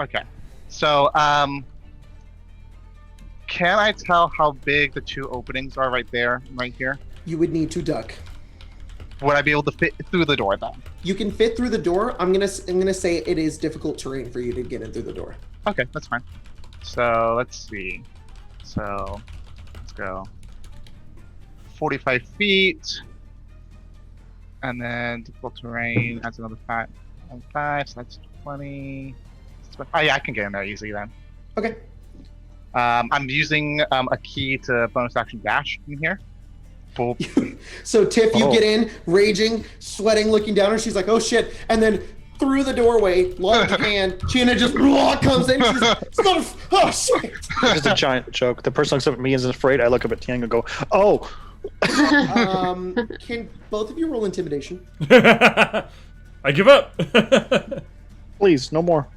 Okay. So, can I tell how big the two openings are right there, right here? You would need to duck. Would I be able to fit through the door then? You can fit through the door. I'm gonna say it is difficult terrain for you to get in through the door. Okay, that's fine. So, let's see. So, let's go. 45 feet. And then difficult terrain adds another 5, so that's 20. Oh yeah, I can get in there easily then. Okay. I'm using a key to bonus action dash in here. Full. So Tiff, you get in, raging, sweating, looking down her. She's like, "Oh shit!" And then through the doorway, large hand, Sheena just comes in. She's like, "Oh shit!" Just a giant joke. The person looks up at me and is afraid. I look up at Tiang and go, "Oh." Can both of you roll intimidation? I give up. Please, no more.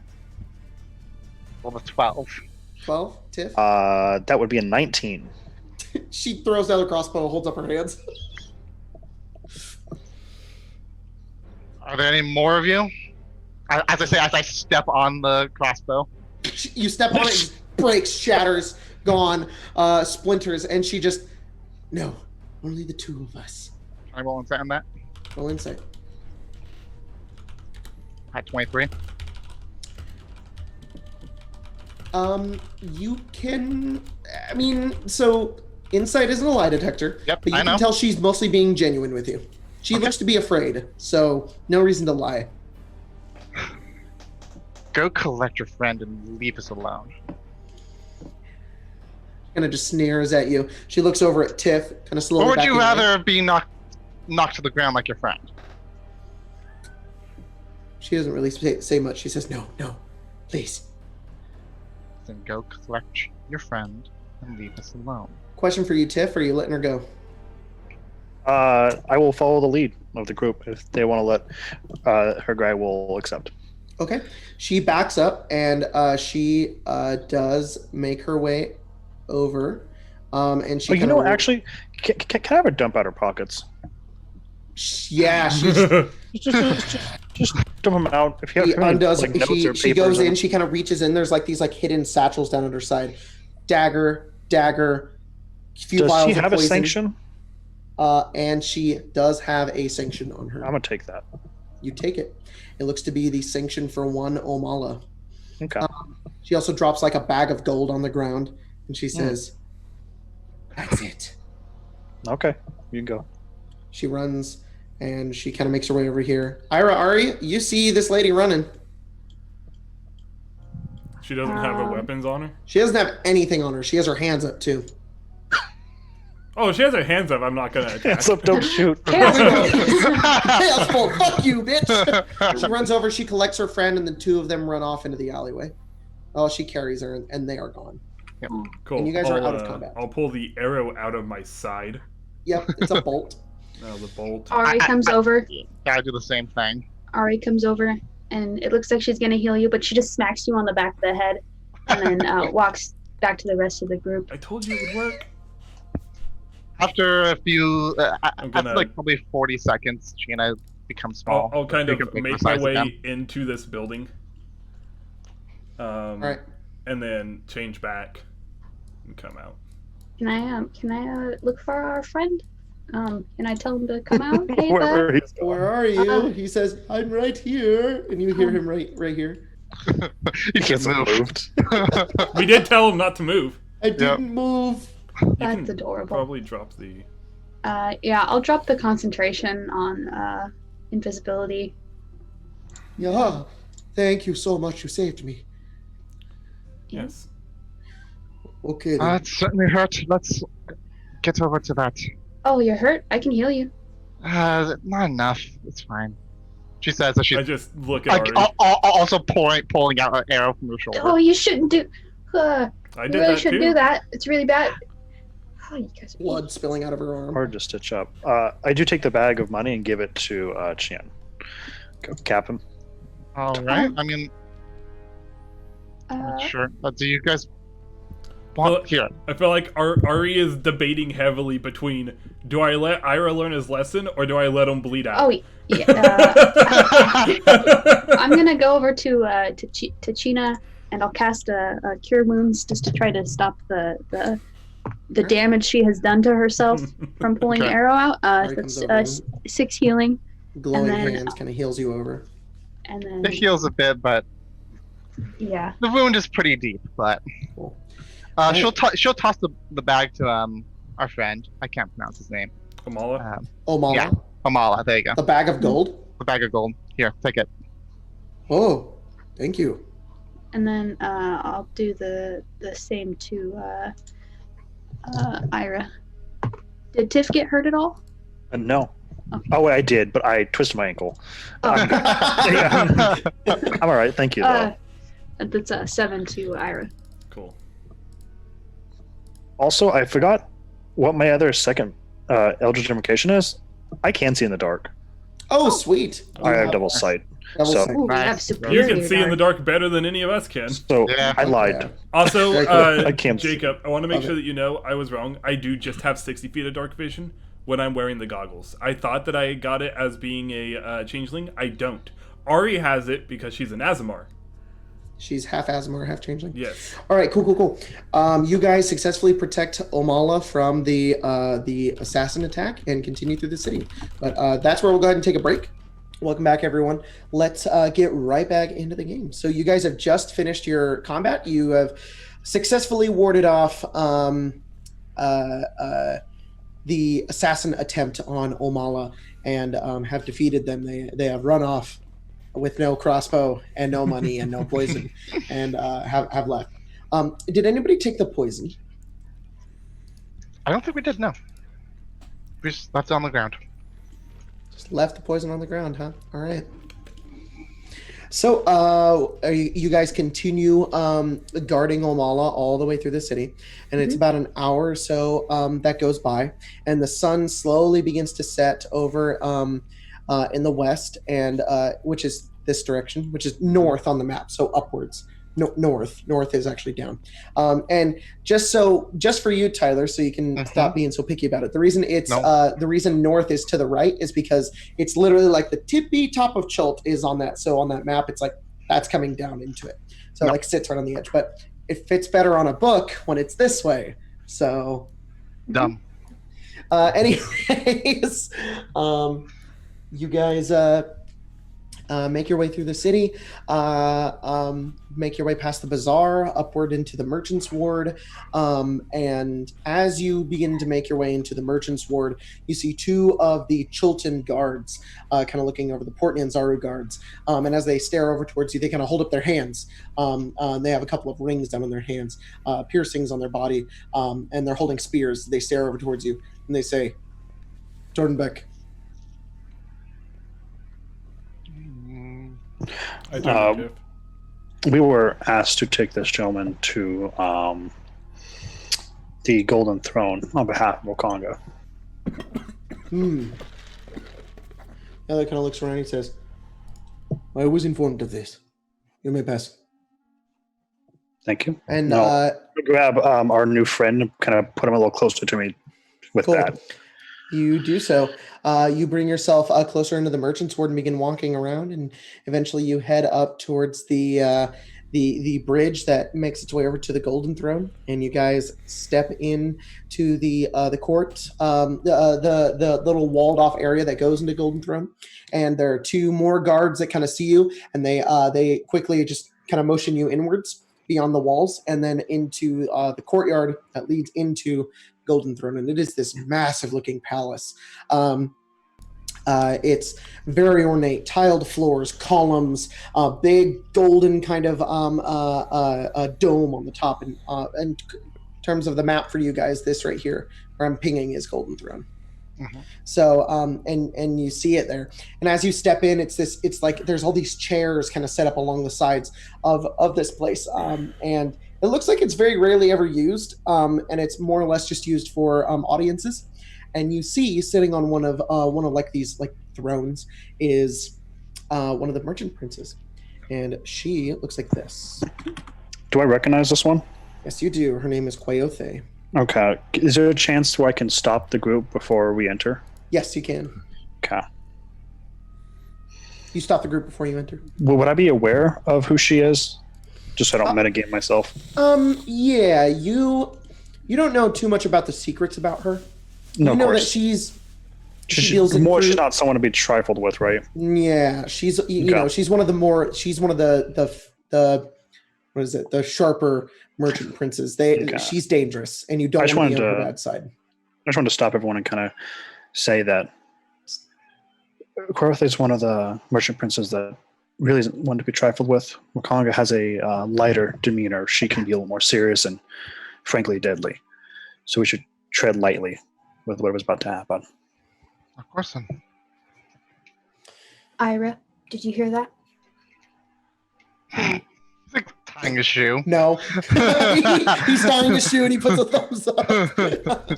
Roll a 12. 12, Tiff? That would be a 19. She throws down the crossbow, holds up her hands. Are there any more of you? As I step on the crossbow. You step on it, it just breaks, shatters, gone, splinters, and she just, no, only the two of us. Can I roll insight on that? Roll insight. At 23. You can, I mean, so insight isn't a lie detector. Yep, but you I know. can tell she's mostly being genuine with you. She looks to be afraid, so no reason to lie. Go collect your friend and leave us alone. Kind of just sneers at you. She looks over at Tiff, kind of slowly. Or would backing you away. rather be knocked to the ground like your friend? She doesn't really say much. She says, "No, please." Then go collect your friend and leave us alone. Question for you, Tiff. Are you letting her go? I will follow the lead of the group. If they want to let her guy, will accept. Okay. She backs up and she does make her way over. And she. Oh, you know, actually, can I have her dump out her pockets? Yeah, she's. just dump them out. If you have She undoes. like, notes or She papers goes in. on- She kind of reaches in. There's like these like hidden satchels down at her side. Dagger. Few Does vials she of have a poison. sanction? And she does have a sanction on her. I'm gonna take that. You take it. It looks to be the sanction for 1 Omala. Okay. She also drops like a bag of gold on the ground, and she says, "That's it." Okay. You can go. She runs, and she kind of makes her way over here. Ari, you see this lady running. She doesn't have her weapons on her. She doesn't have anything on her. She has her hands up too. Oh, she has her hands up. I'm not gonna attack. Hands up, don't shoot. Chaos bolt, fuck you, bitch! She runs over. She collects her friend, and the two of them run off into the alleyway. Oh, she carries her, and they are gone. Cool. And you guys are out of combat. I'll pull the arrow out of my side. Yep, it's a bolt. The bolt. Ari comes over. Gotta do the same thing. Ari comes over, and it looks like she's gonna heal you, but she just smacks you on the back of the head, and then walks back to the rest of the group. I told you it would work. After a few, I'm gonna- after like probably 40 seconds, Sheena becomes small. I'll kind Bigger, of bigger make my size way again. into this building. All right. And then change back and come out. Can I look for our friend? Can I tell him to come out? Hey, Where he's going. Where are you? He says, "I'm right here," and you hear him right here. You can't move. moved. We did tell him not to move. I didn't move. You That's can adorable. Probably drop the. Yeah, I'll drop the concentration on invisibility. Yeah. Thank you so much. You saved me. Yes. Okay. Then. It certainly hurt. Let's get over to that. Oh, you're hurt? I can heal you. Not enough. It's fine. She says as she's I just look at Ari. also pulling out an arrow from her shoulder. Oh, you shouldn't do. I You did really that shouldn't too. do that. It's really bad. Oh, you guys are Blood spilling out of her arm. Hard to stitch up. I do take the bag of money and give it to Chien. Go cap him. All right. I mean, Uh, sure. Do you guys want Well, here? I feel like Ari is debating heavily between do I let Ira learn his lesson or do I let him bleed out? oh, yeah. I'm gonna go over to China and I'll cast a Cure Wounds just to try to stop the damage she has done to herself from pulling the Okay. arrow out. Ari That's comes over. 6 healing, Glowing and then- hands kind of heals you over. and then It heals a bit, but yeah. the wound is pretty deep. But Cool. she'll toss the bag to our friend. I can't pronounce his name. Kamala? Omala. Yeah. Amala. There you go. The bag of gold. The bag of gold. Here, take it. Oh, thank you. And then I'll do the same to Ira. Did Tiff get hurt at all? No. Okay. Oh, wait, I did, but I twisted my ankle. Oh, Yeah. I'm all right. Thank you, though. that's 7 to Ira. Cool. Also, I forgot what my other second Eldritch Invocation is. I can see in the dark. Oh, sweet. I have double sight. Double So- sight. Ooh, Nice. you have You superior can see in the dark. dark better than any of us can. So Yeah. I lied. Yeah. Also, Very cool. I can't- Jacob, I want to make Love sure it. that you know I was wrong. I do just have 60 feet of dark vision when I'm wearing the goggles. I thought that I got it as being a changeling. I don't. Ari has it because she's an Azamar. She's half Azamar, half Changeling. Yes. All right, cool. You guys successfully protect Omala from the assassin attack and continue through the city. But that's where we'll go ahead and take a break. Welcome back, everyone. Let's get right back into the game. So you guys have just finished your combat. You have successfully warded off the assassin attempt on Omala and have defeated them. They have run off with no crossbow and no money and no poison and have left. Did anybody take the poison? I don't think we did. No. We just left it on the ground. Just left the poison on the ground, huh? All right. So you guys continue guarding Omala all the way through the city, and it's about an hour or so that goes by, and the sun slowly begins to set over in the west, and which is this direction, which is north on the map, so upwards. No, north is actually down. And just for you, Tyler, so you can stop being so picky about it. The reason the reason north is to the right is because it's literally like the tippy top of Chult is on that. So on that map, it's like that's coming down into it. So it like sits right on the edge, but it fits better on a book when it's this way. So Dumb. anyways, you guys make your way through the city, make your way past the bazaar, upward into the merchant's ward, and as you begin to make your way into the merchant's ward, you see two of the Chultan guards kind of looking over the Port Nyanzaru guards, and as they stare over towards you, they kind of hold up their hands. They have a couple of rings down on their hands, piercings on their body, and they're holding spears. They stare over towards you, and they say, Jordanbeck. I don't know. We were asked to take this gentleman to the Golden Throne on behalf of Okanga. The other kind of looks around and he says, I was informed of this. You may pass. Thank you. And Grab our new friend and kind of put him a little closer to me with cool. that. You do so. You bring yourself closer into the merchant's ward and begin walking around, and eventually you head up towards the bridge that makes its way over to the Golden Throne, and you guys step in to the court, the little walled off area that goes into Golden Throne, and there are two more guards that kind of see you, and they quickly just kind of motion you inwards beyond the walls and then into the courtyard that leads into Golden Throne. And it is this massive looking palace. It's very ornate, tiled floors, columns, big golden kind of dome on the top. And in terms of the map for you guys, this right here, where I'm pinging is Golden Throne. Mhm. So, and you see it there. And as you step in, it's like there's all these chairs kind of set up along the sides of this place. And it looks like it's very rarely ever used. And it's more or less just used for audiences. And you see sitting on one of like these like thrones is one of the merchant princes. And she looks like this. Do I recognize this one? Yes, you do. Her name is Quayothe. Okay. Is there a chance where I can stop the group before we enter? Yes, you can. Okay. You stop the group before you enter. Well, would I be aware of who she is? Just so I don't metagame myself. Yeah, you don't know too much about the secrets about her. No, you of know course. that she She's deals in more. She's fruit. not someone to be trifled with, right? Yeah, she's you Okay. know she's one of the what is it, the sharper merchant princes. Okay. She's dangerous, and you don't I want just to be wanted on her to- bad side. I just wanted to stop everyone and kind of say that Quayothe is one of the merchant princes that really isn't one to be trifled with. Wakanga has a lighter demeanor. She can be a little more serious and frankly deadly. So we should tread lightly with whatever's about to happen. Of course. Then. Ira, did you hear that? It's like tying a shoe. No, he's tying his shoe and he puts a thumbs up.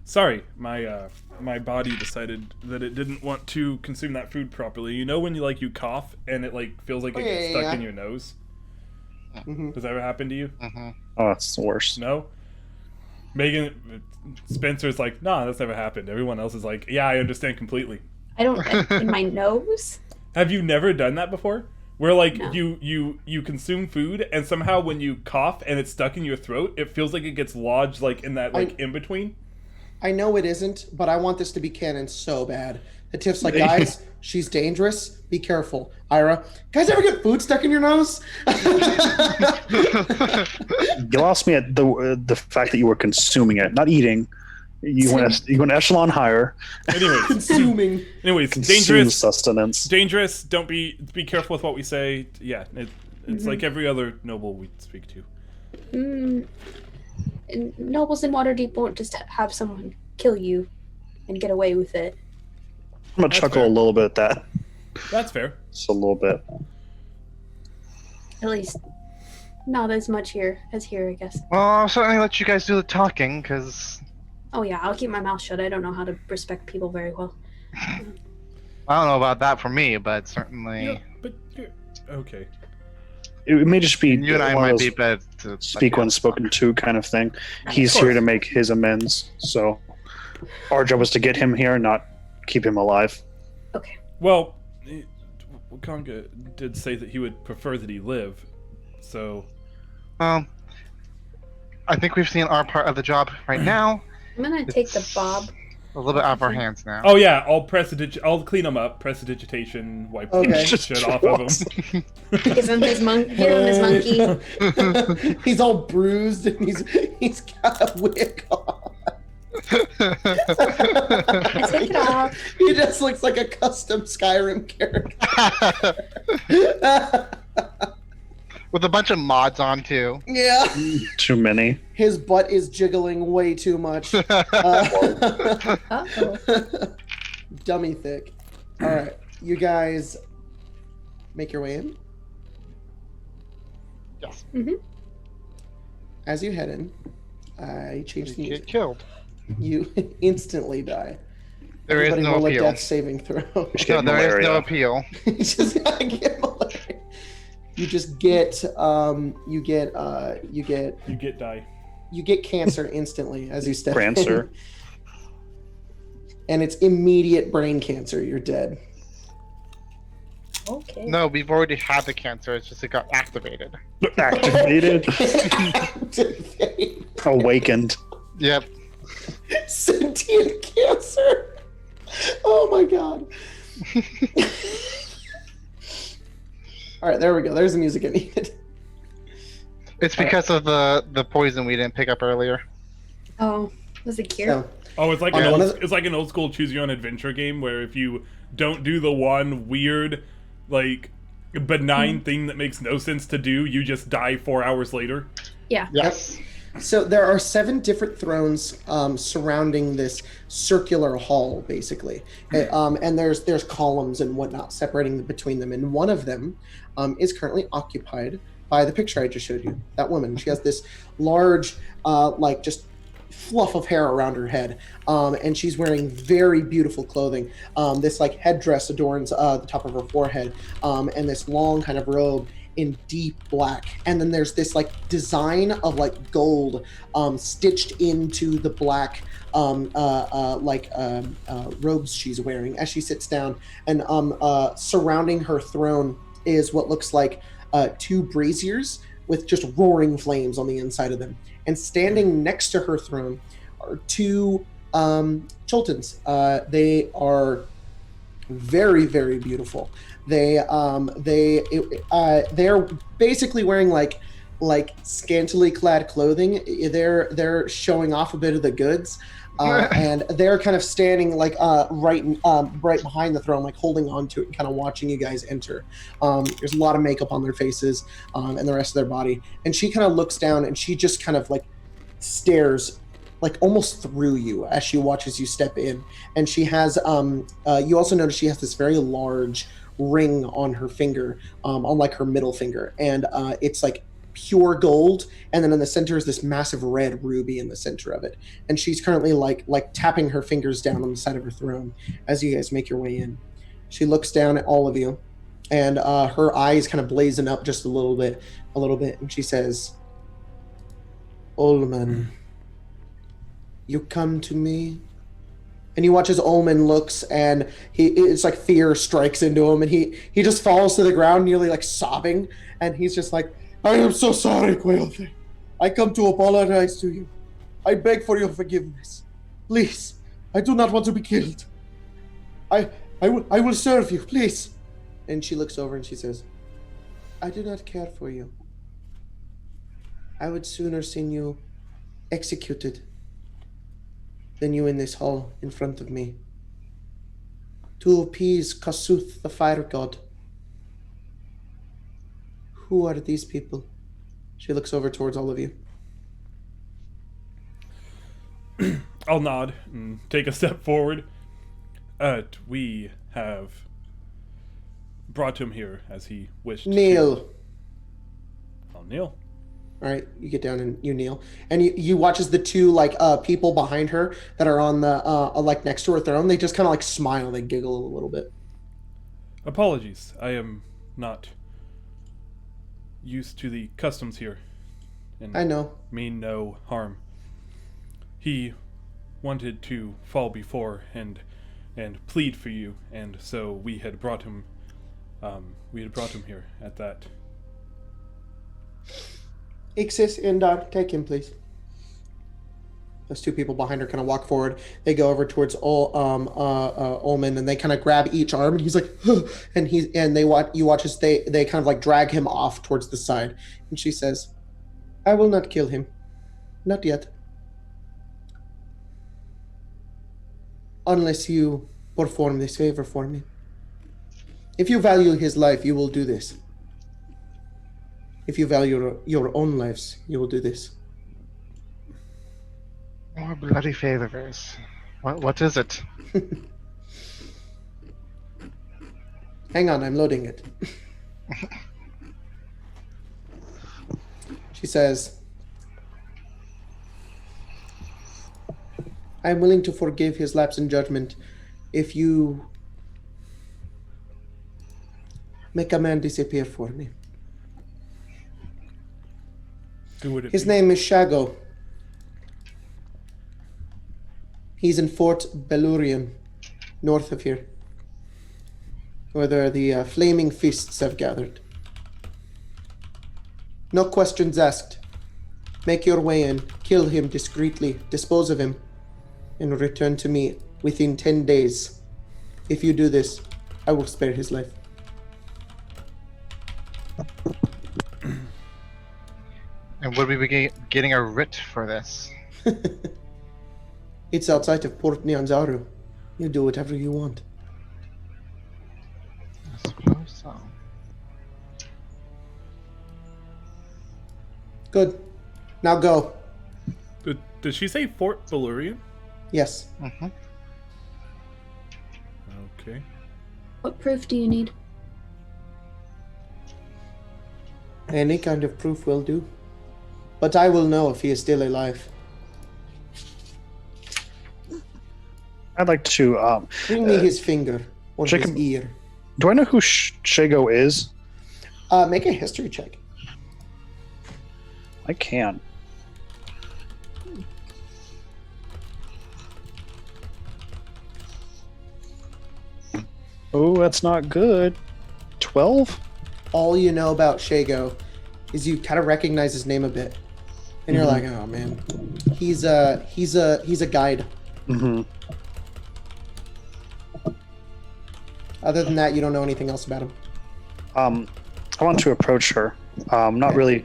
Sorry, my body decided that it didn't want to consume that food properly. You know when you cough and it feels like it gets stuck in your nose? Mhm. Does that ever happen to you? Mm-hmm. Oh, that's the worst. No? Spencer's like, nah, that's never happened. Everyone else is like, yeah, I understand completely. I don't in my nose. Have you never done that before? Where No. you consume food and somehow when you cough and it's stuck in your throat, it feels like it gets lodged in that in between? I know it isn't, but I want this to be canon so bad. The Tiff's like, guys, she's dangerous. Be careful. Ira, guys, ever get food stuck in your nose? You lost me at the fact that you were consuming it, not eating. You went echelon higher. Anyways, Consuming. Consume dangerous. sustenance. Dangerous. Don't be careful with what we say. Yeah, it's like every other noble we speak to. Nobles in Waterdeep won't just have someone kill you and get away with it. I'm gonna chuckle fair. a little bit at that. That's fair. Just a little bit. At least not as much here as here, I guess. Well, I'll certainly let you guys do the talking, because Oh yeah, I'll keep my mouth shut. I don't know how to respect people very well. I don't know about that for me, but certainly Yeah, but you're okay. It may just be you and I one of might those be better to speak when spoken to kind of thing. He's course. here to make his amends, so our job was to get him here, not keep him alive. Okay. Well, Wakanga did say that he would prefer that he live, so I think we've seen our part of the job right now. I'm gonna take the bob. A little bit out of our hands now. oh yeah, I'll I'll clean him up, prestidigitation, wipe Okay. the shit off of him. Give him his monkey. He's all bruised and he's got a wig on. I take it off. He just looks like a custom Skyrim character. With a bunch of mods on too. Yeah. Too many. His butt is jiggling way too much. Uh-oh. Dummy thick. All right, you guys make your way in. Yes. As you head in, I change the You music. get killed. You instantly die. There is Everybody no roll a appeal. death saving throw. Just No, get there is malaria. no appeal. It's just I get malaria. You just get you get Die. you get cancer instantly as you step Prancer. in. And it's immediate brain cancer. You're dead. Okay. No, we've already had the cancer. It's just it got activated. Activated. Activate. Awakened. Yep. Sentient cancer. Oh my god. All right, there we go. There's the music I needed. It's because of the poison we didn't pick up earlier. Oh, was it cure? So, Oh, it's like On one of it's like an old school choose your own adventure game where if you don't do the one weird, like benign thing that makes no sense to do, you just die 4 hours later. Yeah. Yes. so there are 7 different thrones surrounding this circular hall, basically, and there's columns and whatnot separating between them, and one of them is currently occupied by the picture I just showed you. That woman, she has this large, like just fluff of hair around her head, and she's wearing very beautiful clothing. This like headdress adorns the top of her forehead, and this long kind of robe in deep black, and then there's this like design of like gold stitched into the black robes she's wearing as she sits down, and surrounding her throne is what looks like 2 braziers with just roaring flames on the inside of them, and standing next to her throne are 2 Chultans. They are very, very beautiful. They're basically wearing like scantily clad clothing. They're showing off a bit of the goods, and they're kind of standing like right behind the throne, like holding on to it and kind of watching you guys enter. There's a lot of makeup on their faces and the rest of their body, and she kind of looks down and she just kind of like stares like almost through you as she watches you step in. And she has you also notice she has this very large ring on her finger, on like her middle finger, and it's like pure gold, and then in the center is this massive red ruby in the center of it, and she's currently like tapping her fingers down on the side of her throne as you guys make your way in. She looks down at all of you, and her eyes kind of blazing up just a little bit, and she says, "Omalan, you come to me?" And you watch as Oman looks, and it's like fear strikes into him, and he just falls to the ground nearly like sobbing, and he's just like, "I am so sorry, Coyote. I come to apologize to you. I beg for your forgiveness. Please, I do not want to be killed. I will serve you, please." And she looks over and she says, "I do not care for you. I would sooner see you executed than you in this hall in front of me, to appease Kasuth, the fire god. Who are these people?" She looks over towards all of you. I'll nod and take a step forward. We have brought him here as he wished. Kneel. I'll kneel. All right, you get down and you kneel, and you watch as the 2 like people behind her that are on the like next to her throne, they just kind of like smile, they giggle a little bit. Apologies, I am not used to the customs here, and I know. mean no harm. He wanted to fall before and plead for you, and so we had brought him. We had brought him here at that. Ixis, Indar, take him, please. Those 2 people behind her kind of walk forward. They go over towards Olman, and they kind of grab each arm, and he's like, "Huh," and you watch as they kind of like drag him off towards the side. And she says, "I will not kill him, not yet, unless you perform this favor for me. If you value his life, you will do this. If you value your own lives, you will do this." More bloody favors. What is it? Hang on, I'm loading it. She says, "I am willing to forgive his lapse in judgment if you make a man disappear for me. Who would it His be? name is Shago. He's in Fort Bellurian, north of here, where the flaming fists have gathered. No questions asked. Make your way in, kill him discreetly, dispose of him, and return to me within 10 days. If you do this, I will spare his life." And would we be getting a writ for this? It's outside of Port Nyanzaru. You do whatever you want. I suppose so. Good. Now go. Did she say Fort Valurian? Yes. Mm-hmm. Okay. What proof do you need? Any kind of proof will do. But I will know if he is still alive. I'd like to. Bring me his finger or Jacob- his ear. Do I know who Shago is? Make a history check. I can. Oh, that's not good. 12? All you know about Shago is you kind of recognize his name a bit, and you're like, oh man, he's a guide. Mm-hmm. Other than that, you don't know anything else about him. I want to approach her. Not really.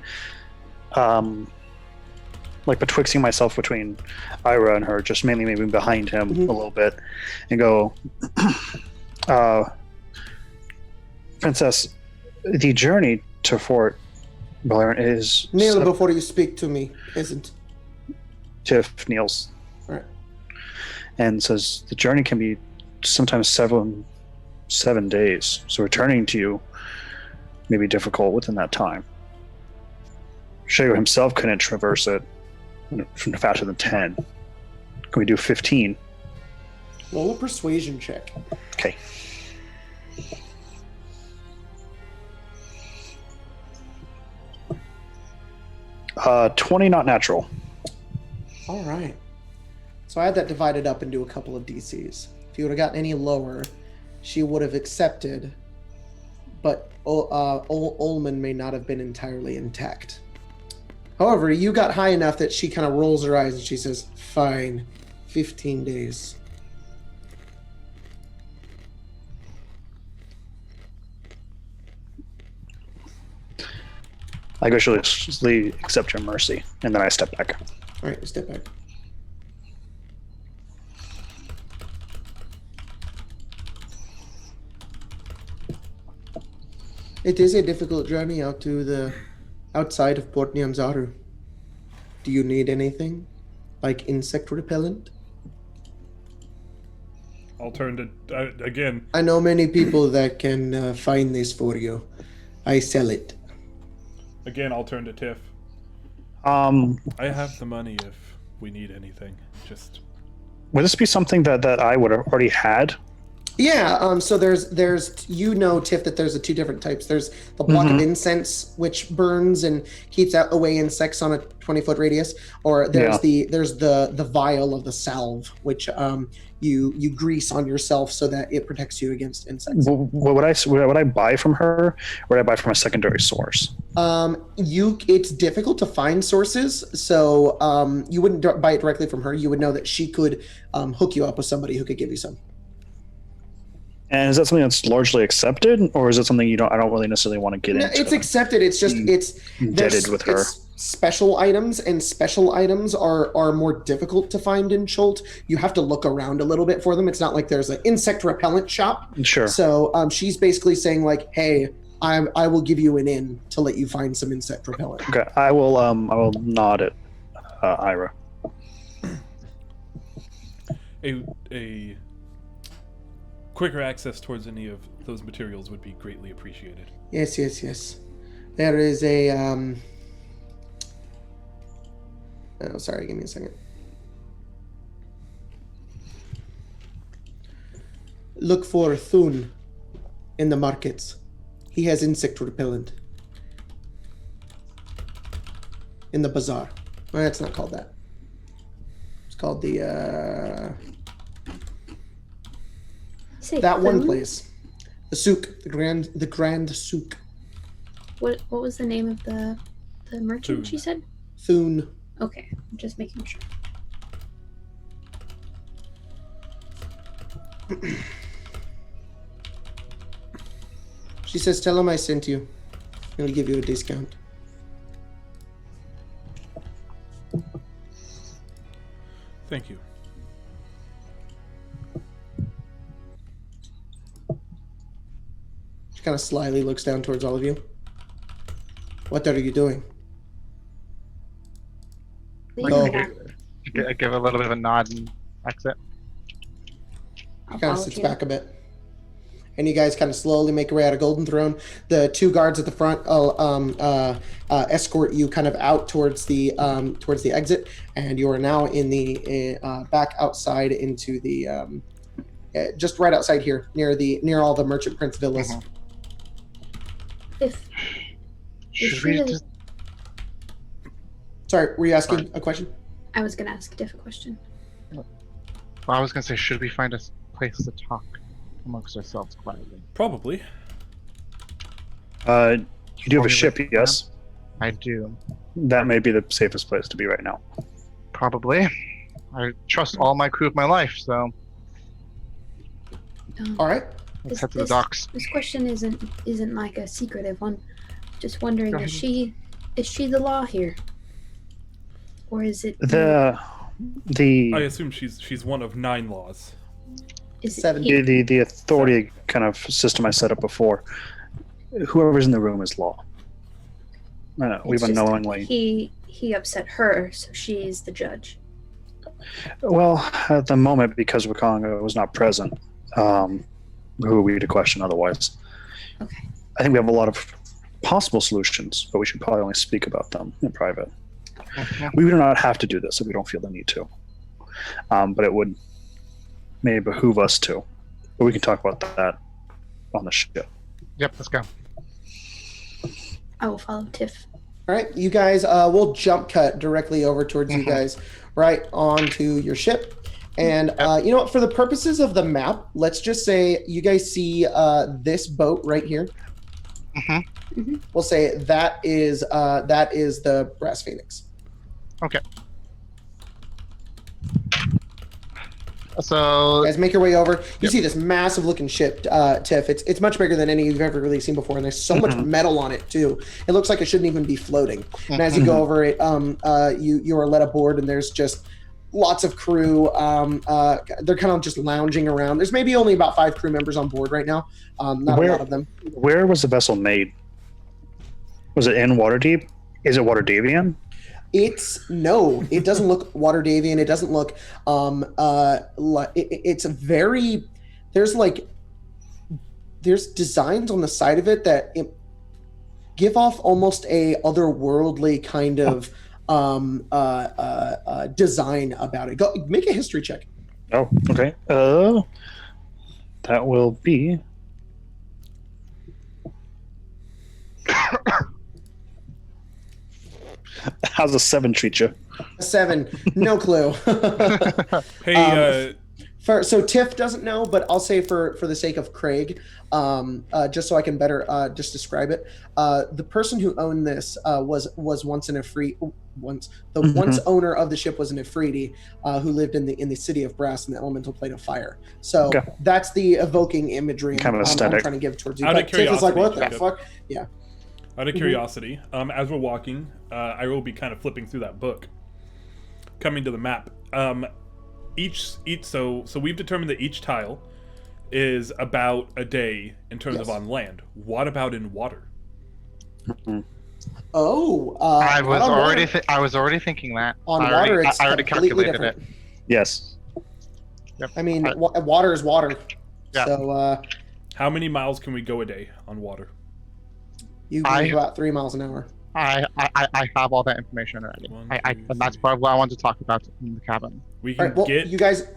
Like betwixting myself between Ira and her, just mainly maybe behind him a little bit, and go, Princess, the journey to Fort Valerian is... Kneel before you speak to me, isn't? Tiff kneels. Right. And says, the journey can be sometimes 7 days, so returning to you may be difficult within that time. Shago himself couldn't traverse it faster than 10. Can we do 15? Roll a persuasion check. Okay. Uh, 20, not natural. All right. So I had that divided up into a couple of DCs. If you would have gotten any lower, she would have accepted, but Ullman may not have been entirely intact. However, you got high enough that she kind of rolls her eyes and she says, fine, 15 days. I graciously accept your mercy, and then I step back. All right, step back. It is a difficult journey out to the outside of Port Nyanzaru. Do you need anything? Like insect repellent? I'll turn to again. I know many people that can find this for you. I sell it. Again, I'll turn to Tiff. I have the money if we need anything. Just Would this be something that I would have already had? Yeah, so there's Tiff, that there's the two different types. There's the block of incense, which burns and keeps out away insects on a 20-foot radius, or there's the vial of the salve, which you grease on yourself so that it protects you against insects. Would I buy from her, or would I buy from a secondary source? It's difficult to find sources, so you wouldn't buy it directly from her. You would know that she could hook you up with somebody who could give you some. And is that something that's largely accepted, or is it something I don't really necessarily want to get into? It's accepted. It's just indebted with her. It's special items, and special items are more difficult to find in Chult. You have to look around a little bit for them. It's not like there's an insect repellent shop. Sure. So she's basically saying like, hey, I will give you an in to let you find some insect repellent. Okay, I will nod at Ira. a quicker access towards any of those materials would be greatly appreciated. Yes. There is a oh, sorry, give me a second. Look for Thun in the markets. He has insect repellent. In the bazaar. Well, it's not called that. It's called the that one place. The souk, the grand souk. What was the name of the merchant? Thun. She said. Thun. Okay, I'm just making sure. She says, tell him I sent you. I'm going to give you a discount. Thank you. She kind of slyly looks down towards all of you. What are you doing? Leaving Go. now. I give a little bit of a nod and exit. I'll Kind of follow sits Tina. back a bit. And you guys kind of slowly make your way out of Golden Throne. The two guards at the front escort you kind of out towards the exit, and you are now in the back outside into the just right outside here, near all the Merchant Prince villas. Mhm. If Should she we really- just... Sorry, were you asking a question? I was gonna ask Tiff a question. Well, I was gonna say, should we find a place to talk amongst ourselves quietly? Probably. You do have a Before we ship, leave yes? I do. That may be the safest place to be right now. Probably. I trust all my crew of my life, so All right. let's head to the docks. This question isn't like a secretive one. Just wondering, Go is ahead. she the law here, or is it The I assume she's one of 9 laws. is it Seven. he? the authority kind of system I set up before. Whoever's in the room is law. We've It's just unknowingly. he upset her, so she's the judge. Well, at the moment, because Wakanga was not present, who are we to question otherwise? Okay. I think we have a lot of possible solutions, but we should probably only speak about them in private. Mhm. We do not have to do this if we don't feel the need to. But it would may behoove us to. But we can talk about that on the ship. Yep, let's go. I will follow Tiff. All right, you guys, we'll jump cut directly over towards you guys, right onto your ship. And you know what? For the purposes of the map, let's just say you guys see this boat right here. Mhm. We'll say that is the Brass Phoenix. Okay. So You guys make your way over. You Yep. see this massive looking ship, Tiff. It's much bigger than any you've ever really seen before, and there's so much metal on it too. It looks like it shouldn't even be floating. And as you go over it, you are led aboard, and there's just lots of crew. They're kind of just lounging around. There's maybe only about 5 crew members on board right now. Not a lot of them. Where was the vessel made? Was it in Waterdeep? Is it Waterdeepian? It doesn't look Waterdavian. It doesn't look it's very there's designs on the side of it that give off almost a otherworldly kind of design about it. Go make a history check. Oh, okay. That will be. How's a 7 treat you? 7, no clue. Hey, So Tiff doesn't know, but I'll say for the sake of Craig, just so I can better just describe it. The person who owned this was once an Ifrit. Once owner of the ship was an Ifriti who lived in the city of Brass in the elemental plane of fire. So Okay. that's the evoking imagery Kind of I'm aesthetic. trying to give towards you. Out of But Tiff is like, what the curiosity, fuck? Yeah. out of curiosity, as we're walking, I will be kind of flipping through that book, coming to the map. So we've determined that each tile is about a day in terms of Yes. on land. What about in water? Oh, I was on already water. I was already thinking that. On I water, already, it's I already completely calculated different. Yes. it. Yep. I mean, I- water is water. Yeah. So How many miles can we go a day on water? you I- go about 3 miles an hour. I have all that information already. One, I two, and that's three. what I wanted to talk about in the cabin. We All can right. Well, get. you guys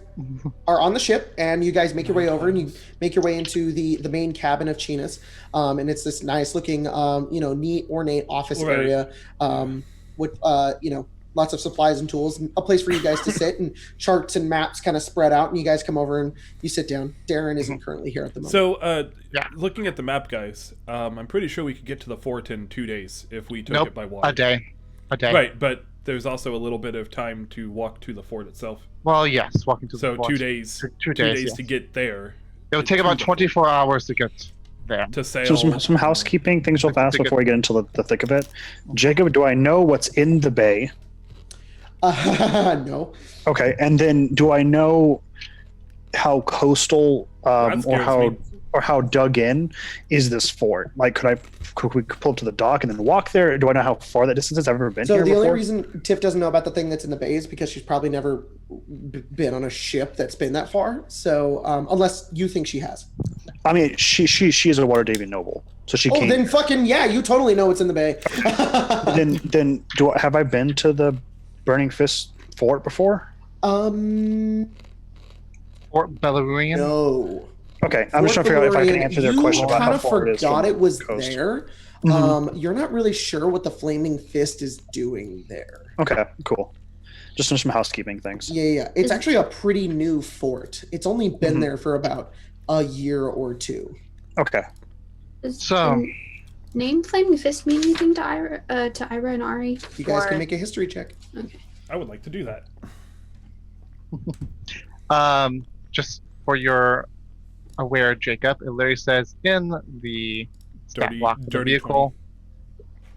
are on the ship, and you guys make your way over, and you make your way into the main cabin of China's, and it's this nice looking, neat, ornate office Right. area, with lots of supplies and tools, and a place for you guys to sit, and charts and maps kind of spread out, and you guys come over and you sit down. Darren isn't currently here at the moment. So, Yeah. looking at the map, guys, I'm pretty sure we could get to the fort in 2 days if we took Nope, it by water. A day. Right, but there's also a little bit of time to walk to the fort itself. Well, yes, walking to So the fort. 2 days. 2 2 days, days yes. to get there. It would take about 24 hours to get there. to sail. So some housekeeping things real fast before we get into the thick of it. Jacob, do I know what's in the bay? No. Okay, and then do I know how coastal That scares me. or how dug in is this fort? Like, could we pull up to the dock and then walk there? Do I know how far that distance is? I've never been So here the before. only reason Tiff doesn't know about the thing that's in the bay is because she's probably never been on a ship that's been that far. So unless you think she has. I mean, she is a Water Davian noble, so she Oh, can't. then fucking yeah, you totally know what's in the bay. then have I been to the Burning Fist fort before? Fort Bellarian? No. Okay, I'm just trying to figure out if I can answer their question about how You far kind it of is from forgot the it was coast. there. Mhm. You're not really sure what the Flaming Fist is doing there. Okay, cool. Just some housekeeping things. Yeah. It's actually a pretty new fort. It's only been Mhm. there for about a year or two. Okay. Does So- the name Flaming Fist mean anything to Ira and Ari? You guys Or- can make a history check. Okay. I would like to do that. Just for your aware, Jacob, it literally says in the stat Dirty- block of the dirty vehicle,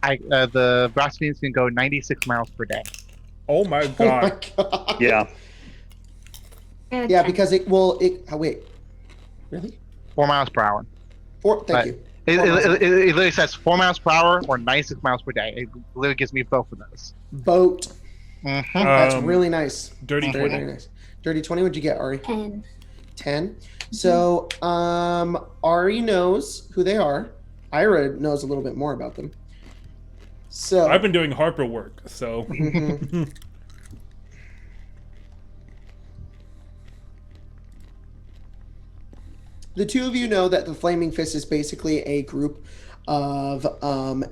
the brass beams can go 96 miles per day. Oh my Oh god. my god. Yeah. Yeah, because oh, wait. Really? 4 miles per hour. Thank Right. you. It 4 miles. literally says 4 miles per hour or 96 miles per day. It literally gives me both of those. Boat. Mm-hmm. That's really nice. Dirty Very, 20. very nice. Dirty 20, what'd you get, Ari? 10. 10. So, Ari knows who they are. Ira knows a little bit more about them. So, I've been doing Harper work, so Mhm. The two of you know that the Flaming Fist is basically a group of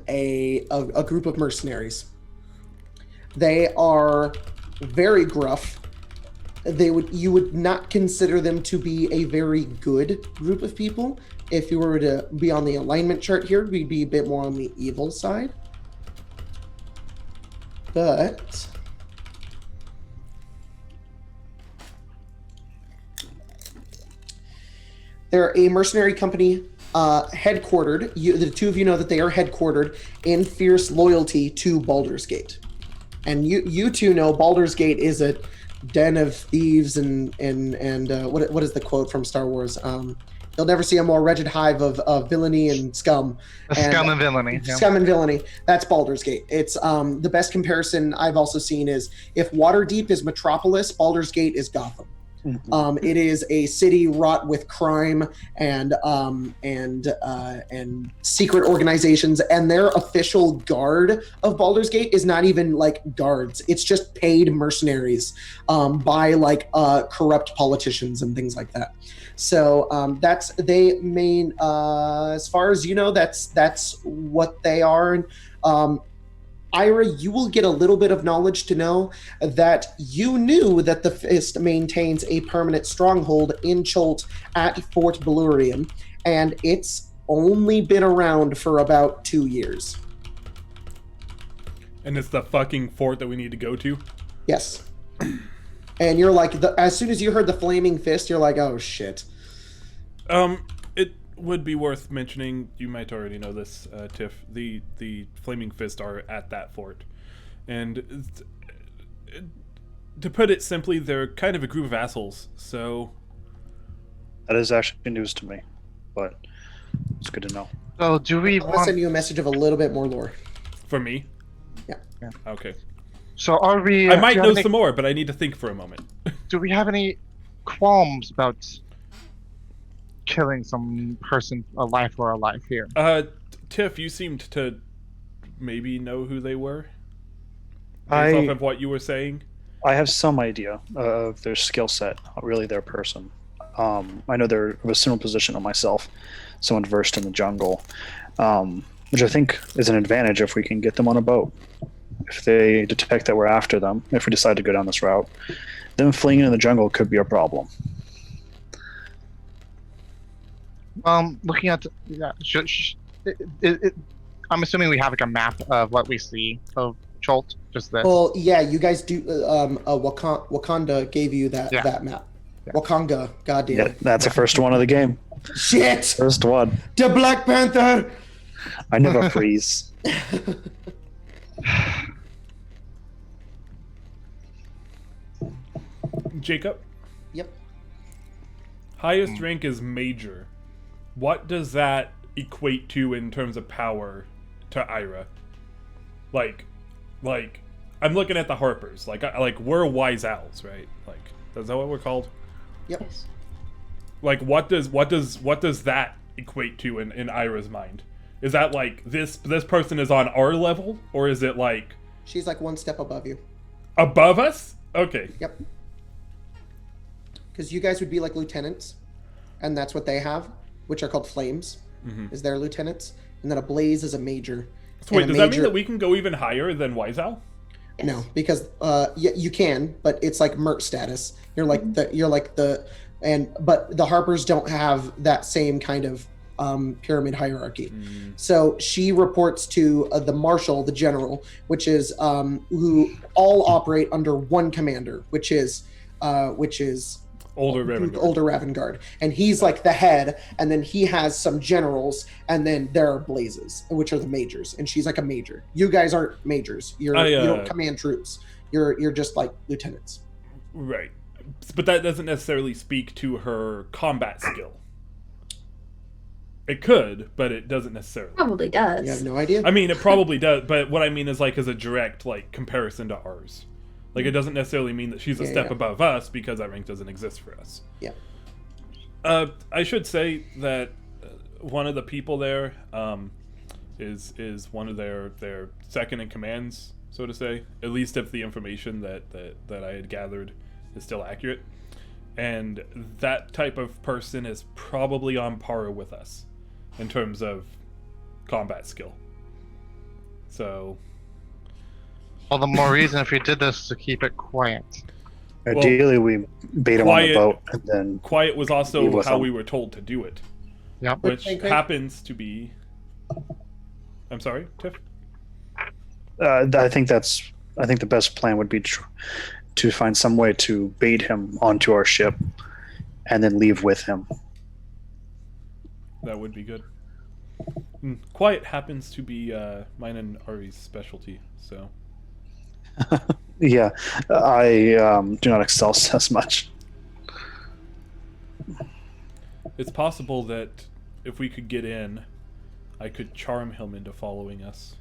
a group of mercenaries. They are very gruff. You would not consider them to be a very good group of people. If you were to be on the alignment chart here, we'd be a bit more on the evil side. But they're a mercenary company headquartered. The two of you know that they are headquartered in fierce loyalty to Baldur's Gate. And you two know Baldur's Gate is a den of thieves and what is the quote from Star Wars? You'll never see a more wretched hive of villainy and scum. Scum and villainy. Yeah. Scum and villainy. That's Baldur's Gate. It's the best comparison I've also seen is if Waterdeep is Metropolis, Baldur's Gate is Gotham. Mhm. It is a city wrought with crime and secret organizations, and their official guard of Baldur's Gate is not even like guards. It's just paid mercenaries by like corrupt politicians and things like that. So that's they mean as far as you know, that's what they are. And Ira, you will get a little bit of knowledge to know that you knew that the Fist maintains a permanent stronghold in Cholt at Fort Bellurian, and it's only been around for about 2 years. and it's the fucking fort that we need to go to. Yes. And you're like, as soon as you heard the Flaming Fist, you're like, oh shit. It would be worth mentioning, you might already know this, Tiff, the Flaming Fist are at that fort. And to put it simply, they're kind of a group of assholes, so... That is actually news to me, but it's good to know. So do we I'm gonna want? send you a message of a little bit more lore. For me? Yeah. Yeah. Okay. So are we? I might do you know have any- some more, but I need to think for a moment. Do we have any qualms about killing some person, a life or a life here? Tiff, you seemed to maybe know who they were? Based I- off of what you were saying? I have some idea of their skill set, not really their person. I know they're of a similar position to myself, someone versed in the jungle, which I think is an advantage if we can get them on a boat. If they detect that we're after them, if we decide to go down this route, them fleeing into the jungle could be a problem. Looking at I'm assuming we have like a map of what we see of Cholt. Just this. Well, yeah, you guys do. Wakanda gave you that Yeah. that map. Yeah. Wakanga, goddamn. Yeah, that's the first one of the game. Shit! First one. The Black Panther! I never freeze. Jacob? Yep. Highest rank is Major. What does that equate to in terms of power to Ira? Like, I'm looking at the Harpers. Like we're wise owls, right? Like, is that what we're called? Yep. Like, what does that equate to in Ira's mind? Is that like this person is on our level, or is it like She's like one step above you. above us? Okay. Yep. Because you guys would be like lieutenants, and that's what they have, which are called flames, is their lieutenants, and then a blaze is a major. So wait, And a does that mean major- that we can go even higher than Wise Owl? No, because you can, but it's like Mert status. You're like but the Harpers don't have that same kind of pyramid hierarchy. So she reports to the marshal, the general, which is who all operate under one commander, which is Older Raven Guard. Older Ravengard, and he's like the head, and then he has some generals, and then there are blazes, which are the majors, and she's like a major. You guys aren't majors. You don't command troops. You're just like lieutenants. Right. But that doesn't necessarily speak to her combat skill. It could, but it doesn't necessarily. Probably does. You have no idea. I mean, it probably does, but what I mean is like as a direct like comparison to ours. Like, it doesn't necessarily mean that she's a step above us because that rank doesn't exist for us. Yeah. I should say that one of the people there is one of their second in commands, so to say. At least if the information that I had gathered is still accurate. And that type of person is probably on par with us in terms of combat skill. So... All the more reason if we did this to keep it quiet. Ideally, we bait him on the boat and then. Quiet was also leave with how him. we were told to do it, Yep. which Okay. happens to be. I'm sorry, Tiff. I think the best plan would be to find some way to bait him onto our ship, and then leave with him. That would be good. Quiet happens to be mine and Ari's specialty, so. Yeah, I do not excel as much. It's possible that if we could get in, I could charm him into following us.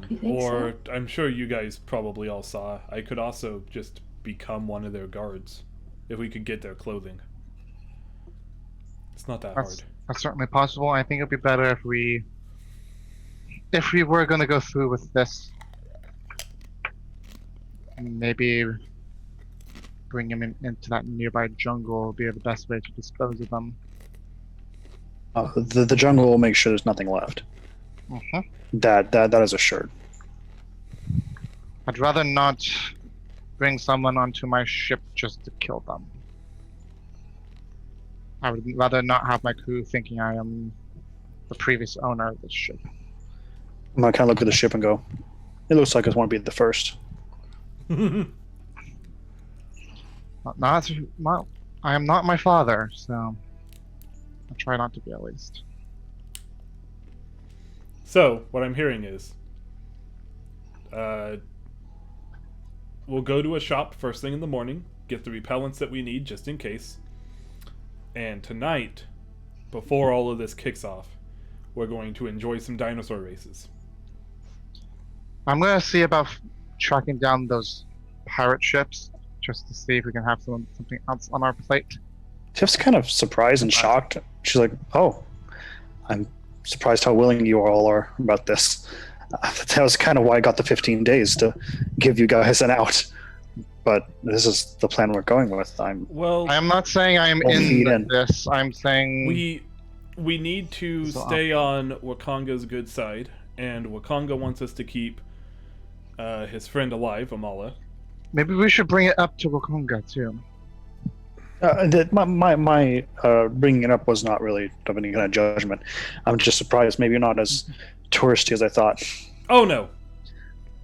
You think Or I'm sure you guys probably all saw, I could also just become one of their guards if we could get their clothing. It's not that hard. That's certainly possible. I think it'd be better if we were going to go through with this, maybe bring him into that nearby jungle would be the best way to dispose of them. The jungle will make sure there's nothing left. That is assured. I'd rather not bring someone onto my ship just to kill them. I would rather not have my crew thinking I am the previous owner of this ship. I'm gonna kind of look at the ship and go, "It looks like I want to be the first." I am not my father, so I try not to be at least. So, what I'm hearing is, we'll go to a shop first thing in the morning, get the repellents that we need just in case, and tonight, before all of this kicks off, we're going to enjoy some dinosaur races. I'm gonna see about tracking down those pirate ships, just to see if we can have something else on our plate. Tiff's kind of surprised and shocked. She's like, "Oh, I'm surprised how willing you all are about this." That was kind of why I got the 15 days to give you guys an out. But this is the plan we're going with. I am not saying I am in this. I'm saying we need to stay on Wakanga's good side, and Wakanga wants us to keep his friend alive, Amala. Maybe we should bring it up to Wakanga too. My bringing it up was not really of any kind of judgment. I'm just surprised maybe you're not as touristy as I thought. Oh no.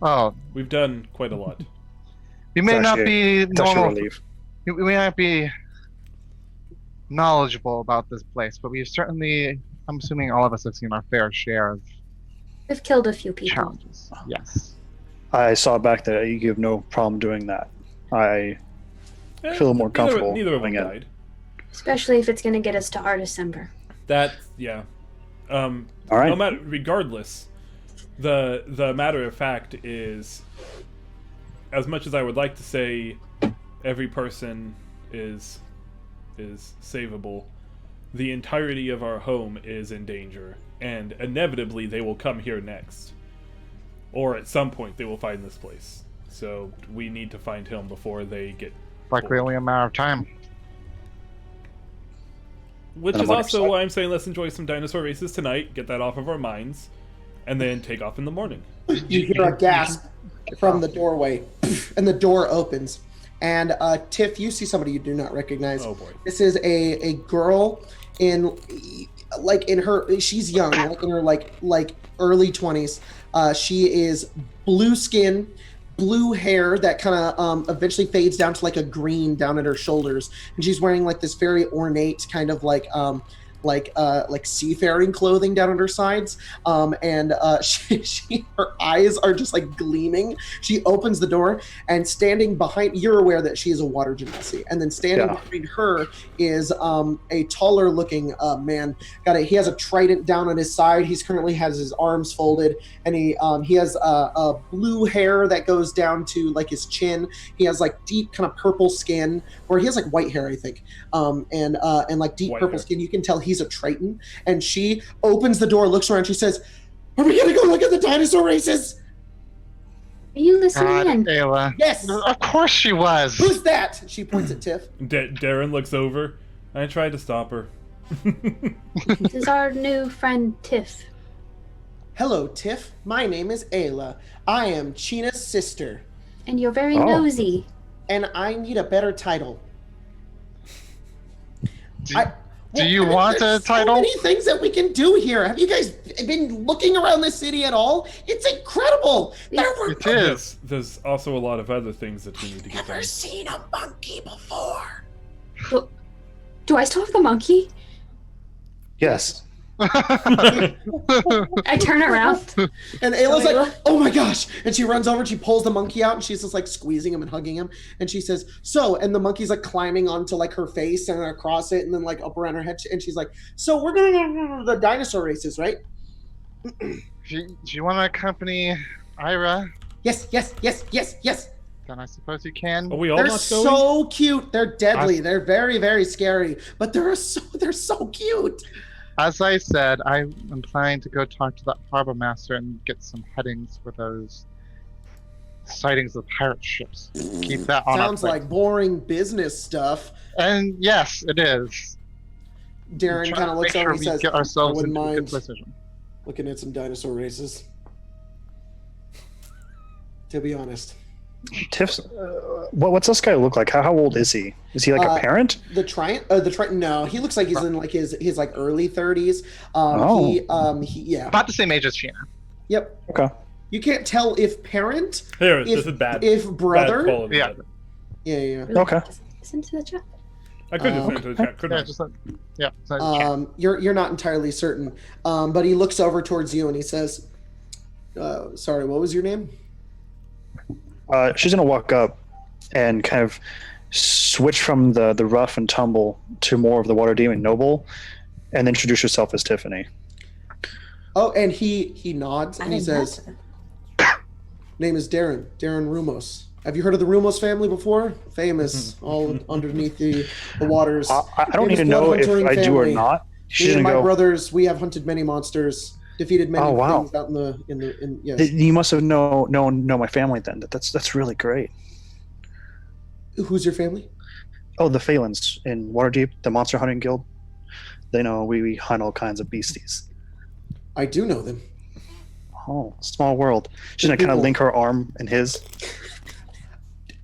Oh, we've done quite a lot. We may not be it's actually a normal. relief. we may not be knowledgeable about this place, but we've certainly, I'm assuming all of us have seen our fair share of We've killed a few people. challenges. Yes. I saw back there. You have no problem doing that. I feel more comfortable Neither of them doing it. died. Especially if it's going to get us to Artus Cimber. That, yeah. All right. No matter, regardless, the matter of fact is, as much as I would like to say every person is savable, the entirety of our home is in danger, and inevitably they will come here next. Or at some point they will find this place. So we need to find him before they get Likely bored. only a matter of time. Which And is I'm on your also side. why I'm saying let's enjoy some dinosaur races tonight, get that off of our minds, and then take off in the morning. You hear a gasp from the doorway, and the door opens. And Tiff, you see somebody you do not recognize. Oh boy. This is a girl in her. She's young, like in her like early 20s. She is blue skin, blue hair that kind of eventually fades down to like a green down at her shoulders, and she's wearing like this very ornate kind of like seafaring clothing down at her sides, and she her eyes are just like gleaming. She opens the door, and standing behind, you're aware that she is a water genasi, and then standing behind her is a taller looking man. He has a trident down on his side. He's currently has his arms folded, and he has a blue hair that goes down to like his chin. He has like deep kind of purple skin, or he has like white hair, I think, and like deep White purple hair. skin. You can tell he's a Triton, and she opens the door, looks around, she says, "Are we gonna go look at the dinosaur races?" Are you listening God, in? Ayla. Yes. Of course she was. Who's that? She points at Tiff. Darren looks over. I tried to stop her. This is our new friend Tiff. Hello, Tiff. My name is Ayla. I am China's sister, And you're very Oh. nosy. and I need a better title. Do you want a there's title? So many things that we can do here. Have you guys been looking around the city at all? It's incredible. There were It is. There's also a lot of other things that we need to get never done. seen a monkey before. Do I still have the monkey? Yes. I turn around. And Ayla's like, Ayla? "Oh my gosh!" And she runs over and she pulls the monkey out, and she's just like squeezing him and hugging him. And she says, "So," and the monkey's like climbing onto like her face and across it, and then like up around her head. And she's like, "So we're gonna go to the dinosaur races, right?" Do you want to accompany Ira? Yes, yes, yes, yes, yes. Then I suppose you can. Are we all They're not going? so cute. They're deadly. They're very, very scary. But they're so cute. As I said, I am planning to go talk to that harbor master and get some headings for those sightings of pirate ships. Keep that on. Sounds like boring business stuff. And yes, it is. Darren Try kind of to looks make over sure and we says, get "I ourselves wouldn't into a good mind position. looking at some dinosaur races." To be honest. Tiff's. What's this guy look like? How old is he? Is he like a parent? The Triton. No, he looks like he's in like his like early 30s. Oh. He yeah. About the same age as Sheena. Yep. Okay. You can't tell if parent, Here, this is bad. if Bad brother. quality. Yeah. Yeah. Okay. Listen to the chat. I could just Okay. listen to the chat, couldn't Yeah, I? just chat. You're not entirely certain. But he looks over towards you and he says, "Sorry, what was your name?" She's gonna walk up and kind of switch from the rough and tumble to more of the water demon noble, and introduce herself as Tiffany. Oh, and he nods and he says, "Name is Darren Rumos. Have you heard of the Rumos family before? Famous, all underneath the waters. I don't need Famous to know blood if hunting I do or family. not. Me She's and gonna my go. brothers, we have hunted many monsters, defeated many Oh, wow. things out in yes. You must have known my family then. That's really great. Who's your family? Oh, the Phalans in Waterdeep, the Monster Hunting Guild. They know we hunt all kinds of beasties. I do know them. Oh, small world. She's gonna kind of People. link her arm in his.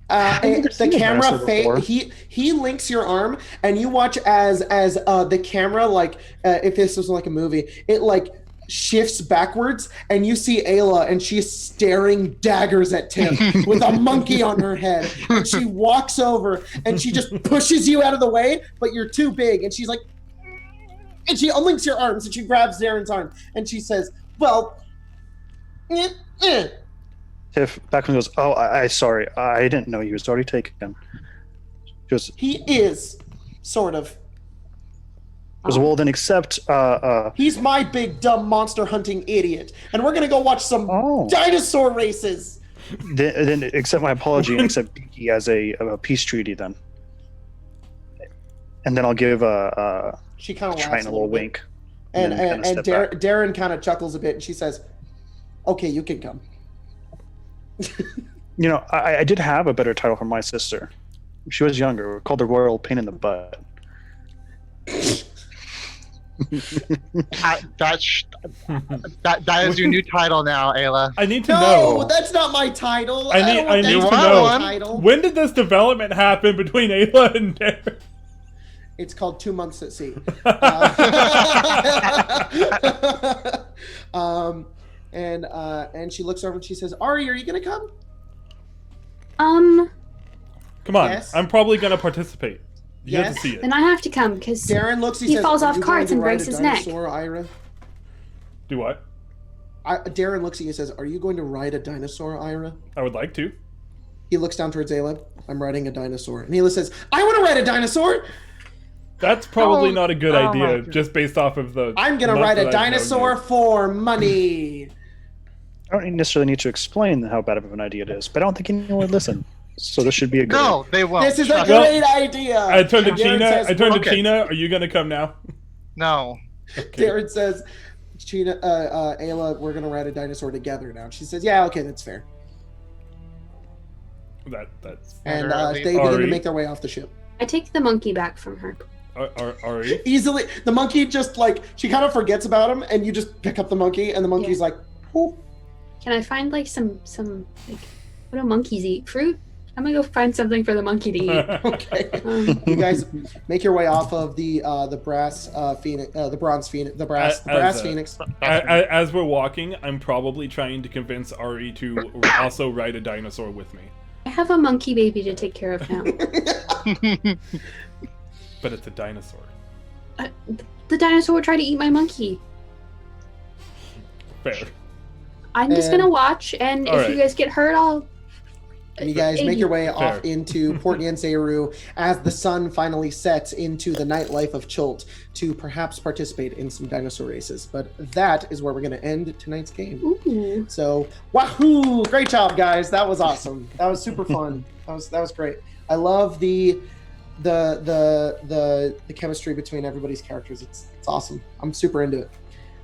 The seen a camera dinosaur before. he links your arm, and you watch as the camera, like if this was like a movie, it like shifts backwards, and you see Ayla, and she's staring daggers at Tiff with a monkey on her head. And she walks over, and she just pushes you out of the way, but you're too big. And she's like, and she unlinks your arms, and she grabs Darren's arm, and she says, well, Tiff back when goes, oh, I sorry, I didn't know he was already taken. Just he is, sort of. well, then accept. He's my big dumb monster hunting idiot, and we're gonna go watch some dinosaur races. Then accept my apology and accept Geeky as a peace treaty then. And then I'll give she kind of Triton laughs a little wink. and then kinda step back. Darren kind of chuckles a bit, and she says, "Okay, you can come." You know, I did have a better title for my sister. She was younger. We called her Royal Pain in the Butt. That is your new title now, Ayla. I need to No, know. that's not my title. I need don't to want know. that title. When did this development happen between Ayla and Darren? It's called 2 Months at Sea. And she looks over and she says, "Ari, are you gonna come?" Come on, Yes? I'm probably gonna participate. You have Yes? to see it. Then I have to come because Darren looks. He says, falls "Are off you carts going and to ride breaks a his neck." dinosaur, Ira? Do what? Darren looks at you and says, "Are you going to ride a dinosaur, Ira?" I would like to. He looks down towards Ayla. "I'm riding a dinosaur." And Ayla says, "I want to ride a dinosaur. That's probably Oh, not a good oh my idea, God. just based off of the. I'm going to month ride a that I've known dinosaur you. for money." I don't necessarily need to explain how bad of an idea it is, but I don't think anyone would listen. So this should be a good No, they won't. This is a Trust me. great idea. I turned to Darren Chena. says, I turned to okay. Chena. Are you gonna come now? No. Okay. Darren says, "Chena, Ayla, we're going to ride a dinosaur together now." She says, "Yeah, okay, that's fair." That's And Ari. they begin to Ari. make their way off the ship. I take the monkey back from her. Ari. Easily, the monkey just like, she kind of forgets about him, and you just pick up the monkey, and the monkey's like, "Whoo." Can I find like some like what do monkeys eat? Fruit? I'm gonna go find something for the monkey to eat. Okay. Um, You guys make your way off of the brass phoenix, the bronze phoenix, the brass phoenix. As we're walking, I'm probably trying to convince Ari to also ride a dinosaur with me. I have a monkey baby to take care of now. But it's a dinosaur. The dinosaur will try to eat my monkey. Fair. I'm just And- gonna watch, and if Alright. you guys get hurt, I'll. And you guys make your way Fair. off into Port Nyanzaru as the sun finally sets into the nightlife of Chult to perhaps participate in some dinosaur races. But that is where we're going to end tonight's game. Ooh. So, wahoo! Great job, guys. That was awesome. That was super fun. That was great. I love the chemistry between everybody's characters. It's awesome. I'm super into it.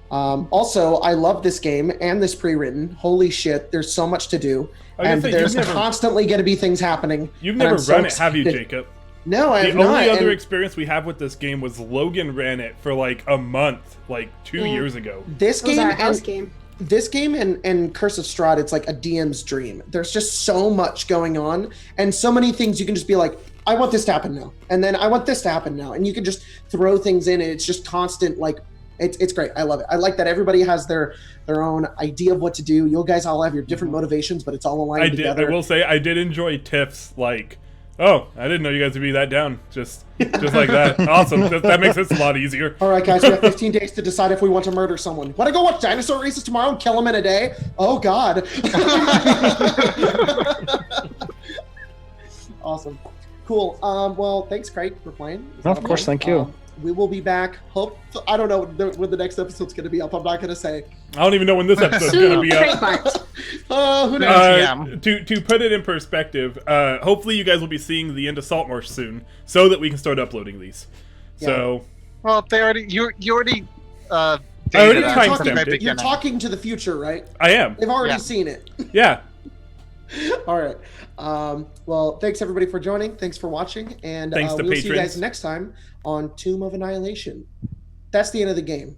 Also, I love this game and this pre-written. Holy shit! There's so much to do. I was And gonna say, there's you've never- constantly going to be things happening. You've and never I'm so run it, have you, excited. Jacob? No, I The have not. only other and experience we have with this game was Logan ran it for like a month, like 2 Yeah. years ago. this It was game our house and, game. this game and Curse of Strahd, it's like a DM's dream. There's just so much going on and so many things you can just be like, I want this to happen now, and then I want this to happen now, and you can just throw things in, and it's just constant. Like it's great. I love it. I like that everybody has their own idea of what to do. You guys all have your different motivations, but it's all aligned together. I will say I did enjoy Tiff's like, oh, I didn't know you guys would be that down. Just like that. Awesome. That makes this a lot easier. All right, guys, we have 15 days to decide if we want to murder someone. Want to go watch dinosaur races tomorrow and kill them in a day? Oh, God. Awesome. Cool. Well, thanks, Craig, for playing. It was a lot Of course, fun. thank you. We will be back. I don't know when the next episode's going to be up. I'm not going to say. I don't even know when this episode's gonna be up. Trademarked. Who knows? To put it in perspective, hopefully you guys will be seeing the end of Saltmarsh soon, so that we can start uploading these. Yeah. So Well, they already you already. I already dated us time at the stamped very it. You're beginning. talking to the future, right? I am. They've already Yeah. seen it. Yeah. All right. Well, thanks everybody for joining. Thanks for watching, and Thanks to we'll see you guys patrons. next time on Tomb of Annihilation. That's the end of the game.